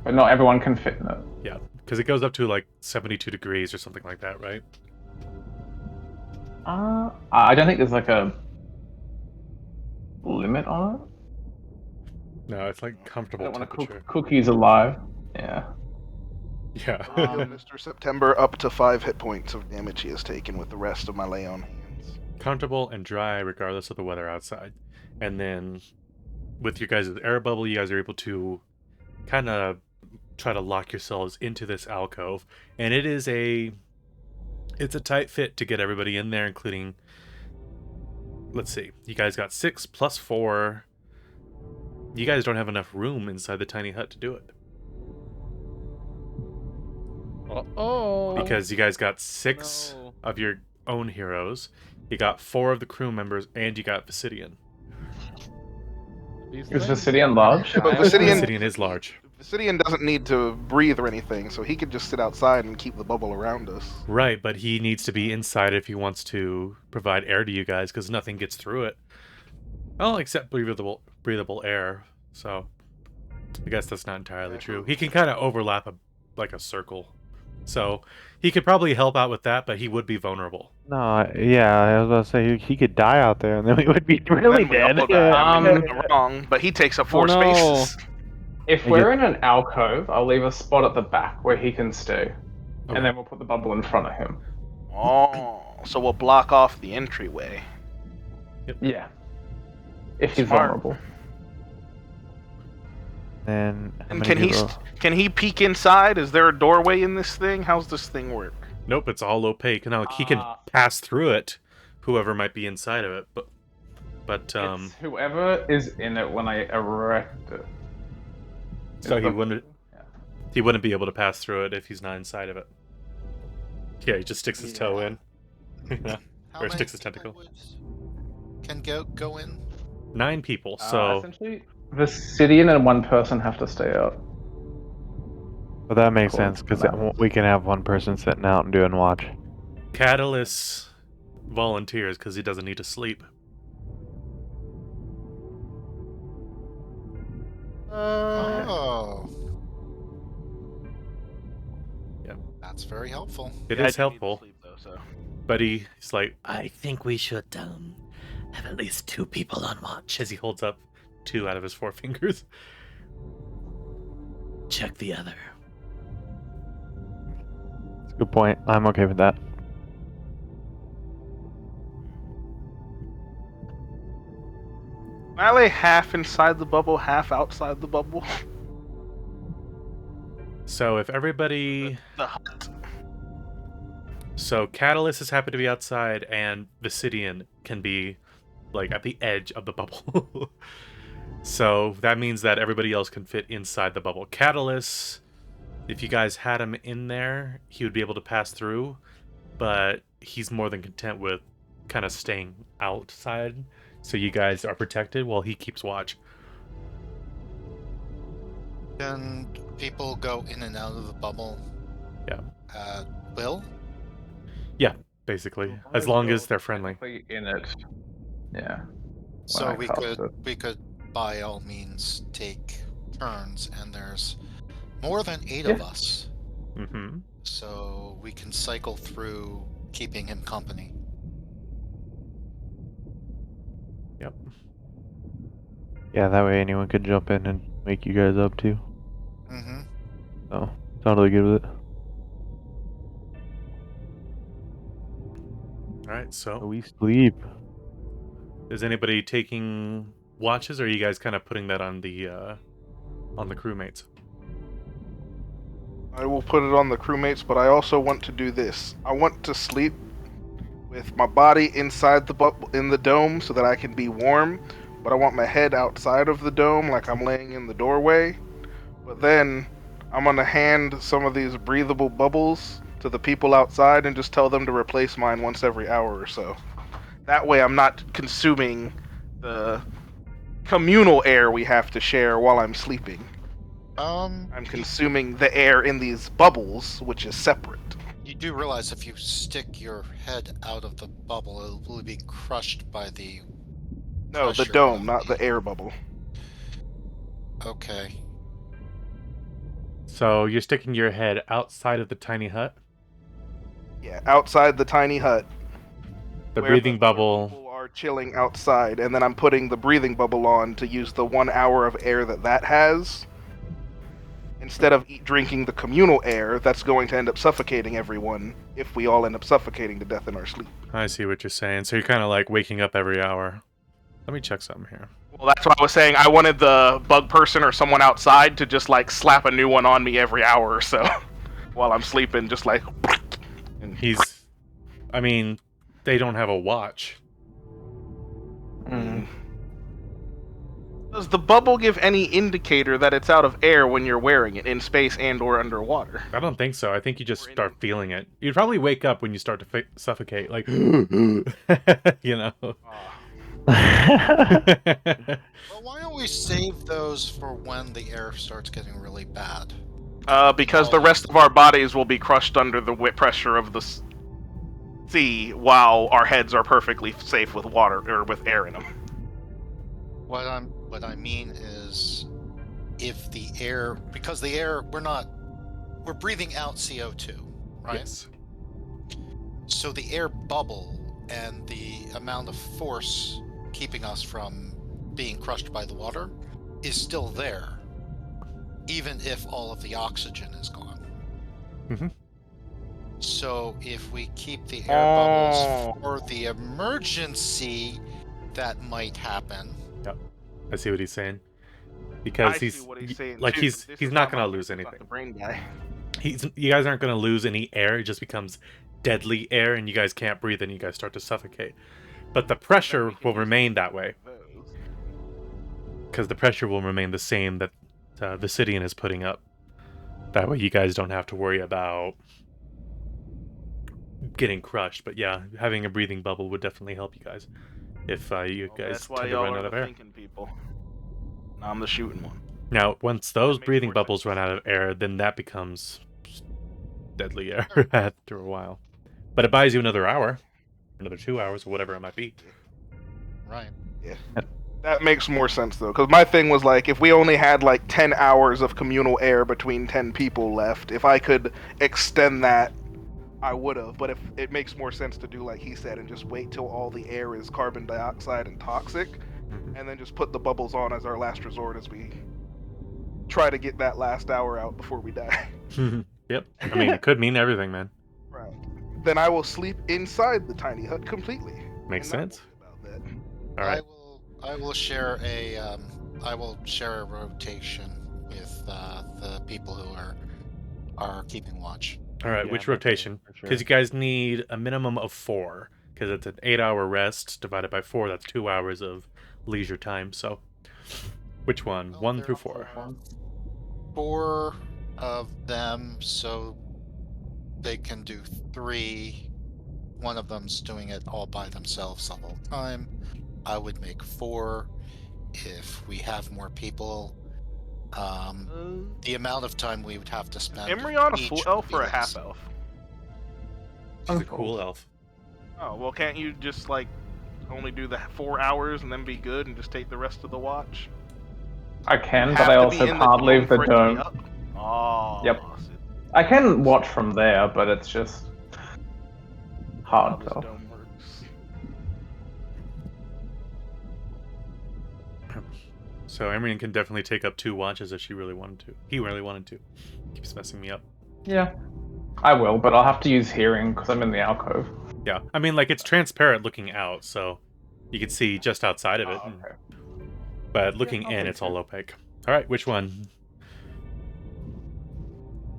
But not everyone can fit in it. Yeah, because it goes up to like 72 degrees or something like that, right? I don't think there's like a limit on it. No, it's like I comfortable don't want to temperature. cook cookies alive. Yeah. Yeah. Mr. September up to 5 hit points of damage he has taken with the rest of my lay on hands. Comfortable and dry regardless of the weather outside. And then with your guys' air bubble, you guys are able to kind of try to lock yourselves into this alcove. And it's a tight fit to get everybody in there, including, let's see, you guys got 6 plus 4. You guys don't have enough room inside the tiny hut to do it. Uh-oh. Because you guys got 6 No. of your own heroes, you got 4 of the crew members, and you got Vasidian. These Is things- Vasidian large? Yeah, but I- Vasidian- Vasidian is large. Vasidian doesn't need to breathe or anything, so he could just sit outside and keep the bubble around us. Right, but he needs to be inside if he wants to provide air to you guys, because nothing gets through it. Well, except breathable air, so I guess that's not entirely true. He can kind of overlap like a circle. So he could probably help out with that, but he would be vulnerable. No, yeah, I was about to say he could die out there, and then we would be really Then we dead. all die. I mean, Um, you're wrong, but he takes up 4 no. spaces. If I we're in an alcove, I'll leave a spot at the back where he can stay. Okay. And then we'll put the bubble in front of him. Oh, so we'll block off the entryway. Yeah. If he's Smart. vulnerable. And how And many can he people- can he peek inside? Is there a doorway in this thing? How's this thing work? Nope, it's all opaque. Now he can pass through it, whoever might be inside of it, but But It's whoever is in it when I erect it. so Is he the- wouldn't yeah. he wouldn't be able to pass through it if he's not inside of it. Yeah, he just sticks his toe in. How Or many sticks his people tentacle. can go in? 9 people. So Essentially, the Sidian and one person have to stay out. But that makes Cool. sense because we can have one person sitting out and doing watch. Catalyst volunteers because he doesn't need to sleep. Oh. Yeah. That's very helpful. It Yeah, is I do need to helpful, sleep, though, so. but he's like, I think we should have at least 2 people on watch. as he holds up 2 out of his 4 fingers. Check the other. That's a good point. I'm okay with that. Can I lay half inside the bubble, half outside the bubble? So if everybody, The hut. so Catalyst is happy to be outside, and Visidian can be like at the edge of the bubble. So that means that everybody else can fit inside the bubble. Catalyst, if you guys had him in there, he would be able to pass through, but he's more than content with kind of staying outside, so you guys are protected while he keeps watch. Can people go in and out of the bubble? Yeah. Will? Basically, as long as they're friendly. Technically in it. Yeah. So I we cast could it. by all means take turns, and there's more than 8 of Yeah. us, Mm-hmm. so we can cycle through keeping him company. Yep. Yeah, that way anyone could jump in and wake you guys up too. Mm-hmm. So, totally good with it. All right. So So, we sleep. is anybody taking watches, or are you guys kind of putting that on the crewmates? I will put it on the crewmates, but I also want to do this. I want to sleep with my body inside the bubble in the dome so that I can be warm, but I want my head outside of the dome like I'm laying in the doorway. But then I'm gonna hand some of these breathable bubbles to the people outside and just tell them to replace mine once every hour or so. That way I'm not consuming the communal air we have to share while I'm sleeping. I'm consuming the air in these bubbles, which is separate. You do realize if you stick your head out of the bubble, it will be crushed by the No, the pressure dome, of not the air bubble. Okay. So you're sticking your head outside of the tiny hut. Yeah, outside the tiny hut. The where breathing other bubble. People are chilling outside, and then I'm putting the breathing bubble on to use the 1 hour of air that has. Instead of drinking the communal air, that's going to end up suffocating everyone if we all end up suffocating to death in our sleep. I see what you're saying. So you're kind of like waking up every hour. Let me check something here. Well, that's what I was saying. I wanted the bug person or someone outside to just like slap a new one on me every hour or so while I'm sleeping, just like. And I mean, they don't have a watch. Does the bubble give any indicator that it's out of air when you're wearing it in space and or underwater? I don't think so. I think you just start feeling it. You'd probably wake up when you start to suffocate, like, you know. Well, why don't we save those for when the air starts getting really bad? Because the rest of our bodies will be crushed under the pressure of the sea, while our heads are perfectly safe with water or with air in them. What I mean is, if the air, because the air, we're breathing out CO2, right? Yes. So the air bubble and the amount of force keeping us from being crushed by the water is still there, even if all of the oxygen is gone. Mhm. So if we keep the air bubbles for the emergency that might happen. Yep. I see what he's saying. Because I see what he's saying like too. he's This he's is not my gonna lose brain, not anything. the brain guy. You guys aren't gonna lose any air. It just becomes deadly air, and you guys can't breathe, and you guys start to suffocate. But the pressure will remain that way. Because the pressure will remain the same that Vicidian is putting up. That way you guys don't have to worry about getting crushed. But yeah, having a breathing bubble would definitely help you guys. If you guys That's why tend to y'all run are out the of air. thinking people. I'm the shooting one. Now, once those makes breathing more bubbles sense. run out of air, then that becomes deadly air after a while. But it buys you another hour, another 2 hours, or whatever it might be. Right. Yeah. That makes more sense though, because my thing was like, if we only had like 10 hours of communal air between 10 people left, if I could extend that, I would have. But if it makes more sense to do like he said and just wait till all the air is carbon dioxide and toxic, and then just put the bubbles on as our last resort as we try to get that last hour out before we die. Yep. I mean, it could mean everything, man. Right. Then I will sleep inside the tiny hut completely. Makes And not sense. worry about that. All right. I will share a rotation with the people who are keeping watch. All right. Yeah, Which I'm okay, rotation? for Because sure. you guys need a minimum of 4. Because it's an 8-hour rest divided by 4. That's 2 hours of leisure time. So, which one? Well, 1 there through 4. are 4 of them, so they can do 3. One of them's doing it all by themselves the whole time. I would make 4 if we have more people. The amount of time we would have to spend. Emryon a each full would elf be or a less. half elf? She's a cool elf. Oh, well, can't you just like only do the 4 hours and then be good and just take the rest of the watch? I can, Have but I to also be in can't leave the for it to be dome. up? Oh, Yep. I can watch from there, but it's just how hard this to. dome works. So Emryon can definitely take up 2 watches if she really wanted to. He really wanted to. Keeps messing me up. Yeah, I will, but I'll have to use hearing because I'm in the alcove. Yeah, I mean, like, it's transparent looking out, so you can see just outside of it. Oh, okay. But looking I'll in, take it's all 2. opaque. All right, which one?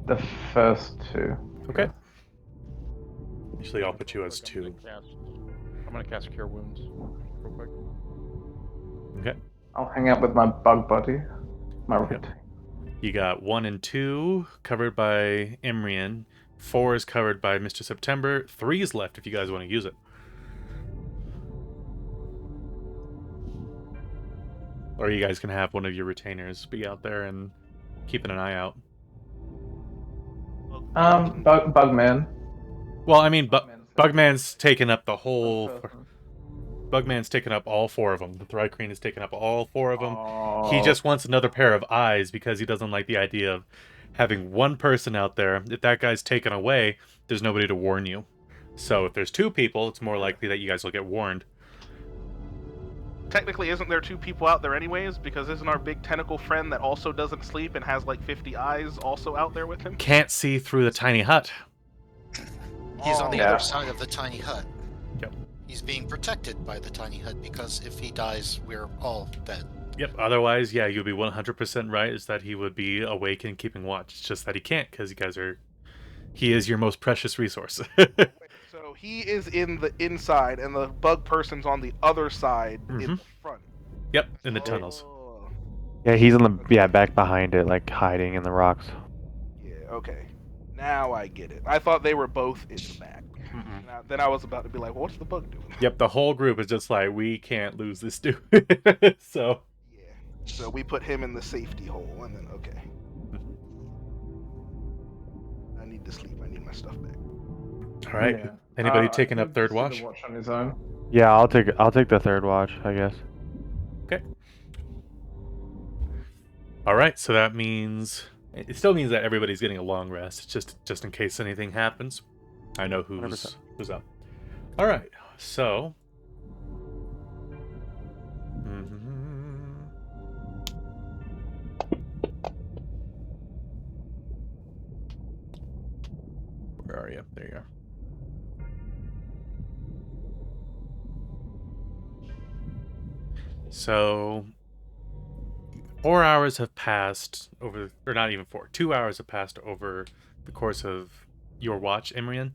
The first 2. Okay. Usually I'll put you as 2. I'm gonna cast Cure Wounds real quick. Okay. I'll hang out with my bug buddy. My Yep. routine. You got 1 and 2 covered by Emryon. 4 is covered by Mr. September. 3 is left if you guys want to use it. Or you guys can have one of your retainers be out there and keeping an eye out. Bugman. Well, I mean, Bugman's Bugman's taken up the whole... person. Bugman's taken up all 4 of them. The Thrycreen has taken up all 4 of them. Oh. He just wants another pair of eyes because he doesn't like the idea of having one person out there. If that guy's taken away, there's nobody to warn you. So if there's 2 people, it's more likely that you guys will get warned. Technically, isn't there 2 people out there anyways? Because isn't our big tentacle friend that also doesn't sleep and has like 50 eyes also out there with him? Can't see through the tiny hut. He's on the Yeah. other side of the tiny hut. Yep. He's being protected by the tiny hut because if he dies, we're all dead. Yep, otherwise, yeah, you'll be 100% right, is that he would be awake and keeping watch. It's just that he can't, because you guys are... He is your most precious resource. So he is in the inside, and the bug person's on the other side in the front. Yep, in the tunnels. Oh. Yeah, he's in the back behind it, like hiding in the rocks. Yeah, okay. Now I get it. I thought they were both in the back. Then I was about to be like, well, what's the bug doing? Yep, the whole group is just like, we can't lose this dude. So... Yeah. So we put him in the safety hole, and then, okay. I need to sleep. I need my stuff back. All right. Yeah. Anybody taking up third just watch? did a watch on his own. Yeah, I'll take the 3rd watch, I guess. Okay. All right. So that means it still means that everybody's getting a long rest. It's just in case anything happens. I know who's 100%. up. All right. So. Where are you? There you are. So 4 hours have passed over, or not even 4, 2 hours have passed over the course of your watch, Emryon.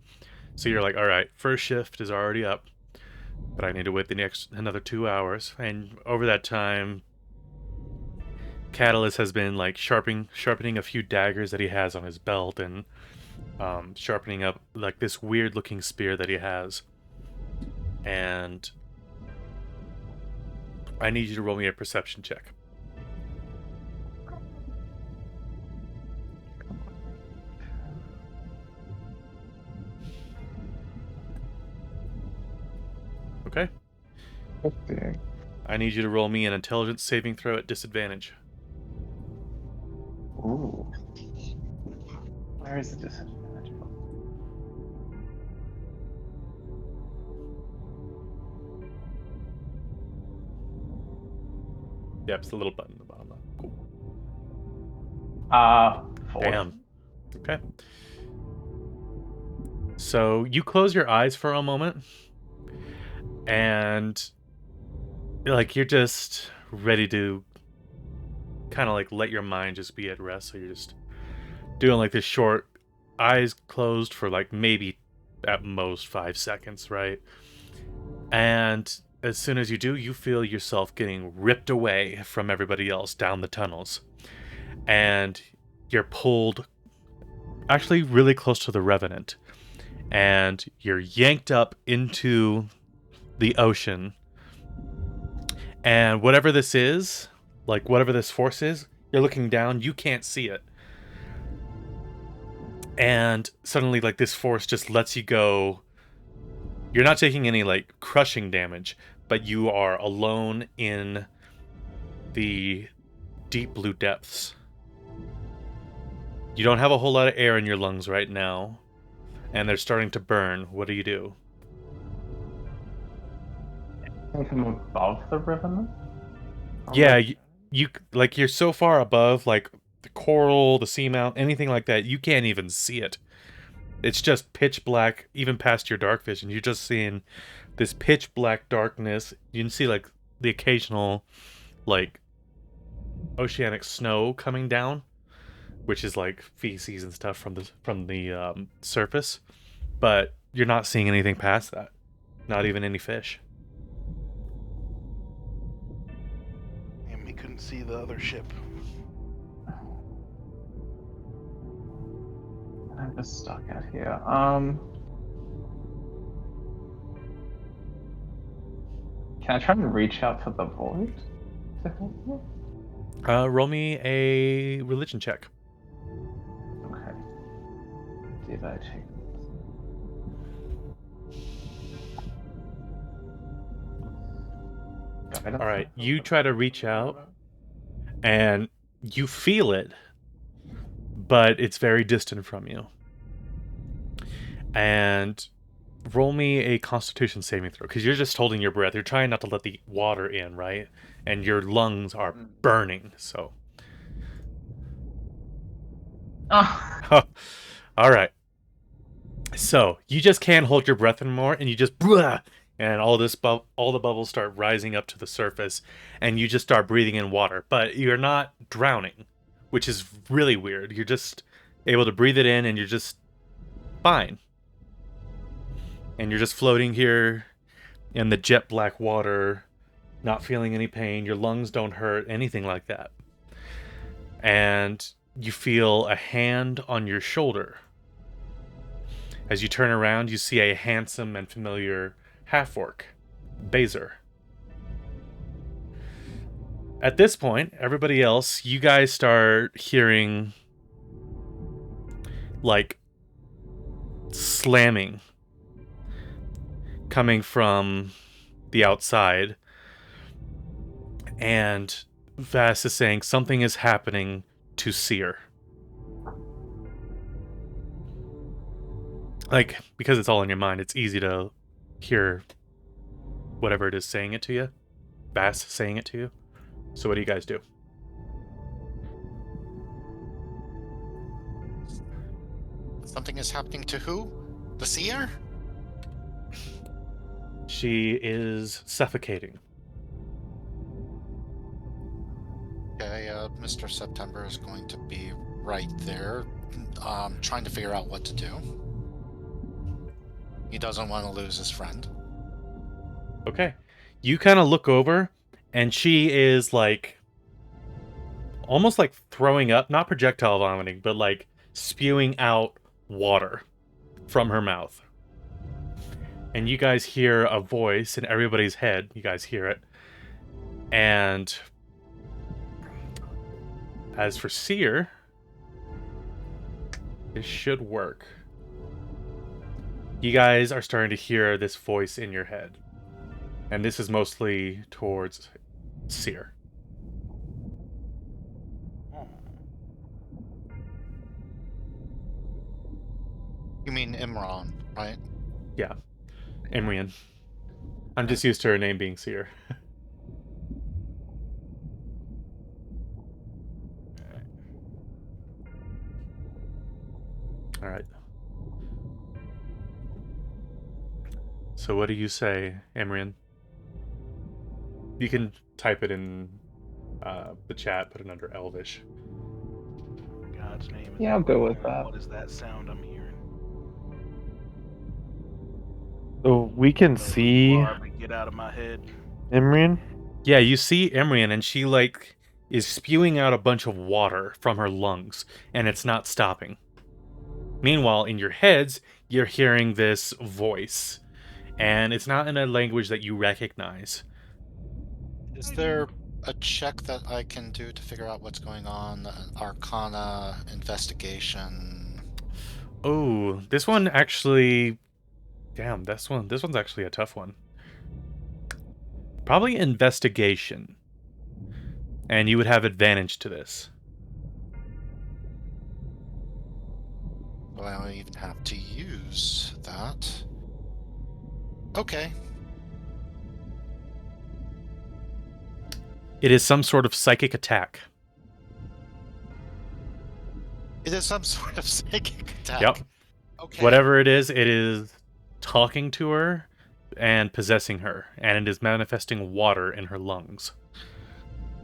So you're like, all right, first shift is already up. But I need to wait another 2 hours, and over that time, Catalyst has been like sharpening a few daggers that he has on his belt, and sharpening up like this weird-looking spear that he has. And I need you to roll me a perception check. Okay. Okay. I need you to roll me an intelligence saving throw at disadvantage. Ooh. Where is the disadvantage? Yep, it's the little button at the bottom. Cool. 4. Damn. Okay. So you close your eyes for a moment, and like you're just ready to kind of like let your mind just be at rest. So you're just doing like this short eyes closed for like maybe at most 5 seconds, right? And as soon as you do, you feel yourself getting ripped away from everybody else down the tunnels, and you're pulled actually really close to the Revenant, and you're yanked up into the ocean. And whatever this is, like whatever this force is, you're looking down, you can't see it. And suddenly like this force just lets you go. You're not taking any like crushing damage, but you are alone in the deep blue depths. You don't have a whole lot of air in your lungs right now, and they're starting to burn. What do you do? I think I'm above the Revenant. Yeah, you like you're so far above like the coral, the seamount, anything like that, you can't even see it. It's just pitch black, even past your dark vision. You're just seeing this pitch black darkness. You can see like the occasional like oceanic snow coming down, which is like feces and stuff from the surface, but you're not seeing anything past that. Not even any fish. And we couldn't see the other ship. I'm just stuck out here. Can I try and reach out for the void to help me? Roll me a religion check. Okay. Did I take this? All right, you try to reach out, and you feel it, but it's very distant from you. And roll me a Constitution saving throw, because you're just holding your breath. You're trying not to let the water in, right? And your lungs are burning, so. Oh. All right. So you just can't hold your breath anymore, and you just and all the bubbles start rising up to the surface, and you just start breathing in water. But you're not drowning, which is really weird. You're just able to breathe it in, and you're just fine. And you're just floating here in the jet black water, not feeling any pain. Your lungs don't hurt, anything like that. And you feel a hand on your shoulder. As you turn around, you see a handsome and familiar half-orc, Bazer. At this point, everybody else, you guys start hearing like slamming coming from the outside, and Vass is saying something is happening to Seer. Like, because it's all in your mind, it's easy to hear whatever it is saying it to you. Vass saying it to you. So what do you guys do? Something is happening to who? The seer? She is suffocating. Okay, Mr. September is going to be right there, trying to figure out what to do. He doesn't want to lose his friend. Okay. You kind of look over, and she is like almost like throwing up, not projectile vomiting, but like spewing out water from her mouth. And you guys hear a voice in everybody's head. You guys hear it. And as for Seer, this should work. You guys are starting to hear this voice in your head. And this is mostly towards Seer. You mean Imran, right? Yeah. Imrian. I'm just used to her name being Seer. Alright. So what do you say, Imrian? You can type it in the chat, put it under Elvish. God's name. Yeah, I'll go with that. What is that sound I'm hearing? So we can see Barbie, get out of my head. Imrian. Yeah, you see Imrian, and she like is spewing out a bunch of water from her lungs, and it's not stopping. Meanwhile, in your heads, you're hearing this voice, and it's not in a language that you recognize. Is there a check that I can do to figure out what's going on? Arcana, investigation. Oh, this one actually. Damn, this one's actually a tough one. Probably investigation. And you would have advantage to this. Well, I don't even have to use that. Okay. It is some sort of psychic attack. It is some sort of psychic attack. Yep. Okay. Whatever it is talking to her and possessing her, and it is manifesting water in her lungs.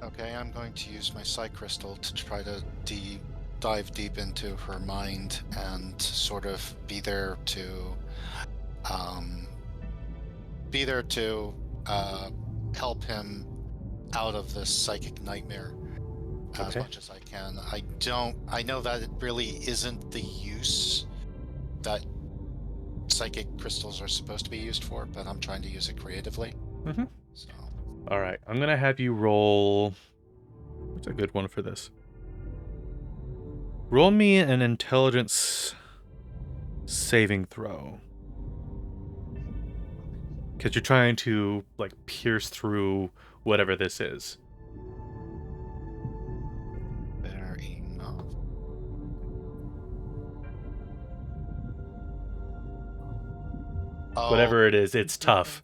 Okay, I'm going to use my Psy Crystal to try to dive deep into her mind and sort of be there to help him out of this psychic nightmare as Okay. much as I can. I know that it really isn't the use that psychic crystals are supposed to be used for, but I'm trying to use it creatively. Mm-hmm. So. All right, I'm gonna have you roll. What's a good one for this? Roll me an intelligence saving throw, because you're trying to like pierce through whatever this is. Fair enough. Oh, Whatever it is, it's tough.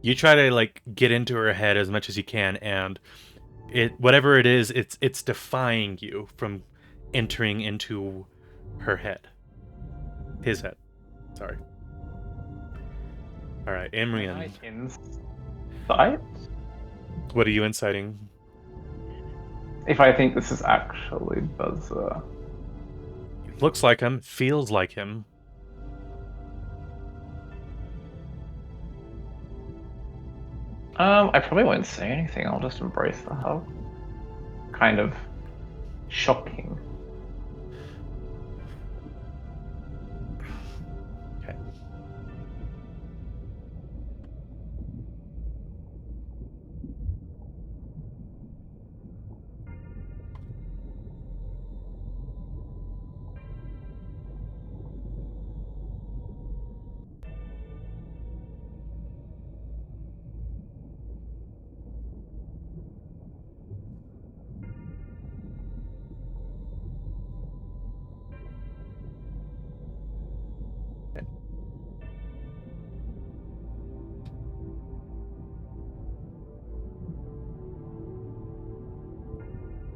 You try to like get into her head as much as you can, and whatever it is, it's defying you from entering into her head. His head. Sorry. All right, Imrian. Insight? What are you inciting? If I think this is actually Buzzer. Looks like him, feels like him. I probably won't say anything. I'll just embrace the hug. Kind of shocking. Okay.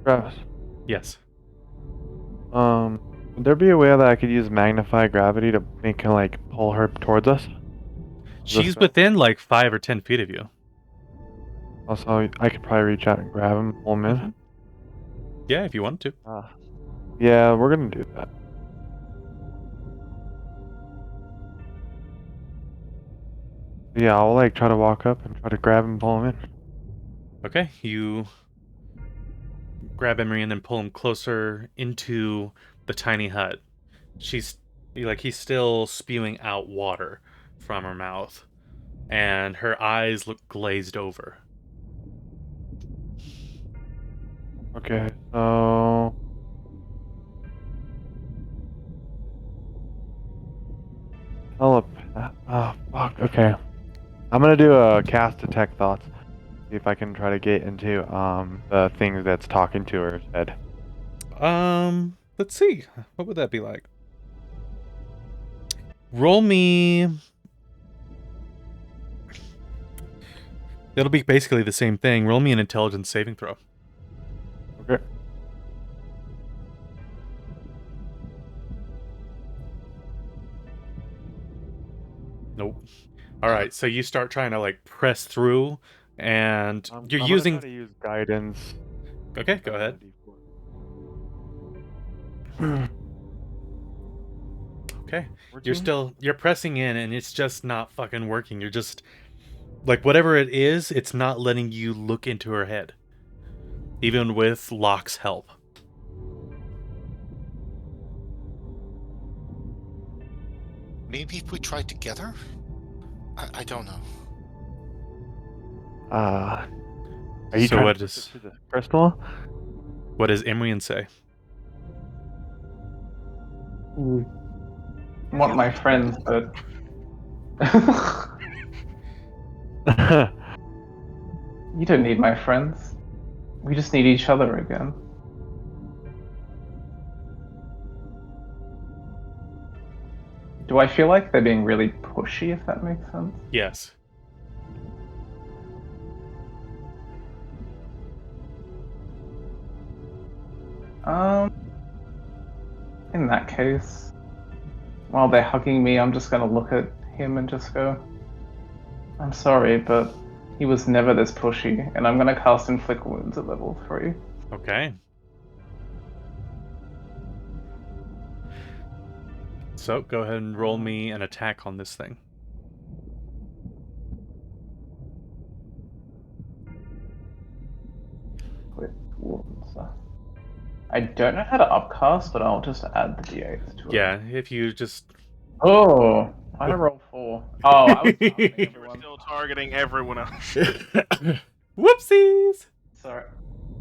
Travis. Yes. Would there be a way that I could use magnify gravity to make her like pull her towards us? She's within like 5 or 10 feet of you. Also, I could probably reach out and grab him, pull him in. Yeah, if you want to. Yeah, we're gonna do that. Yeah, I'll like try to walk up and try to grab him, pull him in. Okay, you grab Emery and then pull him closer into the tiny hut. He's still spewing out water from her mouth, and her eyes look glazed over. Okay, so oh fuck. Okay, I'm gonna do a cast detect thoughts. See if I can try to get into the thing that's talking to her head. Let's see. What would that be like? Roll me. It'll be basically the same thing. Roll me an intelligence saving throw. Okay. Nope. All right, so you start trying to like press through, and you're I'm using. gonna try to use guidance. Okay, go ahead. Okay, you're pressing in, and it's just not fucking working. You're just like whatever it is, it's not letting you look into her head, even with Locke's help. Maybe if we try together? I don't know. Are you So trying what to push does it to the crystal? what does Imrian say? I want my friends, but you don't need my friends. We just need each other again. Do I feel like they're being really pushy, if that makes sense? Yes. In that case, while they're hugging me, I'm just gonna look at him and just go, I'm sorry, but he was never this pushy, and I'm gonna cast Inflict Wounds at level 3. Okay. So go ahead and roll me an attack on this thing. Inflict Wounds. I don't know how to upcast, but I'll just add the d8 to it. Yeah, if you just. Oh, I roll 4. Oh, I was targeting We're everyone. still targeting everyone else. Whoopsies! Sorry.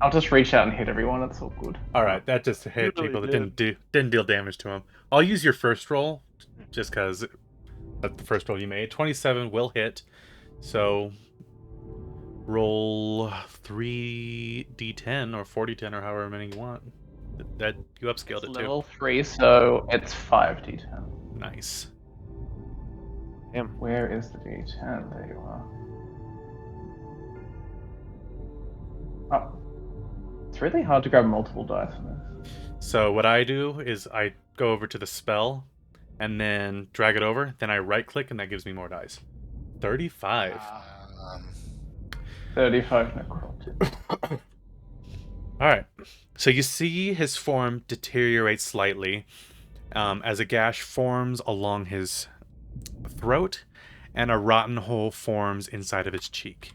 I'll just reach out and hit everyone. It's all good. All right, that just hit really people that didn't deal damage to him. I'll use your first roll, just because that's the first roll you made. 27 will hit, so roll 3d10 or 4d10 or however many you want. That you upscaled it to. Level 3, so it's 5d10. Nice. Damn. Where is the d10? There you are. Oh. It's really hard to grab multiple dice in this. So what I do is I go over to the spell and then drag it over, then I right click and that gives me more dice. 35. 35 necrotic. Alright. So you see his form deteriorate slightly as a gash forms along his throat and a rotten hole forms inside of his cheek.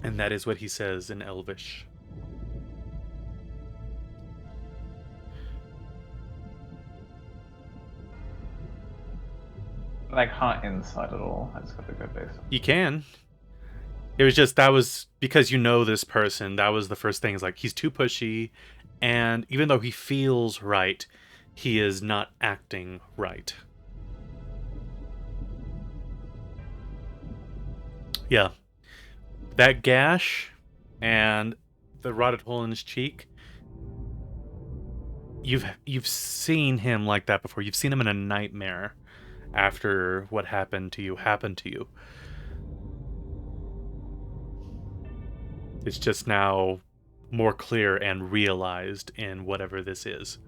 And that is what he says in Elvish. I can't inside at all. I just got to go base. You can. It was just, that was because you know this person. That was the first thing. Is like, he's too pushy, and even though he feels right, he is not acting right. Yeah. That gash and the rotted hole in his cheek, you've seen him like that before. You've seen him in a nightmare after what happened to you. It's just now more clear and realized in whatever this is.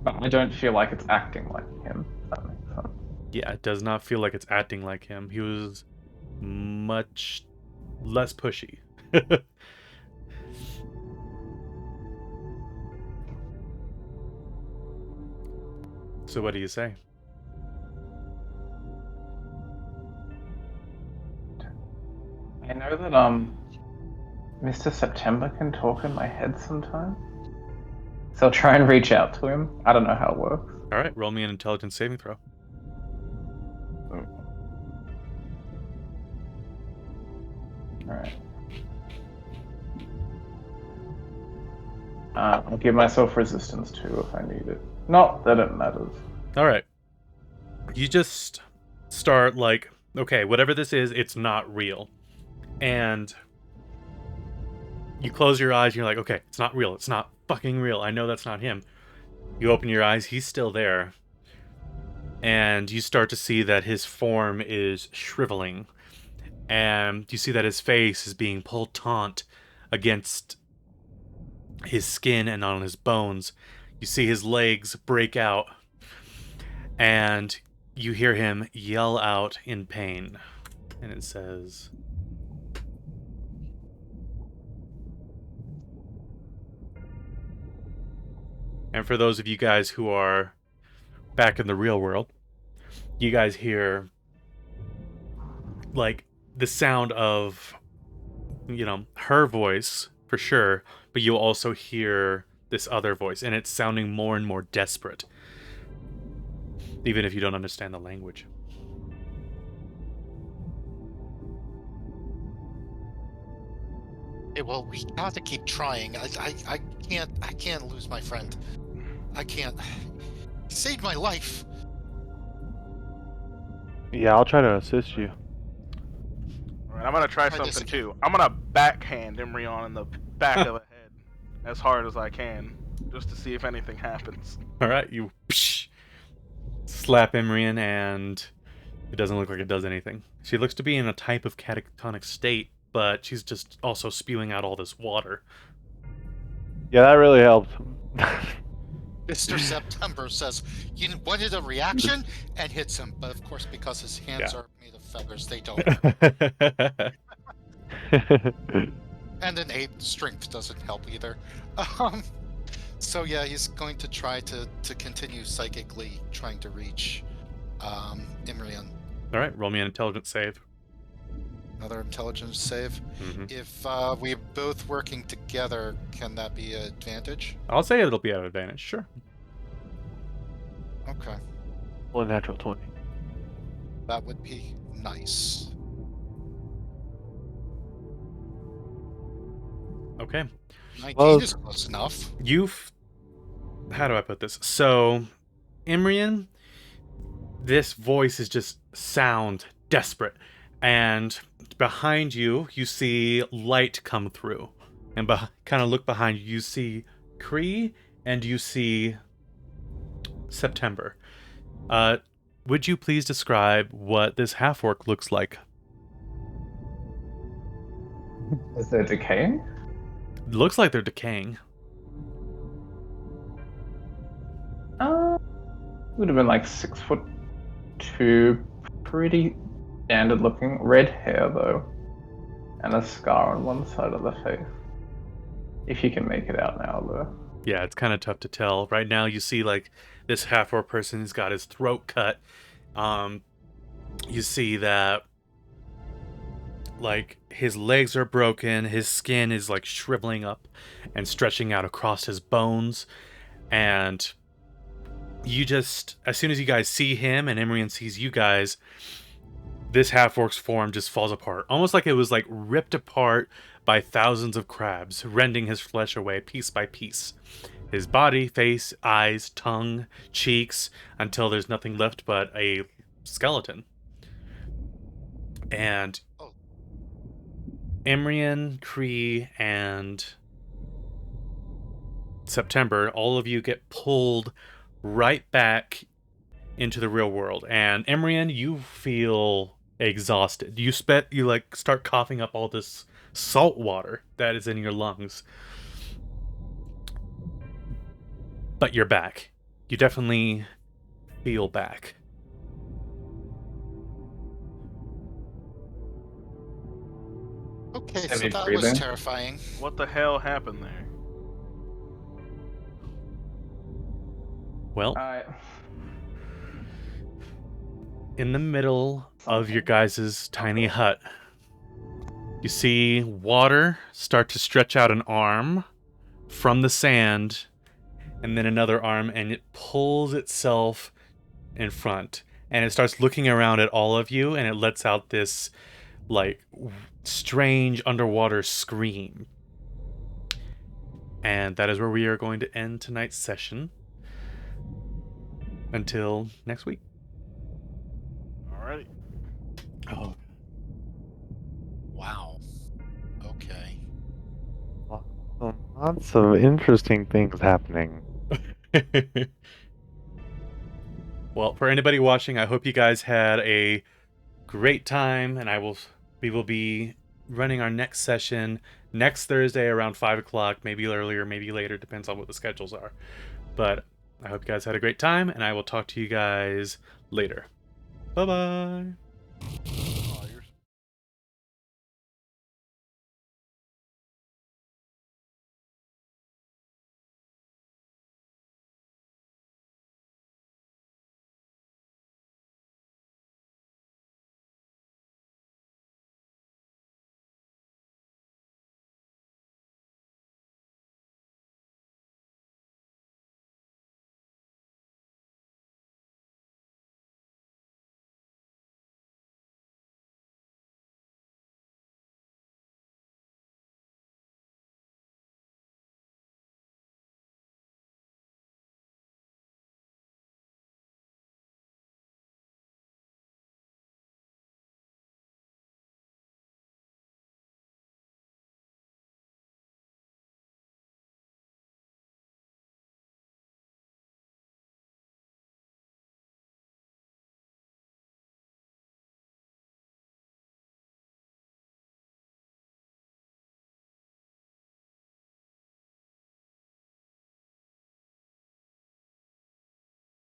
But I don't feel like it's acting like him. If that makes sense. Yeah, it does not feel like it's acting like him. He was much less pushy. So what do you say? I know that Mr. September can talk in my head sometimes. So I'll try and reach out to him. I don't know how it works. All right, roll me an intelligence saving throw. Alright. I'll give myself resistance too if I need it. Not that it matters. All right. You just start like, okay, whatever this is, it's not real. And you close your eyes and you're like, okay, it's not real. It's not fucking real. I know that's not him. You open your eyes, he's still there. And you start to see that his form is shriveling. And you see that his face is being pulled taut against his skin and on his bones. You see his legs break out. And you hear him yell out in pain. And it says... And for those of you guys who are back in the real world, you guys hear, like, the sound of, you know, her voice, for sure, but you'll also hear this other voice, and it's sounding more and more desperate, even if you don't understand the language. Okay, well, we have to keep trying. I can't lose my friend. I can't. He saved my life. Yeah, I'll try to assist you. Alright, I'm gonna try Try this something again. too. I'm gonna backhand Imrion in the back of the head as hard as I can, just to see if anything happens. All right, you slap Imrian, and it doesn't look like it does anything. She looks to be in a type of catatonic state, but she's just also spewing out all this water. Yeah, that really helped. Mr. September says, "You wanted a reaction," and hits him. But of course, because his hands Yeah. are made of feathers, they don't. And then ape strength doesn't help either. So yeah, he's going to try to continue psychically trying to reach Imrian. All right, roll me an intelligence save. Another intelligence save. Mm-hmm. If we're both working together, can that be an advantage? I'll say it'll be at an advantage, sure. Okay, Well, a natural 20. that would be nice. Okay. 19 Well, is close enough. How do I put this? So, Imrian, this voice is just sound desperate. And behind you, you see light come through. And kind of look behind you, you see Kree, and you see September. Would you please describe what this half-orc looks like? Is there decaying? Looks like they're decaying. Would have been like 6'2", pretty standard looking. Red hair though, and a scar on one side of the face. If you can make it out now though. Yeah, it's kind of tough to tell. Right now, you see like this half-orc person who's got his throat cut. You see that like his legs are broken, his skin is like shriveling up and stretching out across his bones, and you just, as soon as you guys see him and Imrian sees you guys, this half-orc's form just falls apart, almost like it was like ripped apart by thousands of crabs, rending his flesh away piece by piece. His body, face, eyes, tongue, cheeks, until there's nothing left but a skeleton. And Imrian, Kree, and September, all of you get pulled right back into the real world. And Imrian, you feel exhausted. You like start coughing up all this salt water that is in your lungs. But you're back. You definitely feel back. Okay, so Heavy that breathing. was terrifying. What the hell happened there? Well, in the middle of your guys' tiny hut, you see water start to stretch out an arm from the sand, and then another arm, and it pulls itself in front, and it starts looking around at all of you, and it lets out this like strange underwater scream. And that is where we are going to end tonight's session. Until next week. Alrighty. Oh. Wow. Okay. Lots of interesting things happening. Well, for anybody watching, I hope you guys had a great time, and we will be running our next session next Thursday around 5 o'clock, maybe earlier, maybe later, depends on what the schedules are. But I hope you guys had a great time, and I will talk to you guys later. Bye-bye.